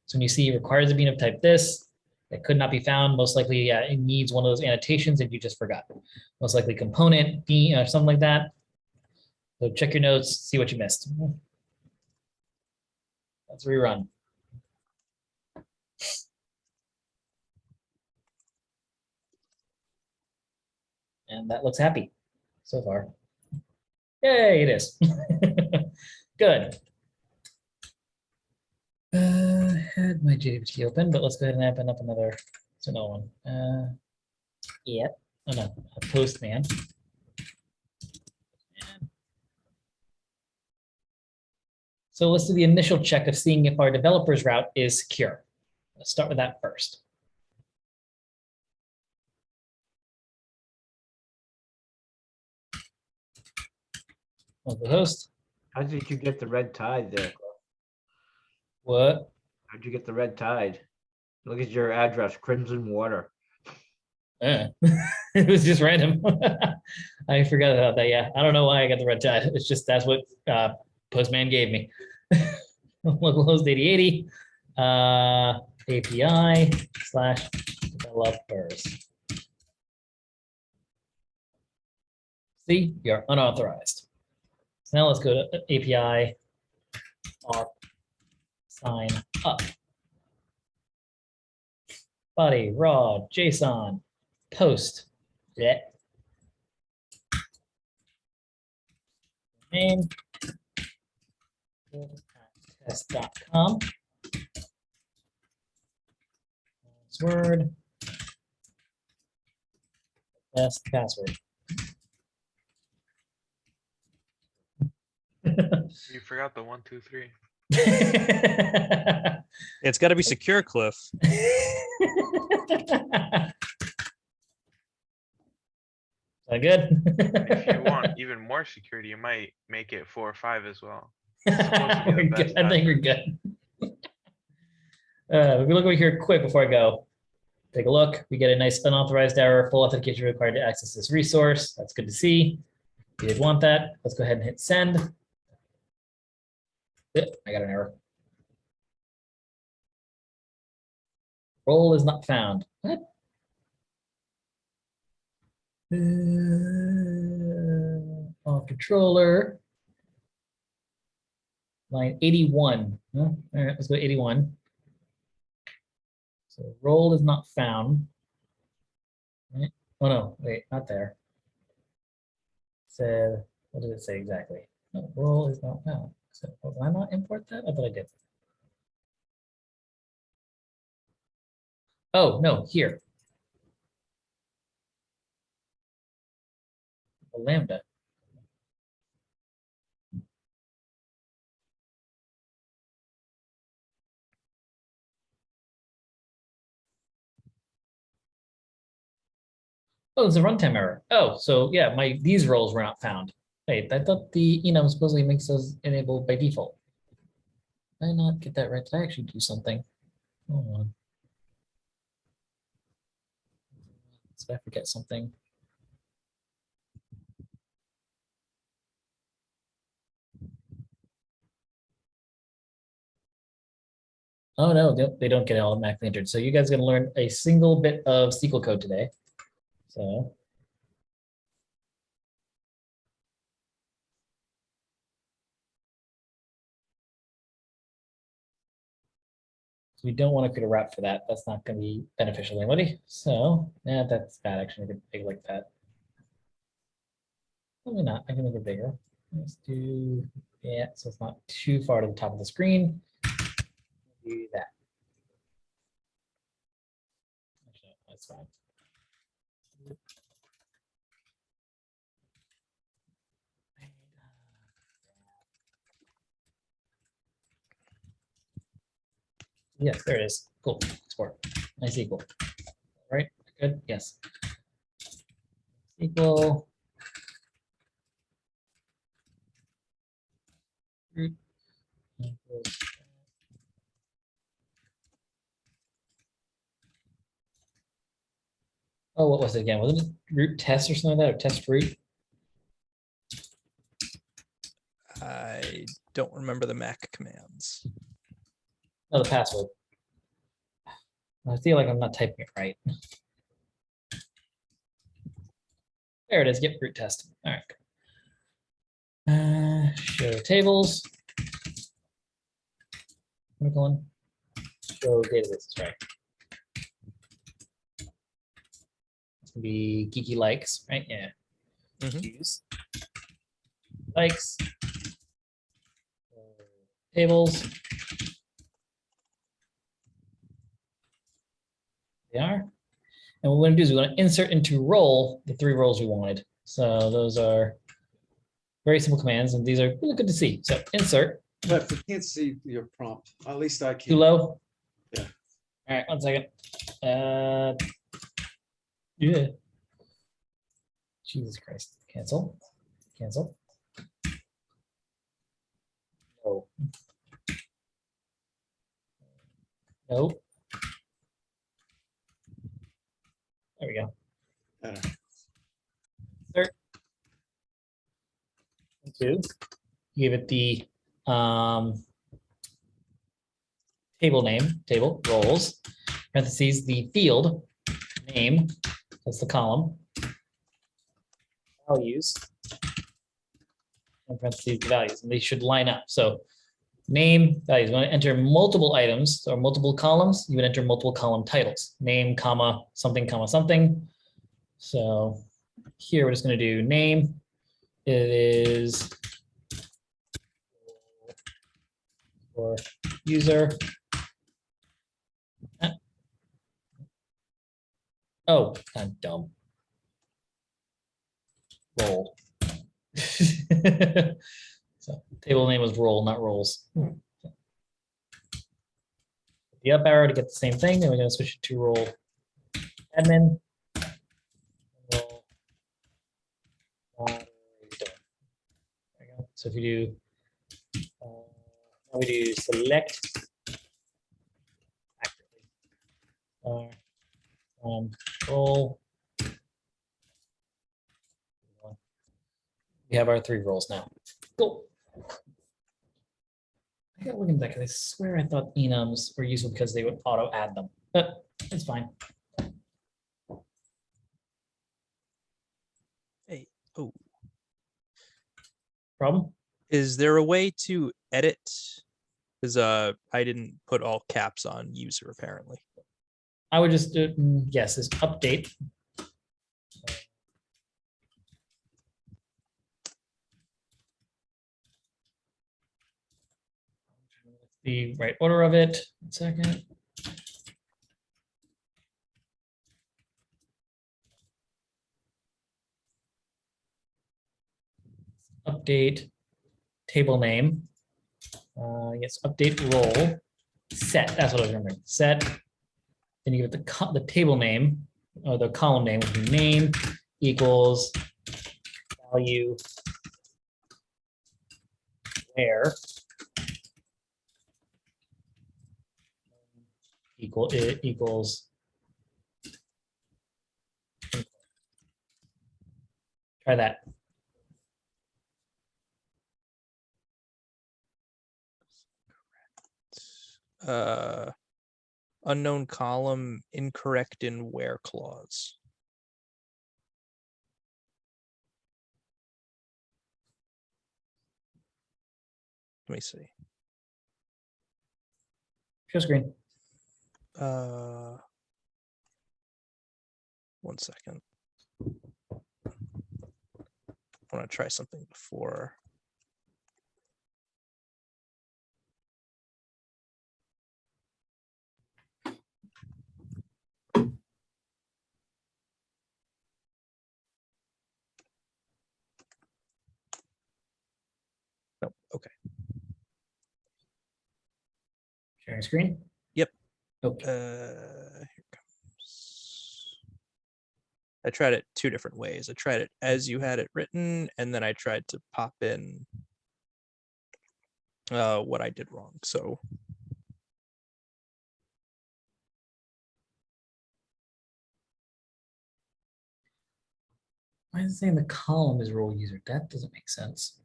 So when you see requires a bean of type this, that could not be found, most likely it needs one of those annotations that you just forgot. Most likely component, bean, or something like that. So check your notes, see what you missed. Let's rerun. And that looks happy so far. Yay, it is. Good. Had my JDBT open, but let's go ahead and open up another. It's another one. Yeah. Oh no, a Postman. So let's do the initial check of seeing if our developer's route is secure. Let's start with that first. The host. How did you get the red tide there? What? How'd you get the red tide? Look at your address, Crimson Water. It was just random. I forgot about that. Yeah, I don't know why I got the red tide. It's just that's what Postman gave me. Localhost 8080 API / developers. See, you're unauthorized. So now let's go to API auth sign up. Body raw JSON post. Yeah. Name test.com. Password. Best password. You forgot the 1, 2, 3. It's got to be secure, Cliff. That good? If you want even more security, you might make it 4 or 5 as well. supposed to be the We're best good. I think we're good. If we look over here quick before I go. Take a look. We get a nice unauthorized error. Full authentication required to access this resource. That's good to see. We did want that. Let's go ahead and hit send. I got an error. Role is not found. What? On controller. Line 81. Huh? All right, let's go 81. So role is not found. Right? Oh no, wait, not there. Said, what did it say exactly? No, role is not found. So did I not import that? I thought I did. Oh no, here. A lambda. Oh, there's a runtime error. Oh, so yeah, these roles were not found. Wait, I thought the enum supposedly makes those enabled by default. Did I not get that right? Did I actually do something? Hold on. Did I forget something? Oh no, they don't get automatically entered. So you guys are gonna learn a single bit of SQL code today. So we don't want to create a wrap for that. That's not going to be beneficial to anybody. So yeah, that's bad. Actually, make it big like that. Probably not. I can make it bigger. Let's do, yeah, so it's not too far to the top of the screen. Do that. Actually, that's fine. Yes, there it is. Cool. Export. Nice equal. All right. Good. Yes. Equal. Root. Oh, what was it again? Wasn't it root test or something like that, or test root? I don't remember the Mac commands. No, the password. I feel like I'm not typing it right. There it is. Get root test. All right. Show tables. Semicolon. Show databases. Right. It's gonna be geeky likes, right? Yeah. Use likes. Tables. They are. And what we're going to do is we're going to insert into role the 3 roles we wanted. So those are very simple commands, and these are really good to see. So insert. But we can't see your prompt. At least I Too can. low. Yeah. All right, 1 second. Yeah. Jesus Christ. Cancel. Cancel. No. No. There we go. Better. Insert. 2. Give it the table name, table, roles, parentheses, the field name, that's the column, values, and parentheses, the values, and they should line up. So name, values, when I enter multiple items or multiple columns, you would enter multiple column titles, name, comma, something, something. So here we're just going to do name. It is for user. Oh, I'm dumb. Role. So table name was role, not roles. The up arrow to get the same thing, then we're going to switch it to role admin. Role moderator. There we go. So if you do, now we do select. Roll. We have our 3 roles now. Cool. I gotta look into that because I swear I thought enums were useful because they would auto add them, but it's fine. Hey, oh, Problem? is there a way to edit? Because I didn't put all caps on user apparently. I would just do, yes, is update. The right order of it. 1 second. Update table name. Yes, update role. Set. That's what I was remembering. Set. Then you give it the table name or the column name, which is name equals value where equals try that. Unknown column incorrect in where clause. Let me see. Share screen. 1 second. I want to try something before. No, okay. Sharing screen. Yep. Okay. Here comes. I tried it 2 different ways. I tried it as you had it written, and then I tried to pop in what I did wrong. So Why is it saying the column is role user? That doesn't make sense.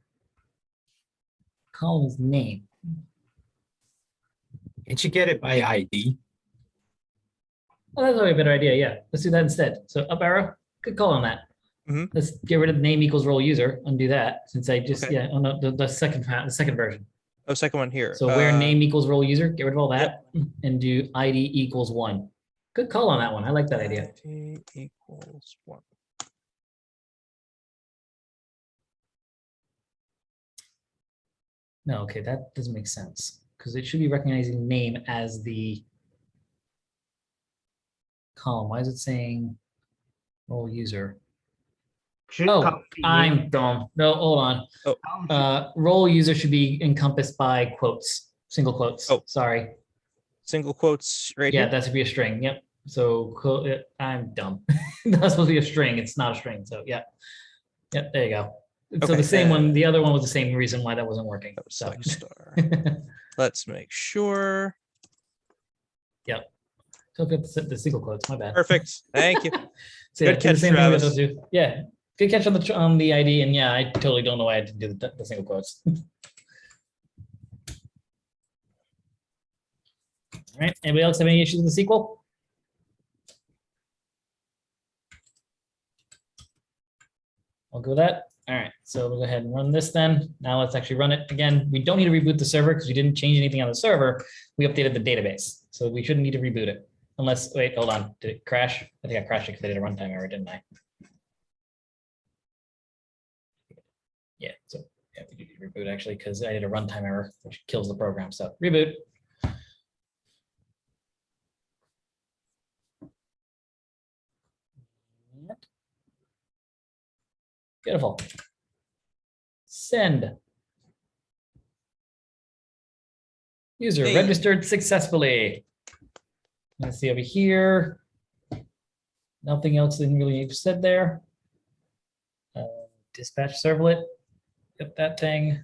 Column is name. Can't you get it by ID? Oh, that's probably a better idea. Yeah, let's do that instead. So up arrow, good call on that. Mhm. Let's get rid of name equals role user. Undo that since I just Okay. yeah. Oh no, the second version. oh, second one here. So where name equals role user, get rid of all that Yep. and do ID equals 1. Good call on that one. I like that idea. ID equals 1. No, okay, that doesn't make sense because it should be recognizing name as the column. Why is it saying role user? Shouldn't Oh, column be I'm named- dumb. No, hold on. column should- Role user should be encompassed by quotes, single quotes. Oh. Sorry. Single quotes right Yeah, here. that should be a string. Yep. So I'm dumb. That's supposed to be a string. It's not a string. So yeah. Yep, there you go. So Okay, the same one, the other one was the same reason why that wasn't working. That was So select star. Let's make sure. yep. So good the single quotes. My bad. Perfect. Thank you. So, yeah, Good do the catch, same thing with Travis. those two. Yeah. Good catch on the ID. And yeah, I totally don't know why I didn't do the single quotes. All right. Anybody else have any issues with the sequel? I'll go with that. All right, so we'll go ahead and run this then. Now let's actually run it again. We don't need to reboot the server because we didn't change anything on the server. We updated the database. So we shouldn't need to reboot it. Unless, wait, hold on. Did it crash? I think I crashed it because I did a runtime error, didn't I? Yeah, so yeah, we need to reboot actually because I did a runtime error, which kills the program. So reboot. Beautiful. Send. User Hey. registered successfully. Let's see over here. Nothing else than really you've said there. Dispatch servlet. Get that thing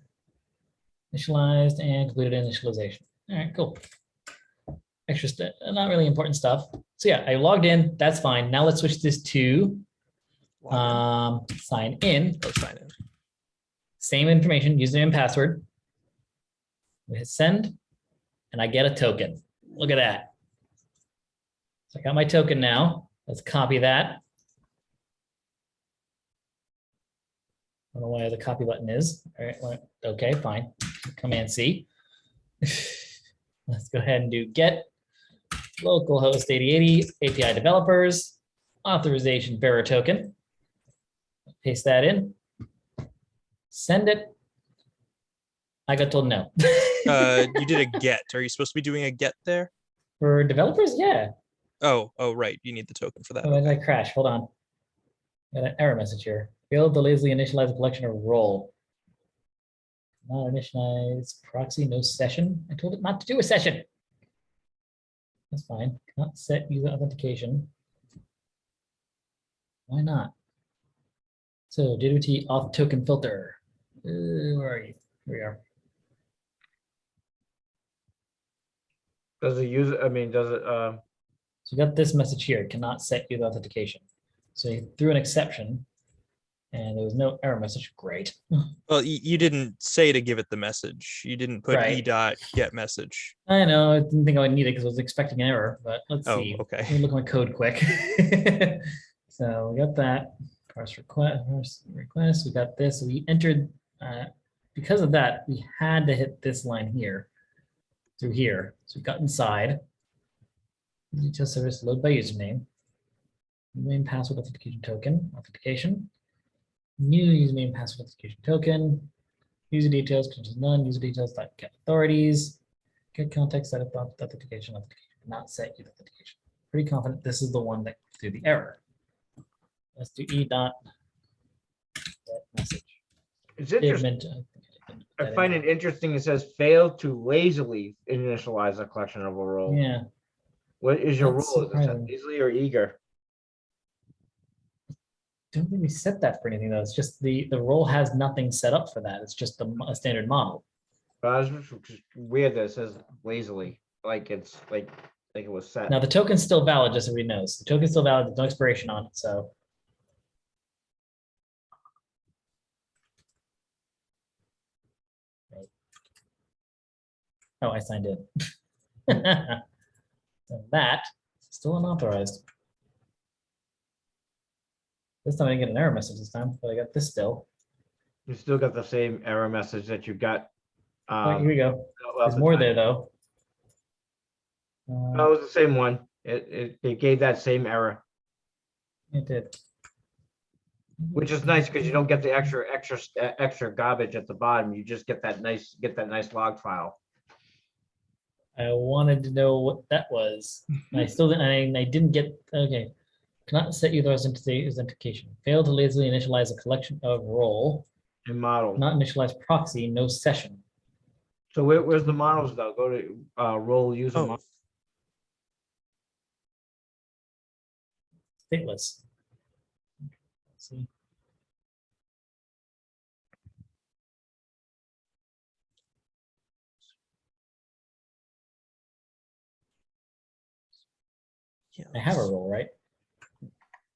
initialized and completed initialization. All right, cool. Extra, not really important stuff. So yeah, I logged in. That's fine. Now let's switch this to sign in. Oh, sign in. Same information, username and password. We hit send, and I get a token. Look at that. So I got my token now. Let's copy that. I don't know why the copy button is. All right, well, okay, fine. Command C. Let's go ahead and do get localhost 8080 API developers authorization bearer token. Paste that in. Send it. I got told no. You did a get. Are you supposed to be doing a get there? For developers, yeah. Oh, right. You need the token for that. Oh, why did I crash? Hold on. Got an error message here. Failed to lazily initialize a collection or role. Not initialize proxy, no session. I told it not to do a session. That's fine. Not set user authentication. Why not? So JWT auth token filter. Where are you? Here we are. Does it use, I mean, does it, So we got this message here, cannot set user authentication. So he threw an exception and there was no error message. Great. Well, you didn't say to give it the message. You didn't put Right. e dot get message. I know, I didn't think I would need it because I was expecting an error, but let's Oh, see. okay. Let me look at my code quick. So we got that. Parse request, we got this. We entered, because of that, we had to hit this line here through here. So we got inside. Detail service load by username. Username password authentication token, authentication. New username and password authentication token. User details, conditions none, user details, get authorities. Get context, set up authentication, not set user authentication. Pretty confident this is the one that threw the error. Let's do e dot get message. it's interesting. I find it interesting. It says failed to lazily initialize a collection of a role. Yeah, What is your That's rule? Is it set surprising. lazily or eager? don't think we set that for anything though. It's just the role has nothing set up for that. It's just a standard model. But it's just weird that it says lazily, like it's like it was set. Now the token's still valid, just so everybody knows. The token's still valid. There's no expiration on it, so. Right. Oh, I signed in. So that is still unauthorized. This time I didn't get an error message this time, but I got this still. You still got the same error message that you got. Oh, here we go. There's more there though. No, it was the same one. It gave that same error, It did. which is nice because you don't get the extra garbage at the bottom. You just get that nice log file. I wanted to know what that was. I still didn't. I didn't get. Okay, cannot set either as authentication. Failed to lazily initialize a collection of role. And model. Not initialize proxy. No session. So where's the models though? Go to role user. Oh. Model. Stateless. Let's see. Yeah, I have a role, right?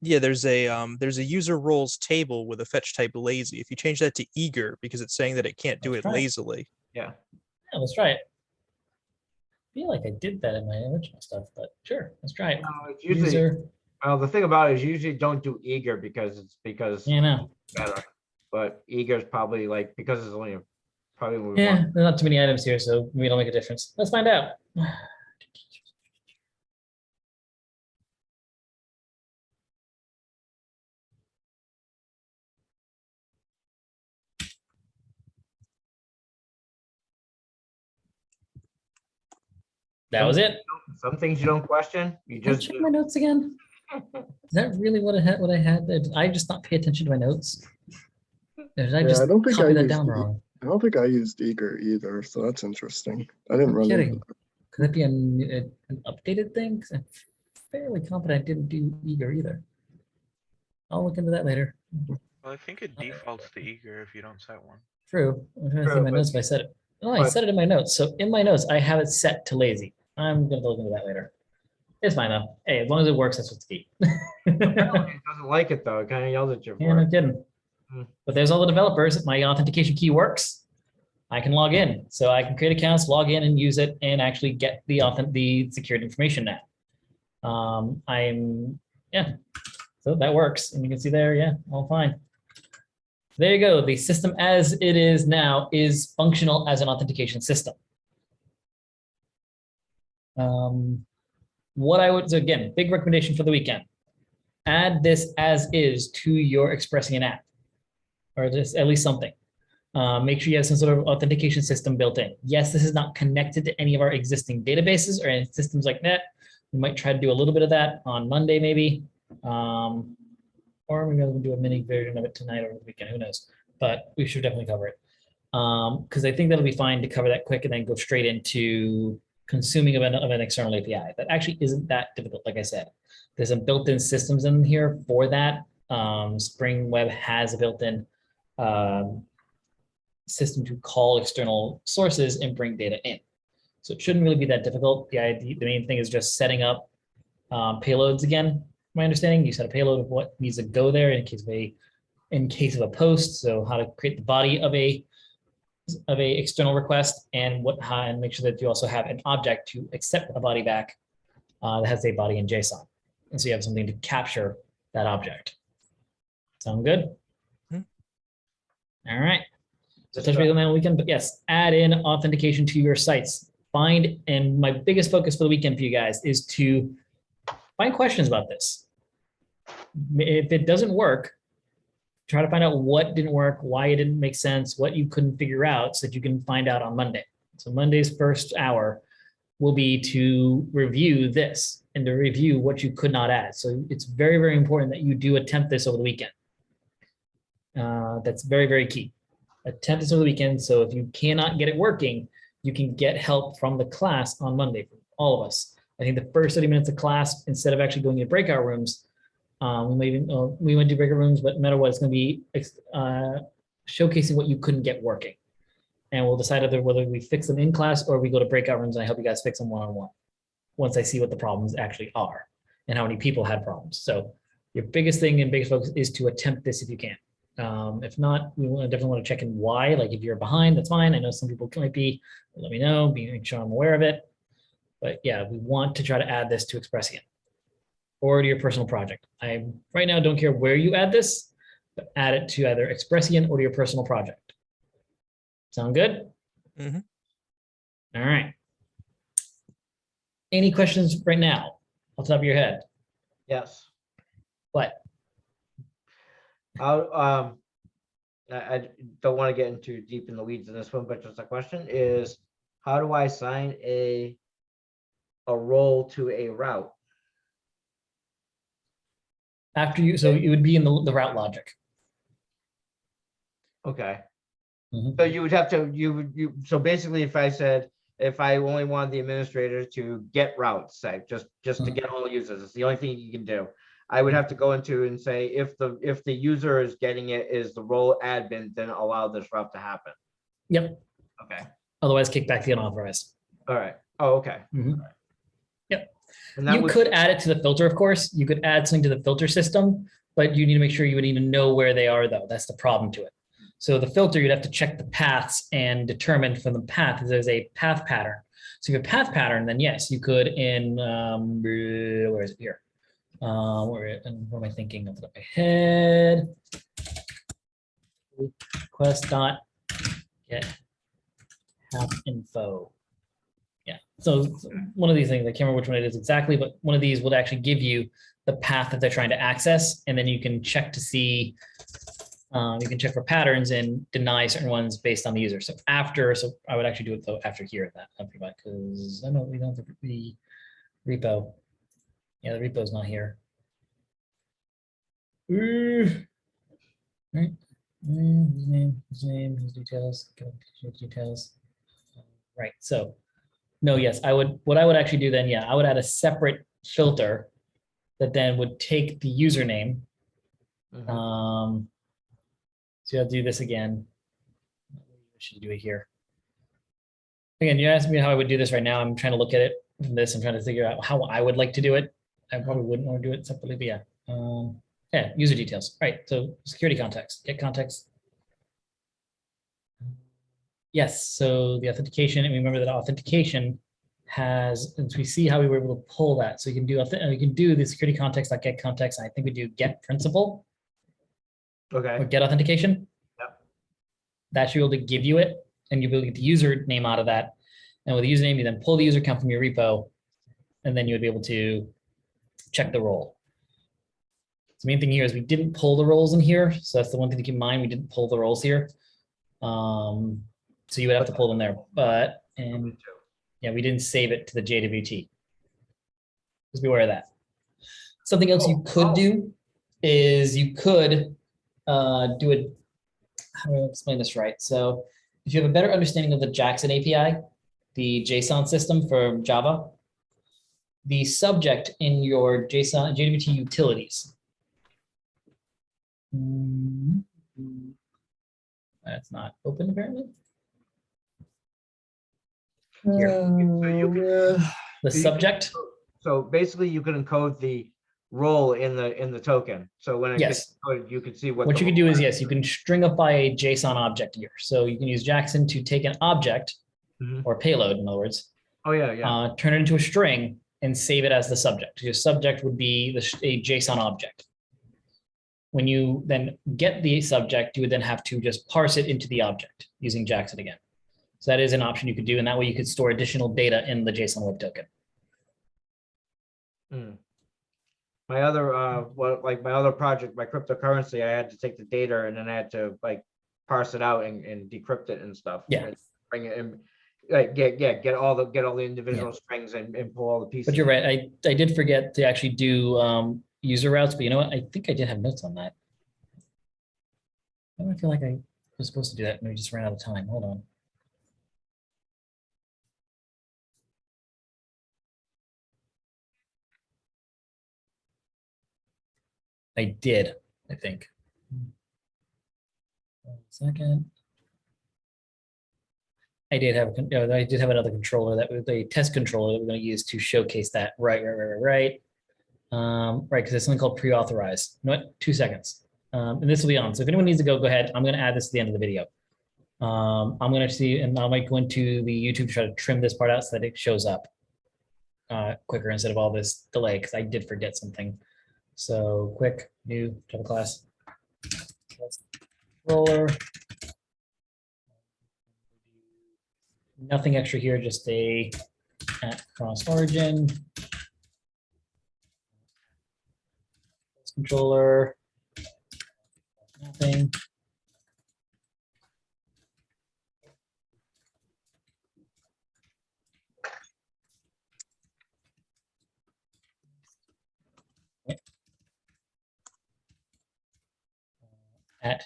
Yeah, there's a user roles table with a fetch type lazy. If you change that to eager, because it's saying that it can't do Let's it try it. lazily. Yeah. Yeah, let's try it. I feel like I did that in my original stuff, but sure, let's try it. No, it's usually, User. well, the thing about it is you usually don't do eager because Yeah, no. it's better. But eager is probably like, because it's only probably. what we Yeah, want. there's not too many items here, so maybe it'll make a difference. Let's find out. That was it. Some things you don't question, you Can I just check do. my notes again. Is that really what I had? What I had? Did I just not pay attention to my notes? Or did I Yeah, just I don't think copy I that used down the- wrong? I don't think I used eager either, so that's interesting. I didn't I'm run into kidding. Could it be an updated thing? 'Cause I'm fairly confident I didn't do eager either. I'll look into that later. Well, I think it defaults to eager if you don't set one. True. I'm trying to see True, my but- notes if I said it. Oh, I but- said it in my notes. So in my notes, I have it set to lazy. I'm gonna look into that later. It's fine though. Hey, as long as it works, that's what's key. Apparently it doesn't like it though. It kind of yells at you Yeah, for no it. kidding. Hmm. But there's all the developers. My authentication key works. I can log in. So I can create accounts, log in and use it and actually get the secured information now. Yeah, so that works. And you can see there, yeah, all fine. There you go. The system as it is now is functional as an authentication system. What I would, so again, big recommendation for the weekend. Add this as is to your Expressian app, or just at least something. Make sure you have some sort of authentication system built in. Yes, this is not connected to any of our existing databases or any systems like that. We might try to do a little bit of that on Monday, maybe. Or maybe we'll do a mini version of it tonight or the weekend, who knows? But we should definitely cover it. Because I think that'll be fine to cover that quick and then go straight into consuming of an external API. That actually isn't that difficult, like I said. There's some built-in systems in here for that. Spring Web has a built-in system to call external sources and bring data in. So it shouldn't really be that difficult. The main thing is just setting up payloads again. My understanding, you set a payload of what needs to go there in case of a post. So how to create the body of a external request and and make sure that you also have an object to accept a body back that has a body in JSON. And so you have something to capture that object. Sound good? All right. So touch base on that weekend, but yes, add in authentication to your sites. And my biggest focus for the weekend for you guys is to find questions about this. If it doesn't work, try to find out what didn't work, why it didn't make sense, what you couldn't figure out so that you can find out on Monday. So Monday's first hour will be to review this and to review what you could not add. So it's very, very important that you do attempt this over the weekend. That's very, very key. Attempt this over the weekend. So if you cannot get it working, you can get help from the class on Monday, from all of us. I think the first 30 minutes of class, instead of actually going to breakout rooms, we went to breakout rooms, but no matter what, it's going to be showcasing what you couldn't get working. And we'll decide whether we fix them in class or we go to breakout rooms and I help you guys fix them one-on-one once I see what the problems actually are and how many people had problems. So your biggest thing and biggest focus is to attempt this if you can. If not, we definitely want to check in why. Like if you're behind, that's fine. I know some people might be. Let me know. Make sure I'm aware of it. But yeah, we want to try to add this to Expressian or to your personal project. I right now don't care where you add this, but add it to either Expressian or to your personal project. Sound good? Mm-hmm. All right. Any questions right now off the top of your head? Yes. What? I don't want to get into deep in the weeds in this one, but just a question is, how do I assign a role to a route? After you, so it would be in the route logic. Okay. Mhm. So you would have to, so basically if I only wanted the administrator to get routes, say, just to get all users, it's the only thing you can do. I would have to go into and say, if the user is getting it is the role admin, then allow this route to happen. Yep. Okay. Otherwise, kick back the unauthorized. All right. Oh, okay. Mhm. Yep. And that You would- could add it to the filter, of course. You could add something to the filter system, but you need to make sure you would even know where they are, though. That's the problem to it. So the filter, you'd have to check the paths and determine from the path if there's a path pattern. So if you have a path pattern, then yes, you could in, where is it here? What am I thinking off the top of my head? Request dot get path info. Yeah, so one of these things, I can't remember which one it is exactly, but one of these would actually give you the path that they're trying to access, and then you can check to see, you can check for patterns and deny certain ones based on the user. So I would actually do it though after here, because I know we don't have the repo. Yeah, the repo is not here. Right. His name, his details, details. Right. So, no, yes, what I would actually do then, yeah, I would add a separate filter that then would take the username. Mhm. So I'll do this again. I should do it here. Again, you asked me how I would do this right now. I'm trying to look at it this. I'm trying to figure out how I would like to do it. I probably wouldn't want to do it separately, but yeah. Yeah, user details. All right, so security context, get context. Yes, so the authentication, and remember that authentication has, and we see how we were able to pull that. So you can do the security context, like get context. I think we do get principal or Okay, get authentication. Yep. That should be able to give you it, and you'll be able to get the username out of that. And with the username, you then pull the user account from your repo, and then you would be able to check the role. The main thing here is we didn't pull the roles in here. So that's the one thing to keep in mind. We didn't pull the roles here. So you would have to pull them there, and yeah, we didn't save it to the JWT. Just be aware of that. Something else you could do is you could do it. How do I explain this right? So if you have a better understanding of the Jackson API, the JSON system for Java, the subject in your JSON JWT utilities. That's not open apparently. The subject. so basically you can encode the role in the token. So when it Yes. gets encoded, you can see what. What the you can do role is, yes, you can stringify a JSON object here. So you can use Jackson to take an object or payload, in other words, Oh, yeah. turn it into a string and save it as the subject. Your subject would be a JSON object. When you then get the subject, you would then have to just parse it into the object using Jackson again. So that is an option you could do, and that way you could store additional data in the JSON Web Token. My other, my other project, my cryptocurrency, I had to take the data and then I had to like parse it out and decrypt it and stuff. Yeah. And bring it in, like get all the individual strings and pull all the pieces. But you're right. I did forget to actually do user routes, but you know what? I think I did have notes on that. I don't feel like I was supposed to do that, and we just ran out of time. Hold on. I did, I think. 1 second. I did have another controller that was a test controller that we're going to use to showcase that. Right. Right, because there's something called pre-authorize. You know what? 2 seconds. And this will be on. So if anyone needs to go ahead. I'm going to add this to the end of the video. I'm going to see, and I might go into the YouTube to try to trim this part out so that it shows up quicker instead of all this delay, because I did forget something. So quick, new Java class. Controller. Nothing extra here, just a at cross origin. Controller. Nothing. At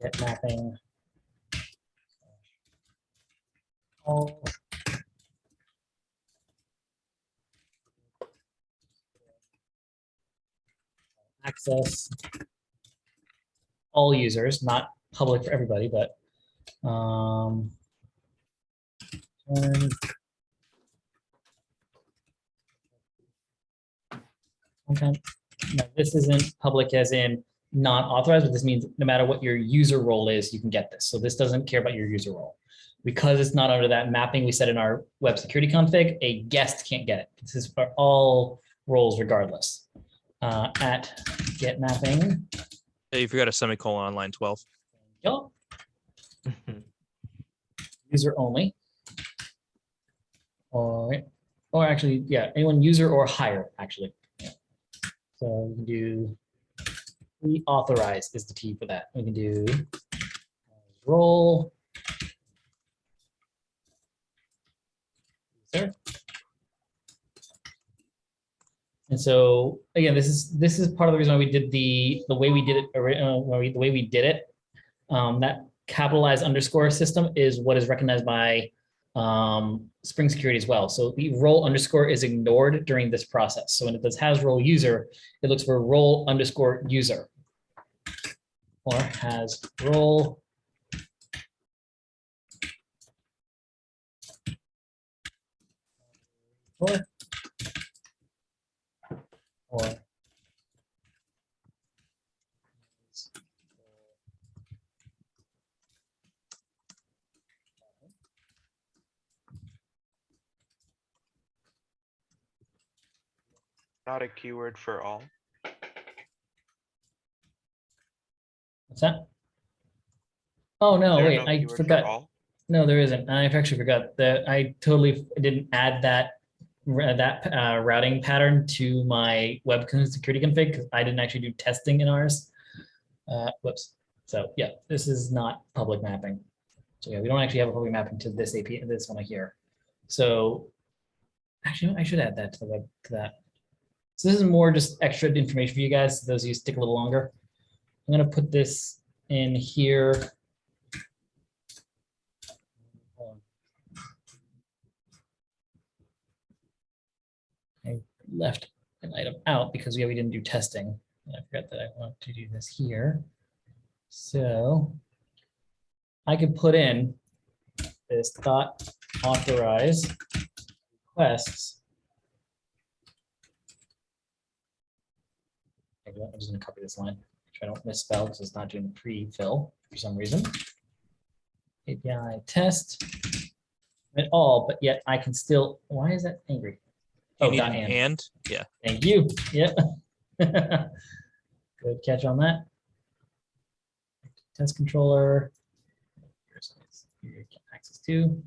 get mapping all access all users, not public for everybody, but content. No, this isn't public as in not authorized, but this means no matter what your user role is, you can get this. So this doesn't care about your user role. Because it's not under that mapping we set in our web security config, a guest can't get it. This is for all roles regardless. At get mapping. Hey, you forgot a semicolon on line 12. Yep. User only. Or actually, yeah, anyone user or higher, actually. Yeah. So we can do authorize is the T for that. We can do role. There. And so again, this is part of the reason why we did the way we did it. The way we did it. That capitalized underscore system is what is recognized by Spring Security as well. So the role underscore is ignored during this process. So when it does has role user, it looks for role underscore user or has role or Not a keyword for all. what's that? Oh, no, Is there wait, no I keyword for forgot. all? No, there isn't. I actually forgot that I totally didn't add that routing pattern to my web security config because I didn't actually do testing in ours. Whoops. So yeah, this is not public mapping. So yeah, we don't actually have a public mapping to this API, this one here. So actually, I should add that to the web to that. So this is more just extra information for you guys. Those of you stick a little longer. I'm gonna put this in here. I left an item out because we didn't do testing. I forgot that I want to do this here. So I could put in this dot authorize requests. I'm just going to copy this line. Make sure I don't misspell because it's not doing pre-fill for some reason. API test at all, but yet I can still. Why is that angry? You Oh, need dot an and, yeah. Thank you. Yep. Good catch on that. Test controller. Here, get access to.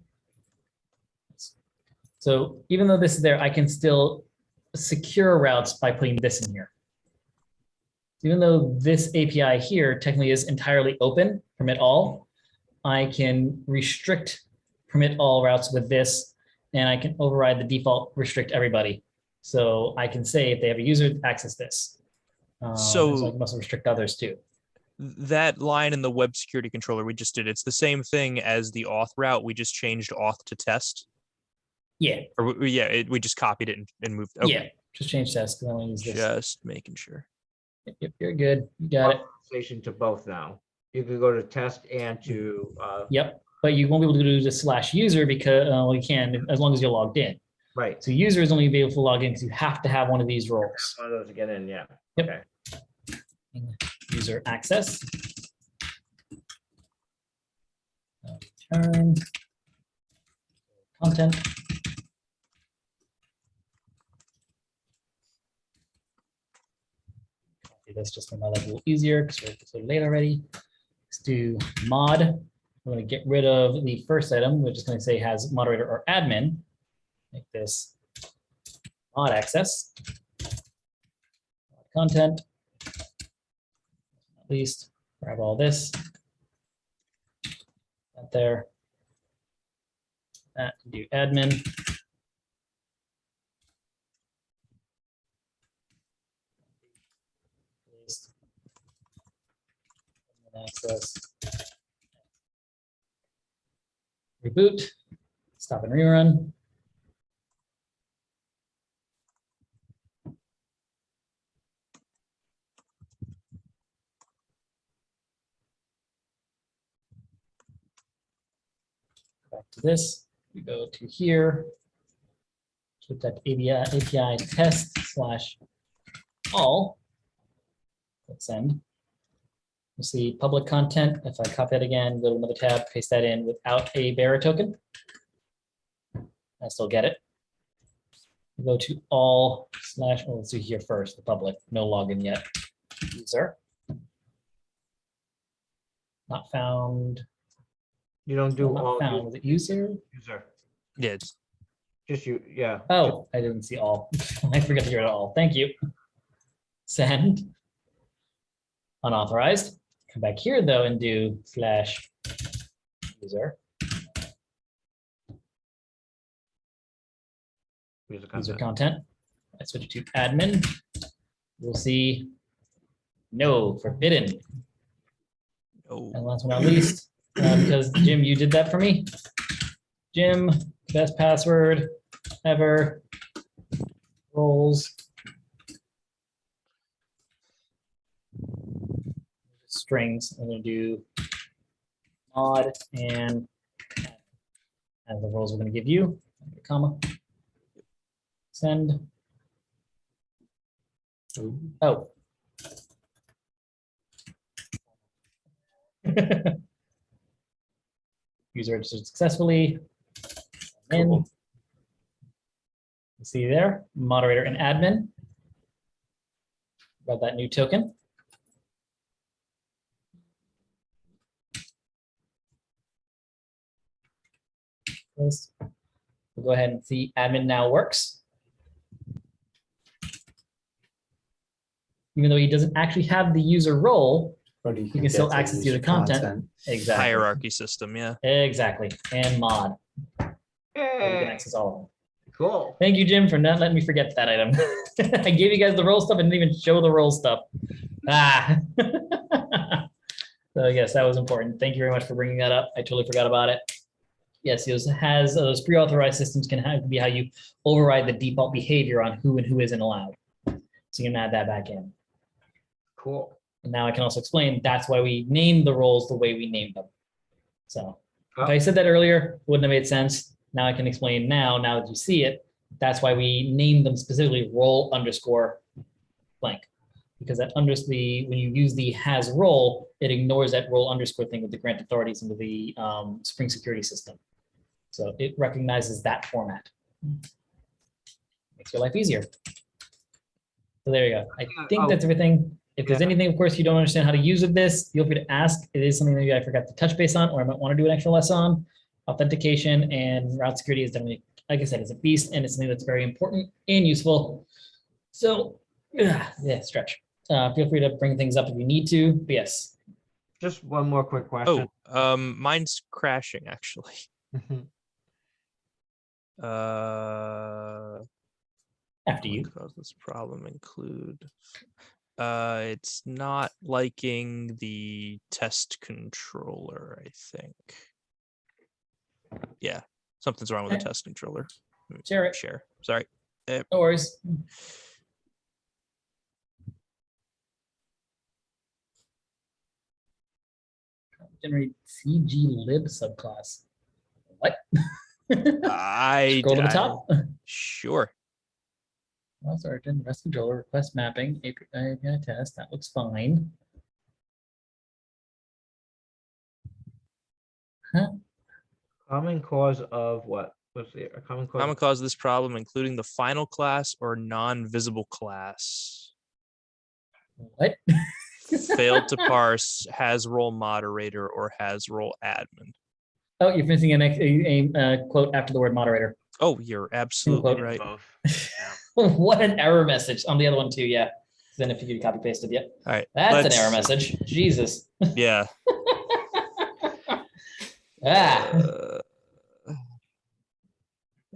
So even though this is there, I can still secure routes by putting this in here. Even though this API here technically is entirely open, permit all, I can restrict permit all routes with this, and I can override the default restrict everybody. So I can say if they have a user, access this. So I can also restrict others too. That line in the web security controller we just did, it's the same thing as the auth route. We just changed auth to test. Yeah. Or we just copied it and moved. Okay. Yeah. Just change test. I use this. Just making sure. Yep, you're good. You got it. Authorization to both now. You can go to test and to. Yep. But you won't be able to do the /user because well, you can as long as you're logged in. Right. So user is only be able to log in because you have to have one of these roles. One of those to get in, yeah. Yep. Okay. User access. Return. Content. Copy this just to make my life a little easier because we're so late already. Let's do mod. I'm going to get rid of the first item. We're just going to say has moderator or admin. Make this mod access. Content. At least grab all this. That there. That do admin. Paste. Admin access. Reboot. Stop and rerun. Back to this, we go to here, keep that API test /all, let's send. You'll see public content. If I copy that again, go to another tab, paste that in without a bearer token, I still get it. We go to all well, let's do here first, the public, no login yet, user. Not found. You don't do Not all. found. Was it user? User. Yeah, it's Just you, yeah. Oh, I didn't see all. I forgot to get rid of all. Thank you. Send. Unauthorized. Come back here though and do /user. User content. I switch to admin. We'll see no forbidden. oh, And last but not least, because Jim, you did that for me. Jim, best password ever. Roles. Strings. I'm going to do mod and the roles we're going to give you. Comma. Send. Oh. User registered successfully. And Cool. see there, moderator and admin. Got that new token. We'll go ahead and see admin now works. Even though he doesn't actually have the user role, But you can still get to access use to the your content. Exactly. Hierarchy system, yeah. Exactly. And mod. So you can Yay, access all of them. cool. Thank you, Jim, for not letting me forget that item. I gave you guys the role stuff and didn't even show the role stuff. Ah. So yes, that was important. Thank you very much for bringing that up. I totally forgot about it. Yes, those pre-authorized systems can be how you override the default behavior on who and who isn't allowed. So you can add that back in. Cool. And now I can also explain that's why we named the roles the way we named them. So if I said that earlier, wouldn't have made sense. Now I can explain now that you see it, that's why we named them specifically role underscore blank. Because that when you use the has role, it ignores that role underscore thing with the grant authorities into the Spring security system. So it recognizes that format. Makes your life easier. So there you go. I think that's everything. If there's anything, of course, you don't understand how to use of this, feel free to ask. It is something that I forgot to touch base on, or I might want to do an extra lesson on. Authentication and route security is definitely, like I said, it's a beast, and it's something that's very important and useful. So yeah, stretch. Feel free to bring things up if you need to. But yes. Just one more quick question. Oh, mine's crashing actually. After you. What cause this problem include? It's not liking the test controller, I think. Yeah, something's wrong with the test controller. Share it. Share. Sorry. No worries. Generate CG lib subclass. What? I Scroll to the top. Sure. Mouse origin, rest controller, request mapping, API test. That looks fine. Huh? Common cause of what? What's the common cause? Common cause of this problem, including the final class or non-visible class. What? Failed to parse has role moderator or has role admin. Oh, you're missing a quote after the word moderator. Oh, you're absolutely quote. right. Both. What an error message on the other one too. Yeah. Then if you could copy pasted, yeah. All right. That's an error message. Jesus. Yeah.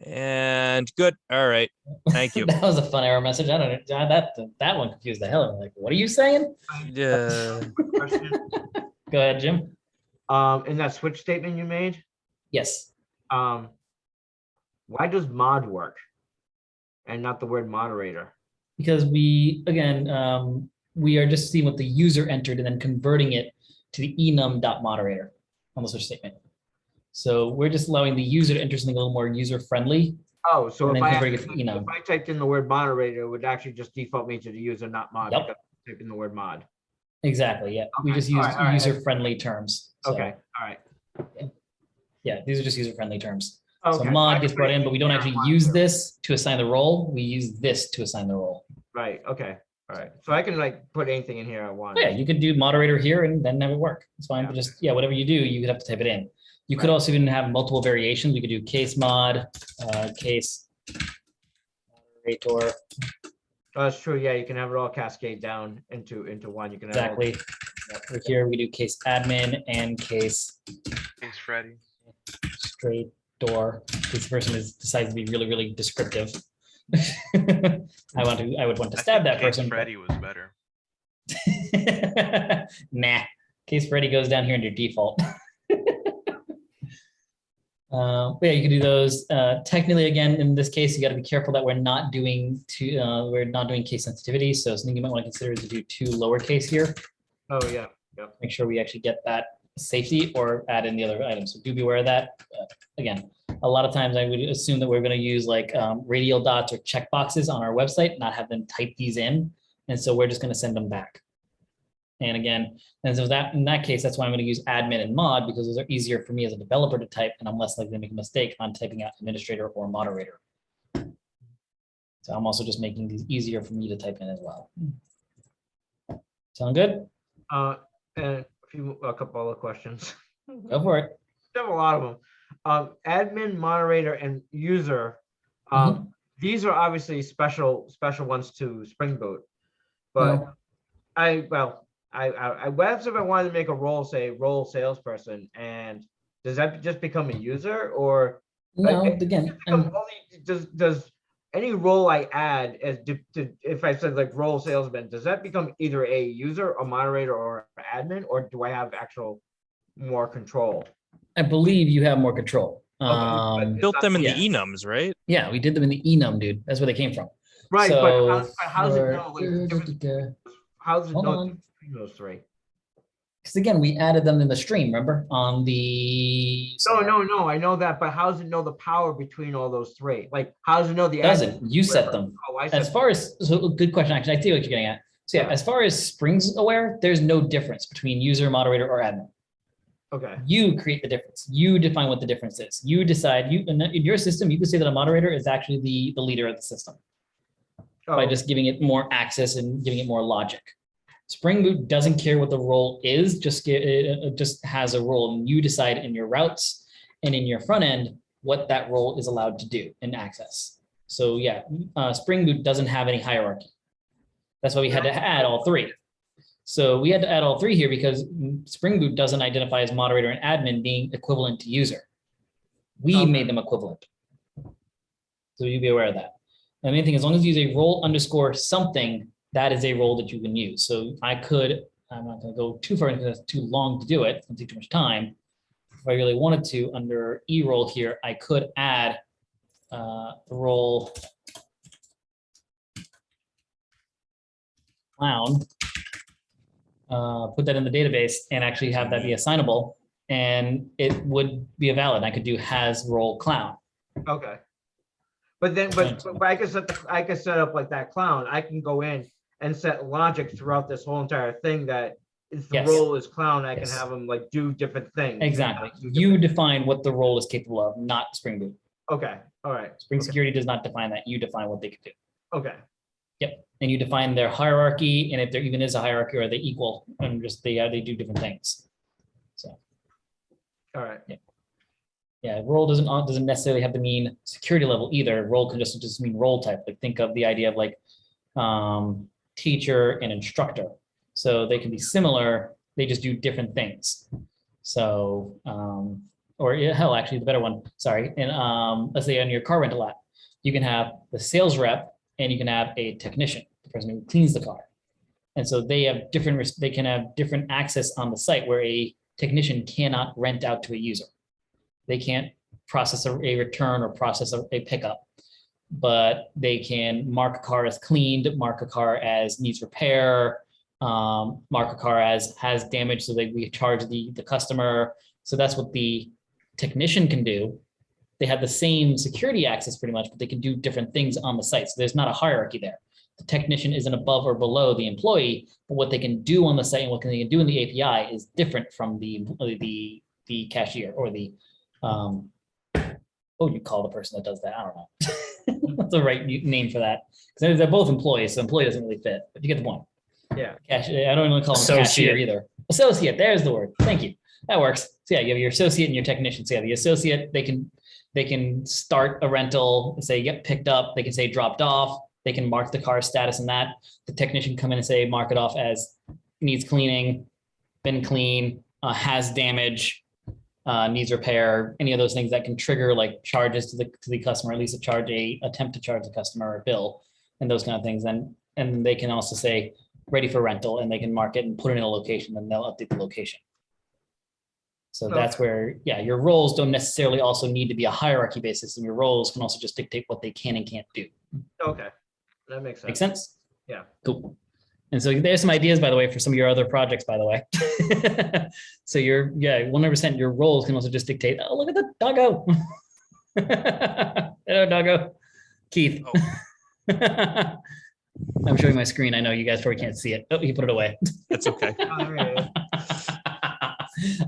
And good. All right. Thank you. That was a fun error message. I don't know. That one confused the hell out of me. Like, what are you saying? Yeah. Question. Go ahead, Jim. In that switch statement you made, Yes. why does mod work and not the word moderator? Because we are just seeing what the user entered and then converting it to the enum.moderator on the switch statement. So we're just allowing the user to enter something a little more user friendly. Oh, so And if then I, converting it to enum. if I typed in the word moderator, it would actually just default me to the user, not mod. Yep. Because I typed in the word mod. Exactly. Yeah. We Okay, just use all right. user friendly terms. So, Okay, all right. yeah, these are just user friendly terms. Okay. So I mod can gets put brought in, anything but we don't there I actually want use to. this to assign the role. We use this to assign the role. Right, okay, all right. So I can like put anything in here I want. Yeah, you could do moderator here and then have it work. It's fine, but just, yeah, whatever you do, you could have to type it in. You could Right. also even have multiple variations. We could do case mod, case moderator. Oh, that's true, yeah, you can have it all cascade down into one. You can have all- Exactly. Over here, we do case admin and case Thanks, Freddie. straight door. This person decides to be really, really descriptive. I would want to stab that person. but- Freddie was better. Nah, case Freddy goes down here under default. But yeah, you can do those. Technically, again, in this case, you got to be careful that we're not doing case sensitivity. So something you might want to consider is to do two lowercase here. Oh, yeah, Make sure we actually get that safety or add in the other items. So do be aware of that. Again, a lot of times I would assume that we're going to use like radial dots or checkboxes on our website, not have them type these in. And so we're just going to send them back. And again, and so that in that case, that's why I'm going to use admin and mod, because those are easier for me as a developer to type, and I'm less likely to make a mistake on typing out administrator or moderator. So I'm also just making these easier for me to type in as well. Sound good? And a couple other questions. Go for it. Have a lot of them. Admin, moderator, and user. These are obviously special ones to Springboot. But I what's if I wanted to make a role, say role salesperson, and does that just become a user, or No, again, does any role I add as if I said like role salesman, does that become either a user, a moderator, or admin, or do I have actual more control? I believe you have more control. but Built them in yeah. the enums, right? Yeah, we did them in the enum, dude. That's where they came from. Right, So but how does it for- know? Like, how does it Hold know on. between those three? Because again, we added them in the stream, remember? On the No, I know that, but how does it know the power between all those three? Like, how does it know the doesn't. admin? You set them. Oh, I As set far as so good question, actually, I see what you're getting at. So yeah, as far as Spring's aware, there's no difference between user, moderator, or admin. okay. You create the difference. You define what the difference is. You decide. You in your system, you can say that a moderator is actually the leader of the system by Oh, just giving it more access and giving it more logic. Spring Boot doesn't care what the role is, it just has a role, and you decide in your routes and in your front end what that role is allowed to do in access. So yeah, Spring Boot doesn't have any hierarchy. That's why we had to add all three. So we had to add all three here because Spring Boot doesn't identify as moderator and admin being equivalent to user. We made them equivalent. So you be aware of that. The main thing, as long as you use a role underscore something, that is a role that you can use. So I could, I'm not going to go too far because it's too long to do it. It's going to take too much time. If I really wanted to, under e-role here, I could add the role clown, put that in the database and actually have that be assignable, and it would be a valid. I could do has role clown. okay. But then, but I could set up like that clown. I can go in and set logic throughout this whole entire thing that if the Yes. role is clown, I can Yes. have them like do different things. Exactly. Do You different- define what the role is capable of, not Spring Boot. Okay, all right, Spring Okay. Security does not define that. You define what they can do. okay. And you define their hierarchy, and if there even is a hierarchy, are they equal, and just they do different things. So All right. yeah, role doesn't necessarily have to mean security level either. Role can just mean role type. Like think of the idea of like teacher and instructor. So they can be similar, they just do different things. So or hell, actually the better one, sorry. And let's say on your car rental app, you can have the sales rep and you can have a technician, the person who cleans the car. And so they can have different access on the site where a technician cannot rent out to a user. They can't process a return or process a pickup, but they can mark a car as cleaned, mark a car as needs repair, mark a car as has damage, so we charge the customer. So that's what the technician can do. They have the same security access pretty much, but they can do different things on the site. So there's not a hierarchy there. The technician isn't above or below the employee, but what they can do on the site and what they can do in the API is different from the cashier or the what would you call the person that does that? I don't know. What's the right name for that? Because they're both employees, so employee doesn't really fit, but you get the point. Yeah. Cashier, I don't really call them cashier either. Associate, there's the word. Thank you. That works. So yeah, you have your associate and your technician. So yeah, the associate, they can start a rental, say get picked up, they can say dropped off, they can mark the car status in that. The technician come in and say mark it off as needs cleaning, been clean, has damage, needs repair, any of those things that can trigger like charges to the customer, at least attempt to charge the customer a bill and those kind of things. And they can also say ready for rental, and they can mark it and put it in a location, and they'll update the location. So that's where, yeah, your roles don't necessarily also need to be a hierarchy basis, and your roles can also just dictate what they can and can't do. Okay, that makes sense. Make sense? Yeah. Cool. And so there's some ideas, by the way, for some of your other projects, by the way. So 100% your roles can also just dictate, oh, look at the doggo. Hello, doggo. Keith. I'm showing my screen. I know you guys probably can't see it. Oh, he put it away. That's okay.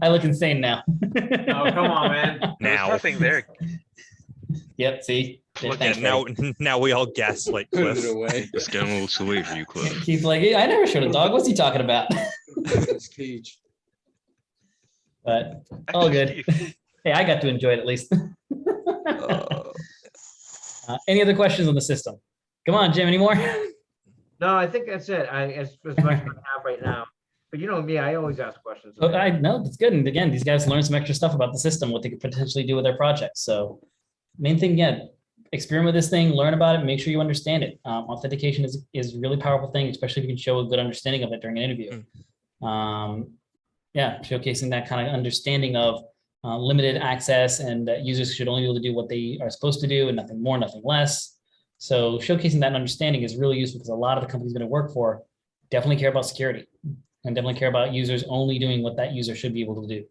I look insane now. Oh, come on, man. There's Now, nothing there. Yep, see? Look Thanks, and buddy. now we all gaslight Put Cliff. it away. It's getting a little too late for you, Cliff. Keith's like, hey, I never showed a dog. What's he talking about? It's cage. But all good. Hey, I got to enjoy it at least. Any other questions on the system? Come on, Jim, any more? No, I think that's it. As much as I have right now. But you know me, I always ask questions. Oh, I know, that's good. And again, these guys learn some extra stuff about the system, what they could potentially do with their projects. So main thing, again, experiment with this thing, learn about it, make sure you understand it. Authentication is a really powerful thing, especially if you can show a good understanding of it during an interview. Yeah, showcasing that kind of understanding of limited access and that users should only be able to do what they are supposed to do and nothing more, nothing less. So showcasing that understanding is really useful because a lot of the companies you're going to work for definitely care about security and definitely care about users only doing what that user should be able to do.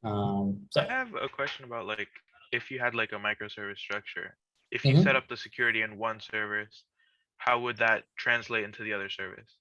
I So have a question about like, if you had like a microservice structure, if you Mhm. set up the security in one service, how would that translate into the other service?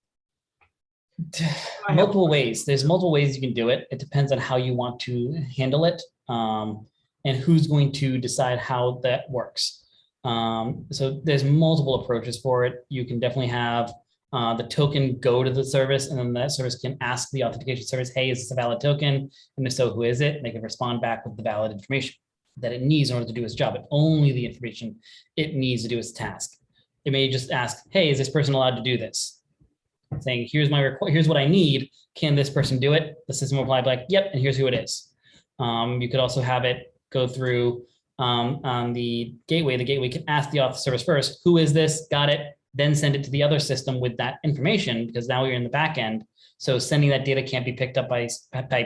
multiple ways. There's multiple ways you can do it. It depends on how you want to handle it and who's going to decide how that works. So there's multiple approaches for it. You can definitely have the token go to the service, and then that service can ask the authentication service, hey, is this a valid token? And if so, who is it? And they can respond back with the valid information that it needs in order to do its job, but only the information it needs to do its task. It may just ask, hey, is this person allowed to do this? Saying, here's here's what I need. Can this person do it? The system will reply like, yep, and here's who it is. You could also have it go through on the gateway. The gateway can ask the auth service first, who is this? Got it. Then send it to the other system with that information because now you're in the back end. So sending that data can't be picked up by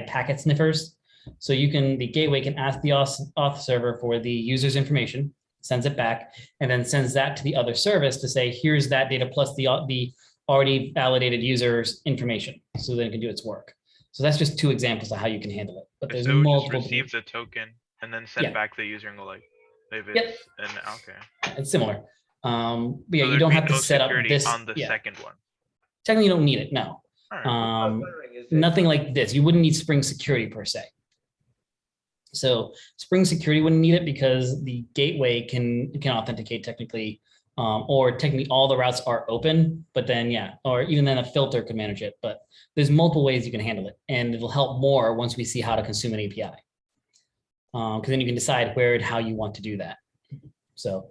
packet sniffers. So the gateway can ask the auth server for the user's information, sends it back, and then sends that to the other service to say, here's that data plus the already validated user's information, so that it can do its work. So that's just two examples of how you can handle it. But there's So it would just multiple. receive the token and then send Yeah. back the user and go like, if Yep. it's, and okay. It's similar. But yeah, So you there'd don't be have to no set up security this. on the Yeah, second one. technically you don't need it. No. All right. I was wondering, is it- Nothing like this. You wouldn't need Spring Security per se. So Spring Security wouldn't need it because the gateway can authenticate technically, or technically all the routes are open, but then or even then a filter can manage it. But there's multiple ways you can handle it, and it'll help more once we see how to consume an API. Because then you can decide where and how you want to do that. So,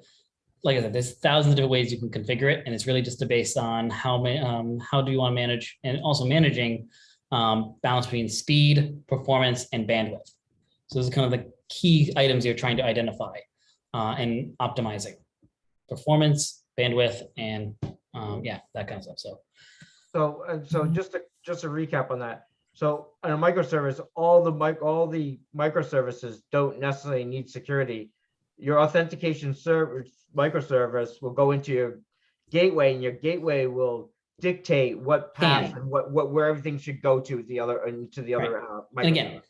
like I said, there's thousands of different ways you can configure it, and it's really just based on how do you want to manage, and also managing balance between speed, performance, and bandwidth. So those are kind of the key items you're trying to identify and optimizing: performance, bandwidth, and that kind of stuff. So just to recap on that. So on a microservice, all the microservices don't necessarily need security. Your authentication microservice will go into your gateway, and your gateway will dictate what path and where everything should go to the other. And again,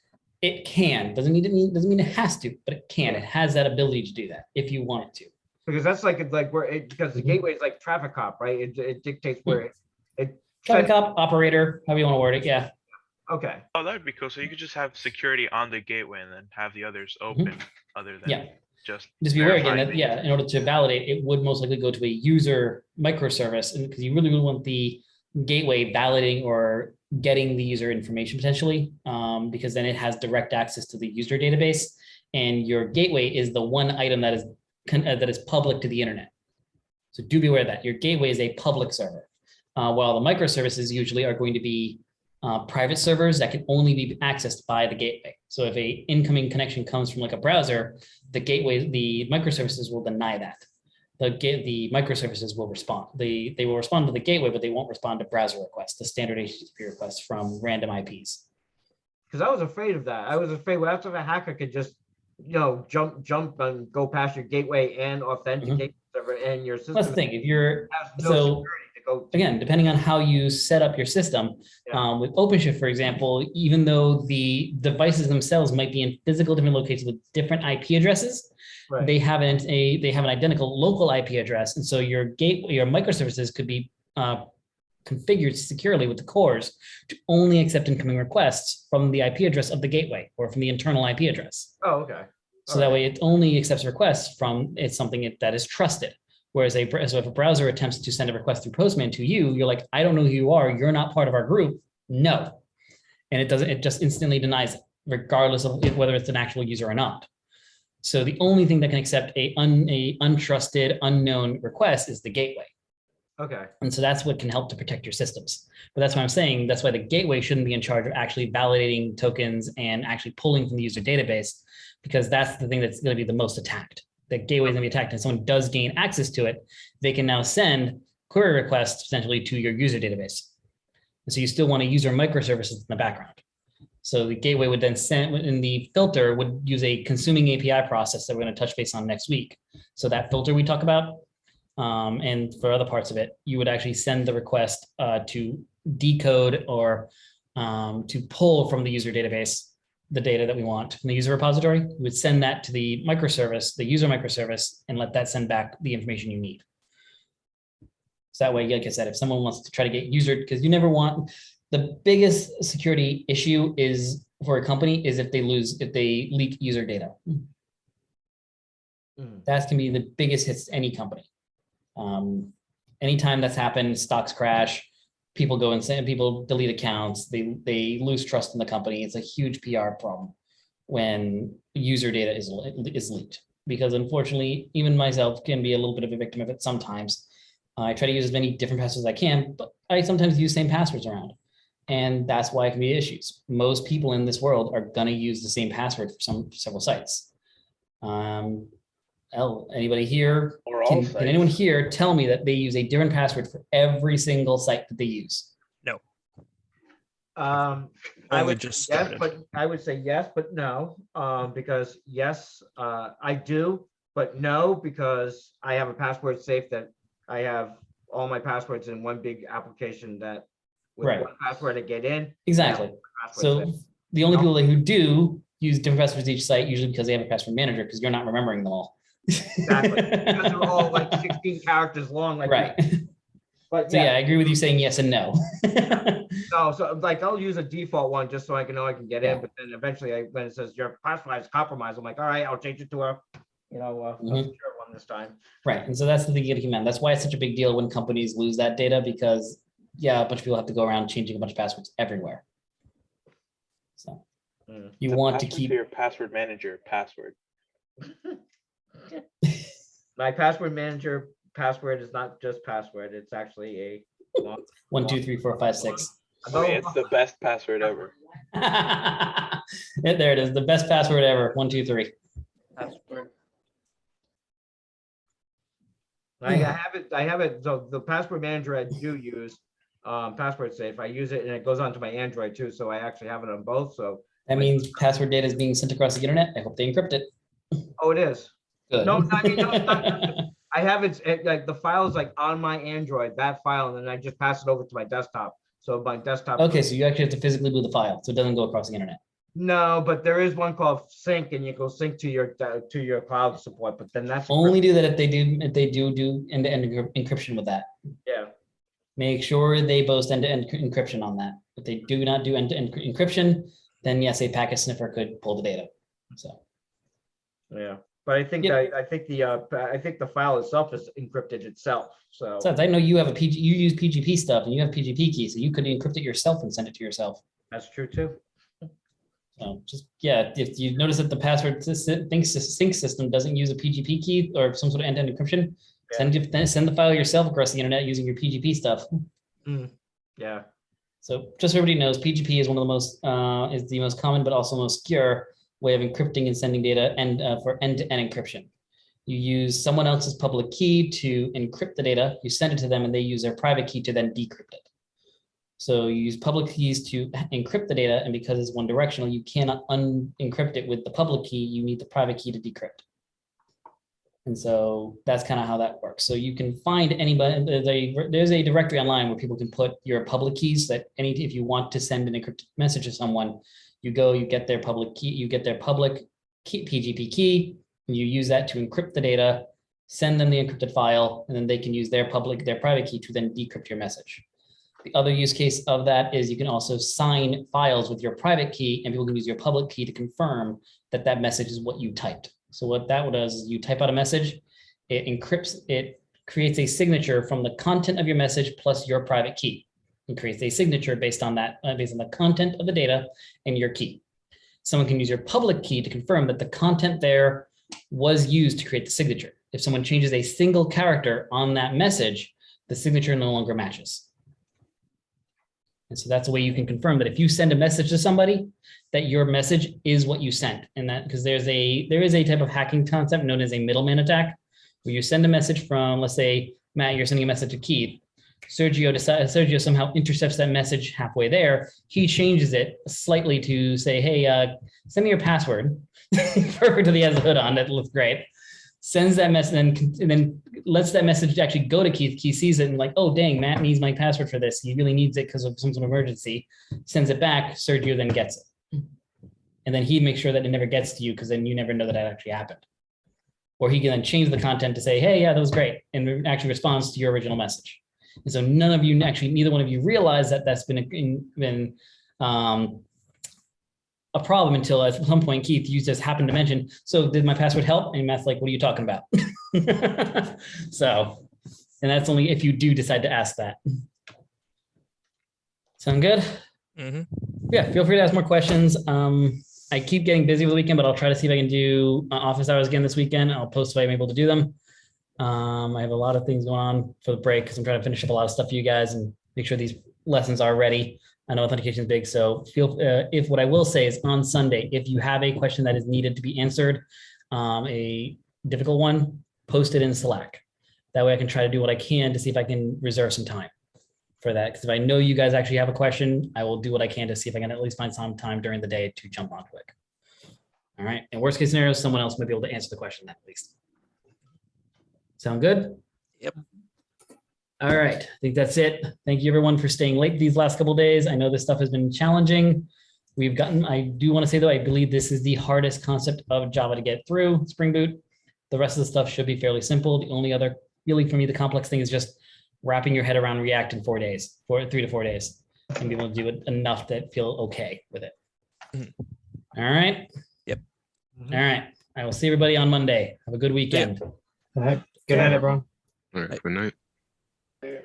it can, doesn't mean it has to, but it can. It has that ability to do that if you want it to. Because that's because the gateway is like traffic cop, right? It dictates where it Traffic cop, operator, however you want to word it. Yeah. Okay. Oh, that would be cool. So you could just have security on the gateway and then have the others open other than Yeah. just Just be aware again verifying that, the- in order to validate, it would most likely go to a user microservice, and because you really want the gateway validating or getting the user information potentially, because then it has direct access to the user database, and your gateway is the one item that is public to the internet. So do be aware of that. Your gateway is a public server, while the microservices usually are going to be private servers that can only be accessed by the gateway. So if a incoming connection comes from like a browser, the microservices will deny that. The microservices will respond. They will respond to the gateway, but they won't respond to browser requests, the standard HTTP requests from random IPs. Because I was afraid of that. I was afraid what if a hacker could just, jump and go past your gateway and authenticate the server and your system. That's the thing. If you're has no so security to go. again, depending on how you set up your system, Yeah. with OpenShift, for example, even though the devices themselves might be in physical different locations with different IP addresses, Right. they have an identical local IP address, and so your microservices could be configured securely with the cores to only accept incoming requests from the IP address of the gateway or from the internal IP address. Oh, okay. So that way it only accepts requests from it's something that is trusted. Whereas so if a browser attempts to send a request through Postman to you, you're like, I don't know who you are. You're not part of our group. No. And it just instantly denies it, regardless of whether it's an actual user or not. So the only thing that can accept a untrusted, unknown request is the gateway. Okay. And so that's what can help to protect your systems. But that's why I'm saying that's why the gateway shouldn't be in charge of actually validating tokens and actually pulling from the user database, because that's the thing that's going to be the most attacked. The gateway is going to be attacked, and someone does gain access to it, they can now send query requests potentially to your user database. And so you still want to use your microservices in the background. So the gateway would then send, in the filter would use a consuming API process that we're going to touch base on next week. So that filter we talk about, and for other parts of it, you would actually send the request to decode or to pull from the user database the data that we want from the user repository. We would send that to the microservice, the user microservice, and let that send back the information you need. So that way, like I said, if someone wants to try to get user, because you never want, the biggest security issue is for a company is if they leak user data. That can be the biggest hits to any company. Anytime that's happened, stocks crash, people go insane, people delete accounts, they lose trust in the company. It's a huge PR problem when user data is leaked, because unfortunately, even myself can be a little bit of a victim of it sometimes. I try to use as many different passwords as I can, but I sometimes use same passwords around. And that's why it can be issues. Most people in this world are going to use the same password for several sites. Anybody here? Can anyone here tell me that they use a different password for every single site that they use? No. I Only would just yes, started. but I would say yes, but no, because yes, I do, but no, because I have a password safe that I have all my passwords in one big application that with Right. one password I get in. Exactly. Password So safe. the only people who do use different passwords each site, usually because they have a password manager, because you're not remembering them all. Exactly. Because they're all like 16 characters long, like Right. But So yeah, I agree with you saying yes and no. no, so like I'll use a default one just so I can know I can get Yeah. in, but then eventually when it says your password is compromised, I'm like, all right, I'll change it to a, a secure one this time. Right. And so that's the thing you gotta keep in mind. That's why it's such a big deal when companies lose that data, because yeah, a bunch of people have to go around changing a bunch of passwords everywhere. So you want to keep your password manager password. My password manager password is not just password, it's actually a long, 1, 2, 3, 4, 5, 6. It's the best password ever. There it is. The best password ever. 1, 2, 3. password. I have it. So the password manager I do use, password safe, I use it and it goes onto my Android too. So I actually have it on both. So That means password data is being sent across the internet. I hope they encrypt it. oh, it is. Good. No, I mean, no, it's not. I have it like the file is like on my Android, that file, and then I just pass it over to my desktop. So my desktop. Okay, so you actually have to physically move the file, so it doesn't go across the internet. No, but there is one called sync, and you go sync to your cloud support. But then that's Only do that if they do end-to-end encryption with that. yeah. Make sure they boast end-to-end encryption on that. If they do not do end-to-end encryption, then yes, a packet sniffer could pull the data. So Yeah, but I think Yep. I think the file itself is encrypted itself. So besides, I know you have you use PGP stuff and you have PGP keys, so you could encrypt it yourself and send it to yourself. that's true too. So just yeah, if you notice that the password sync system doesn't use a PGP key or some sort of end-to-end encryption, send the file yourself across the internet using your PGP stuff. Yeah. So just so everybody knows, PGP is one of the most common but also most secure way of encrypting and sending data and for end-to-end encryption. You use someone else's public key to encrypt the data, you send it to them, and they use their private key to then decrypt it. So you use public keys to encrypt the data, and because it's one directional, you cannot unencrypt it with the public key. You need the private key to decrypt. And so that's kind of how that works. So you can find anybody, there's a directory online where people can put your public keys that if you want to send an encrypted message to someone, you go, you get their public key, you get their public key, PGP key, and you use that to encrypt the data, send them the encrypted file, and then they can use their private key to then decrypt your message. The other use case of that is you can also sign files with your private key, and people can use your public key to confirm that that message is what you typed. So what that does is you type out a message, it encrypts, it creates a signature from the content of your message plus your private key. It creates a signature based on that, based on the content of the data and your key. Someone can use your public key to confirm that the content there was used to create the signature. If someone changes a single character on that message, the signature no longer matches. And so that's a way you can confirm that if you send a message to somebody, that your message is what you sent. And that because there is a type of hacking concept known as a middleman attack, where you send a message from, let's say, Matt, you're sending a message to Keith. Sergio somehow intercepts that message halfway there. He changes it slightly to say, hey, send me your password. Perfect, he has the hood on, that looks great. Sends that message and then lets that message actually go to Keith. Keith sees it and like, oh, dang, Matt needs my password for this. He really needs it because of some sort of emergency. Sends it back. Sergio then gets it. And then he makes sure that it never gets to you because then you never know that it actually happened. Or he can then change the content to say, hey, yeah, that was great. And actually responds to your original message. And so none of you, actually, neither one of you realize that that's been a problem until at some point, Keith, you just happened to mention, so did my password help? And Matt's like, what are you talking about? So, and that's only if you do decide to ask that. Sound good? Mm-hmm. Yeah, feel free to ask more questions. I keep getting busy with the weekend, but I'll try to see if I can do office hours again this weekend. I'll post if I'm able to do them. I have a lot of things going on for the break because I'm trying to finish up a lot of stuff for you guys and make sure these lessons are ready. I know authentication is big, so if what I will say is on Sunday, if you have a question that is needed to be answered, a difficult one, post it in Slack. That way I can try to do what I can to see if I can reserve some time for that. Because if I know you guys actually have a question, I will do what I can to see if I can at least find some time during the day to jump on quick. All right, and worst case scenario, someone else might be able to answer the question at least. Sound good? Yep. All right, I think that's it. Thank you everyone for staying late these last couple of days. I know this stuff has been challenging. I do want to say though, I believe this is the hardest concept of Java to get through, Spring Boot. The rest of the stuff should be fairly simple. The only other, really for me, the complex thing is just wrapping your head around React in 3 to 4 days, and be able to do it enough that feel okay with it. Mhm. All right. Yep. All right. I will see everybody on Monday. Have a good weekend. All right. Good night, everyone. All right, good night. Yeah.